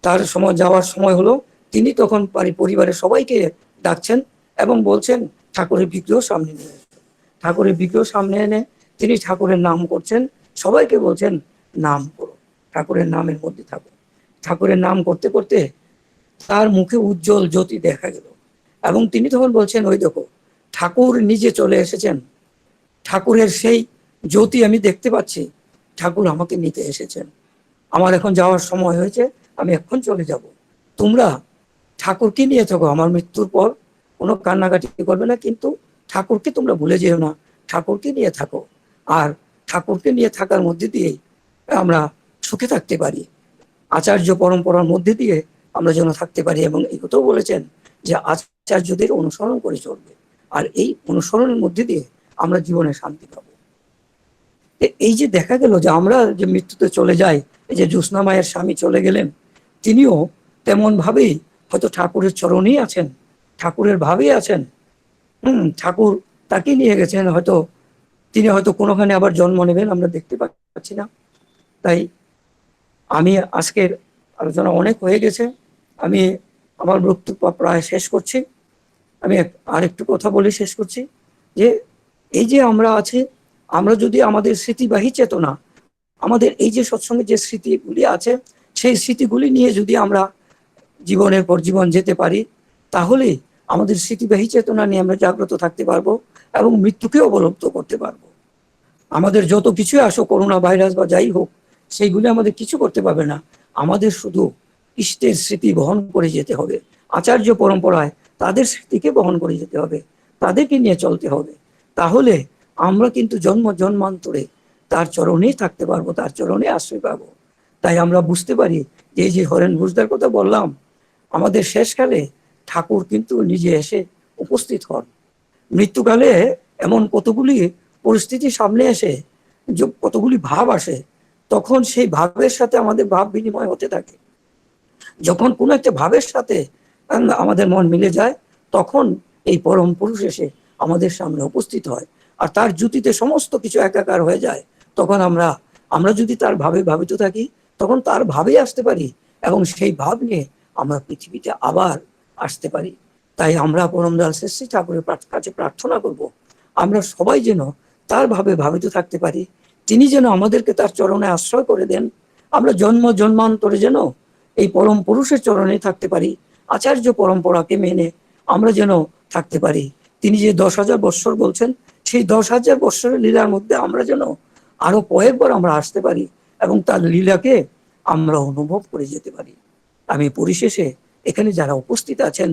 তার সময় যাওয়ার সময় হলো। তিনি তখন পরিবারের সবাইকে ডাকছেন এবং বলছেন ঠাকুরের বিগ্রহ সামনে নিয়ে আসুন। ঠাকুরের বিগ্রহ সামনে এনে তিনি ঠাকুরের নাম করছেন, সবাইকে বলছেন নাম করো, ঠাকুরের নামের মধ্যে থাকো। ঠাকুরের নাম করতে করতে তার মুখে উজ্জ্বল জ্যোতি দেখা গেল এবং তিনি তখন বলছেন, ওই দেখো ঠাকুর নিজে চলে এসেছেন, ঠাকুরের সেই জ্যোতি আমি দেখতে পাচ্ছি, ঠাকুর আমাকে নিতে এসেছেন, আমার এখন যাওয়ার সময় হয়েছে, আমি এখন চলে যাব। তোমরা ঠাকুরকে নিয়ে থাকো, আমার মৃত্যুর পর কোনো কান্নাকাটি করবে না, কিন্তু ঠাকুরকে তোমরা ভুলে যেও না, ঠাকুরকে নিয়ে থাকো। আর ঠাকুরকে নিয়ে থাকার মধ্যে দিয়েই আমরা সুখে থাকতে পারি, আচার্য পরম্পরার মধ্যে দিয়ে আমরা যেন থাকতে পারি। এবং এই কথাও বলেছেন যে আচার্যদের অনুসরণ করে চলবে, আর এই অনুসরণের মধ্যে দিয়ে আমরা জীবনে শান্তি পাবো। এই যে দেখা গেল যে আমরা যে মৃত্যুতে চলে যাই, এই যে জ্যোৎস্না মায়ের স্বামী চলে গেলেন, তিনিও তেমন ভাবেই হয়তো ঠাকুরের চরণেই আছেন, ঠাকুরের ভাবেই আছেন। ঠাকুর তাকে নিয়ে গেছেন, হয়তো তিনি হয়তো কোনোখানে আবার জন্ম নেবেন, আমরা দেখতে পাচ্ছি না। তাই আমি আজকের আলোচনা অনেক হয়ে গেছে, আমি আমার বক্তব্য প্রায় শেষ করছি। আমি আরেকটু কথা বলে শেষ করছি, যে এই যে আমরা আছি, আমরা যদি আমাদের স্মৃতিবাহী চেতনা, আমাদের এই যে সৎসঙ্গে যে স্মৃতিগুলি আছে, সেই স্মৃতিগুলি নিয়ে যদি আমরা জীবনের পর জীবন যেতে পারি, তাহলে আমাদের স্মৃতিবাহী চেতনা নিয়ে আমরা জাগ্রত থাকতে পারবো এবং মৃত্যুকে অবলুপ্ত করতে পারবো। আমাদের যত কিছুই আসো, করোনা ভাইরাস বা যাই হোক, সেইগুলি আমাদের কিছু করতে পারবে না। আমাদের শুধু ইষ্টের স্মৃতি বহন করে যেতে হবে, আচার্য পরম্পরায় তাদের স্মৃতিকে বহন করে যেতে হবে, তাদেরকে নিয়ে চলতে হবে। তাহলে আমরা কিন্তু জন্ম জন্মান্তরে তার চরণেই থাকতে পারবো, তার চরণে আশ্রয় পাবো। তাই আমরা বুঝতে পারি যে এই যে হরেন ঘোষদার কথা বললাম, আমাদের শেষকালে ঠাকুর কিন্তু নিজে এসে উপস্থিত হন। মৃত্যুকালে এমন কতগুলি পরিস্থিতি সামনে আসে, যে কতগুলি ভাব আসে, তখন সেই ভাবের সাথে আমাদের ভাব বিনিময় হতে থাকে। যখন কোনো একটা ভাবের সাথে আমাদের মন মিলে যায়, তখন এই পরম পুরুষ এসে আমাদের সামনে উপস্থিত হয়, আর তার জ্যোতিতে সমস্ত কিছু একাকার হয়ে যায়। তখন আমরা যদি তার ভাবে ভাবিত থাকি, তখন তার ভাবেই আসতে পারি, এবং সেই ভাব নিয়ে আমরা পৃথিবীতে আবার আসতে পারি। তাই আমরা পরমদয়াল শ্রী শ্রী ঠাকুরের কাছে প্রার্থনা করব, আমরা সবাই যেন তার ভাবে ভাবিত থাকতে পারি, তিনি যেন আমাদেরকে তার চরণে আশ্রয় করে দেন। আমরা জন্ম জন্মান্তরে যেন এই পরম পুরুষের চরণে থাকতে পারি, আচার্য পরম্পরাকে মেনে আমরা যেন থাকতে পারি। তিনি যে 10,000 বৎসর বলছেন, সেই 10,000 বৎসরের লীলার মধ্যে আমরা যেন আরো কয়েকবার আমরা আসতে পারি এবং তার লীলাকে আমরা অনুভব করে যেতে পারি। আমি পরিশেষে এখানে যারা উপস্থিত আছেন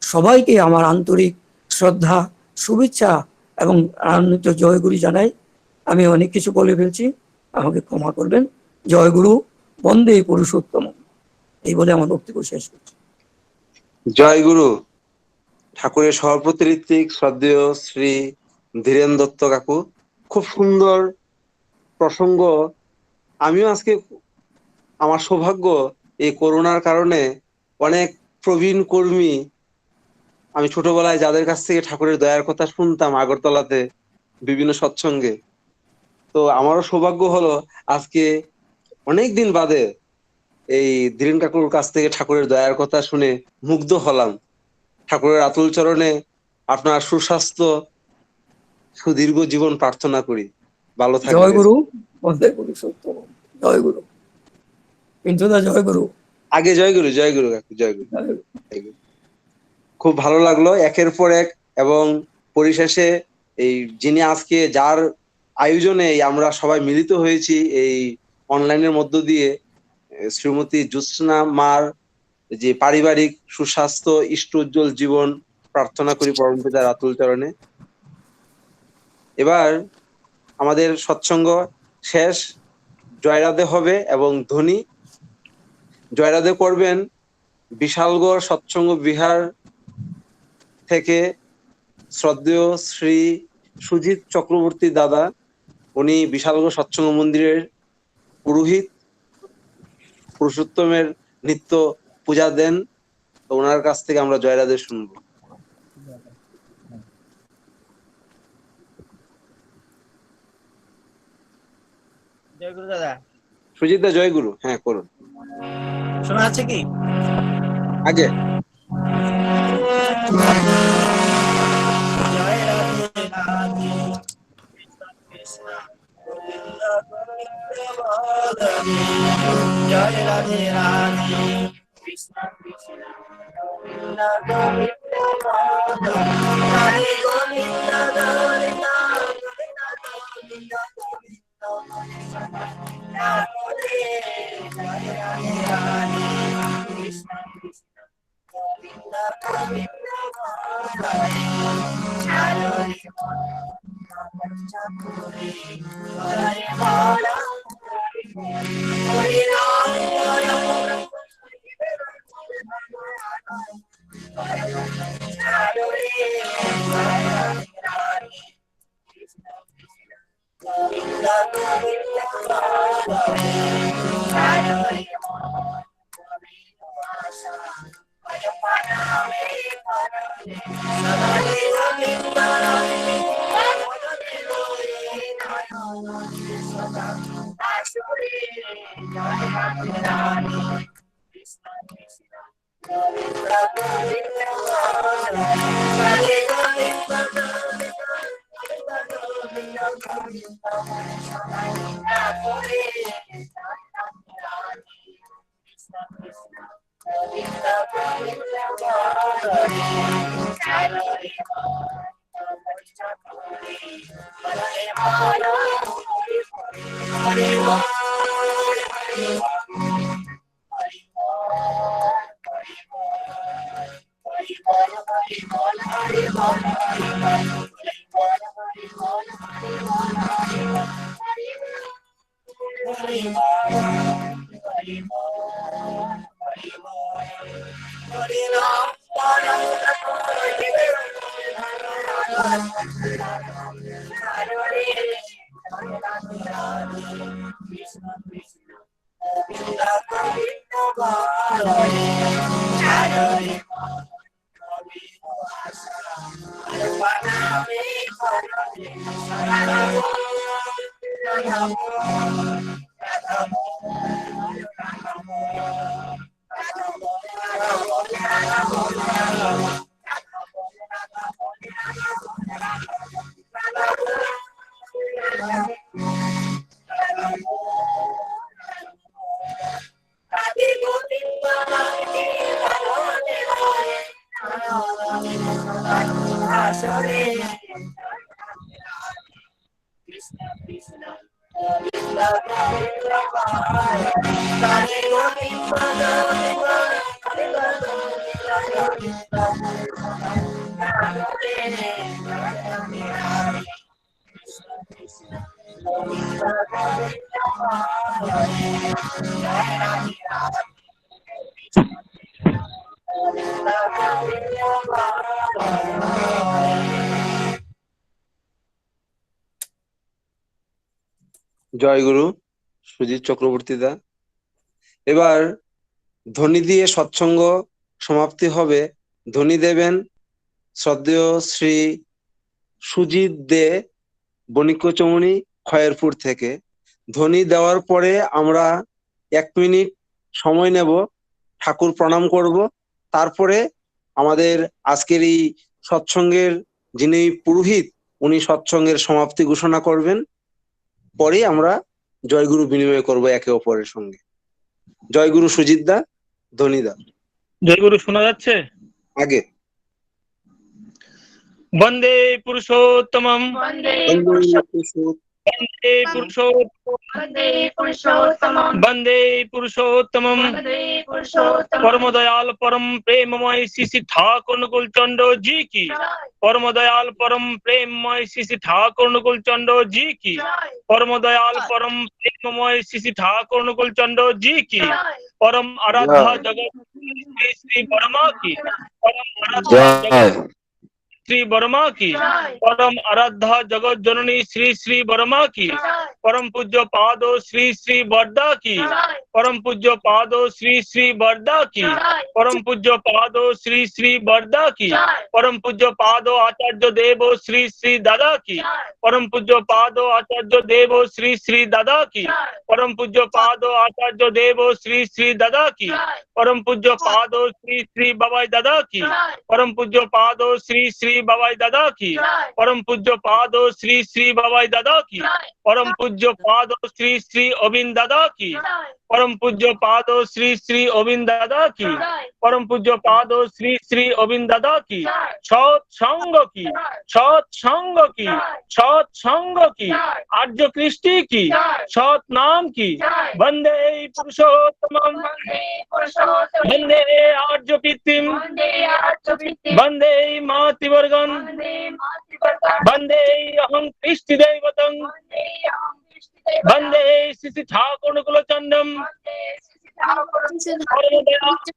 সবাইকে আমার আন্তরিক শ্রদ্ধা, শুভেচ্ছা এবং আনন্দিত জয়গুরু জানাই। আমি অনেক কিছু বলে ফেলছি, আমাকে ক্ষমা করবেন। জয়গুরু, বন্দে পুরুষোত্তম। এই বলে আমার বক্তব্য শেষ করছি। জয় গুরু। ঠাকুরের সভাপতি ঋত্বিক শ্রদ্ধেয় শ্রী ধীরেন দত্ত কাকু, খুব সুন্দর প্রসঙ্গ। আমিও আজকে, আমার সৌভাগ্য, এই করোনার কারণে অনেক প্রবীণ কর্মী, আমি ছোটবেলায় যাদের কাছ থেকে ঠাকুরের দয়ার কথা শুনতাম আগরতলাতে বিভিন্ন সৎসঙ্গে, তো আমারও সৌভাগ্য হলো আজকে অনেক দিন বাদে এই ধীরেন কাকুর কাছ থেকে ঠাকুরের দয়ার কথা শুনে মুগ্ধ হলাম। ঠাকুরের আতুল চরণে আপনার সুস্বাস্থ্য, সুদীর্ঘ জীবন প্রার্থনা করি। ভালো থাকবেন। জয় গুরু, বন্দে পুরুষোত্তম। জয় গুরু। পিন্টুদা জয় গুরু। আগে জয় গুরু, জয় গুরু কাকু, জয় গুরু। খুব ভালো লাগলো একের পর এক। এবং পরিশেষে এই যিনি আজকে যার আয়োজনে আমরা সবাই মিলিত হয়েছি এই অনলাইনের মধ্য দিয়ে, শ্রীমতী জ্যোৎস্না মার যে পারিবারিক সুস্বাস্থ্য, ইষ্ট উজ্জ্বল জীবন প্রার্থনা করি পরমপিতার আতুল চরণে। এবার আমাদের সৎসঙ্গ শেষ, জয়রাধে হবে এবং ধ্বনি জয়রাধে করবেন বিশালগড় সৎসঙ্গ বিহার থেকে শ্রদ্ধেয় শ্রী সুজিত চক্রবর্তী দাদা। উনি বিশালগড় সৎসঙ্গ মন্দিরের পুরোহিত, পুরুষোত্তমের নিত্য পূজা দেন। তো ওনার কাছ থেকে আমরা জয়রাধে শুনবো। জয় গুরু দাদা। সুজিত দা জয় গুরু। হ্যাঁ, করুন। শোনা আছে কি? আগে জয় রাধে রাধে কৃষ্ণ কৃষ্ণ জয় রাধে রাধে কৃষ্ণ কৃষ্ণ গোবিন্দ গোবিন্দ হরে গোবিন্দ গোবিন্দ গোবিন্দ গোবিন্দ হরে জয় রাধে রাধে কৃষ্ণ কৃষ্ণ গোবিন্দ গোবিন্দ হরে জয় গুরু সুজিত চক্রবর্তী দা। এবার ধ্বনি দিয়ে সৎসঙ্গ সমাপ্তি হবে। ধ্বনি দেবেন শ্রদ্ধেয় শ্রী সুজিত দে, বণিকচৌমুহনী, খয়েরপুর থেকে। ধ্বনি দেওয়ার পরে আমরা 1 মিনিট সময় নেব, ঠাকুর প্রণাম করব, তারপরে আমাদের আজকের এই সৎসঙ্গের যিনি পুরোহিত উনি সৎসঙ্গের সমাপ্তি ঘোষণা করবেন। পরে আমরা জয়গুরু বিনিময় করব একে অপরের সঙ্গে। জয়গুরু সুজিত দা, ধ্বনি দা। জয়গুরু শোনা যাচ্ছে? আগে বন্দে পুরুষোত্তমম, বন্দে পুরুষোত্তমম, परम दयाल परम प्रेममय श्री श्री ठाकुर अनुकूल चंद्र जी की, परम दयाल परम प्रेममय श्री श्री ठाकुर अनुकूल चंद्र जी की, परम दयाल परम प्रेममय श्री श्री ठाकुर अनुकूल चंद्र जी की, परम आराध्या जगत श्री श्री वर्मा की, परम आराध्या जगत श्री वर्मा की, परम आराध्या जगत जननी श्री श्री वर्मा की, परम पूज्य पादो श्री श्री बरदा की, परम पूज्य पादो श्री श्री बरदा की, परम पूज्य पादो श्री श्री बरदा की, परम पूज्य पादो आचार्य देव श्री श्री दादा की, परम पूज्य पादो आचार्य देव श्री श्री दादा की, परम पूज्य पादो आचार्य देव श्री श्री दादा की, परम पूज्य पादो श्री श्री बाबाई दादा की, परम पूज्य पादो श्री श्री बाबाई दादा की, परम पूज्य पादो श्री श्री बाबाई दादा की, परम पूज्य पादो श्री श्री अविंद दादा की, परम पूज्य पादो श्री श्री अविंद दादा की, परम पूज्य पादो श्री श्री अविंद दादा की, सत्संग की, सत्संग की, सत्संग की, आर्य कृष्टि की, सत नाम की, वंदे पुरुषोत्तमम, वंदे आर्य पितृम, वंदे मातृवर्गम, वंदे अहं कृष्टि दैवतं, वंदे श्री श्री ठाकुर अनुकूल चंद्रम,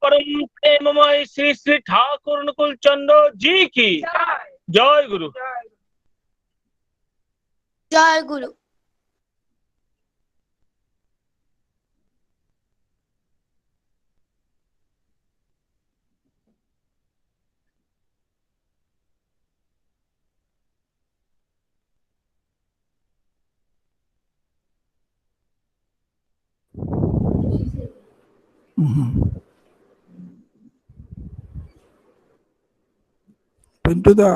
परम प्रेममय श्री श्री ठाकुर अनुकूल चंद्र जी की। जय गुरु। जय गुरु। পিন্টুদা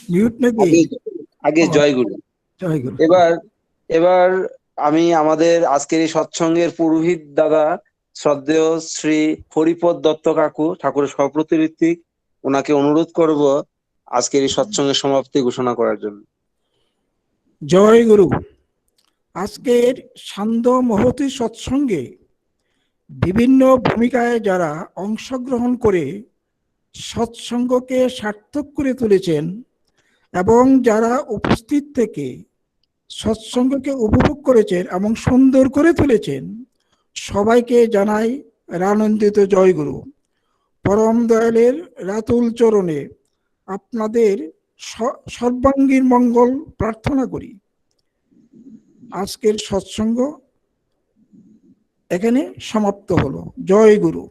মিউট নাকি? আগে জয়গুরু। জয়গুরু। এবার আমি আমাদের আজকের এই সৎসঙ্গের পুরোহিত দাদা শ্রদ্ধেয় শ্রী হরিপদ দত্ত কাকু, ঠাকুরের সহপ্রতিনিধি, ওনাকে অনুরোধ করব আজকের এই সৎসঙ্গের সমাপ্তি ঘোষণা করার জন্য। জয় গুরু। আজকের সান্ধ্য মহতী সৎসঙ্গে বিভিন্ন ভূমিকায় যারা অংশগ্রহণ করে সৎসঙ্গকে সার্থক করে তুলেছেন এবং যারা উপস্থিত থেকে সৎসঙ্গকে উপভোগ করেছেন এবং সুন্দর করে তুলেছেন, সবাইকে জানাই রানন্দিত জয়গুরু। পরম দয়ালের রাতুল চরণে আপনাদের সর্বাঙ্গীন মঙ্গল প্রার্থনা করি। আজকের সৎসঙ্গ এখানে সমাপ্ত হলো। জয় গুরু।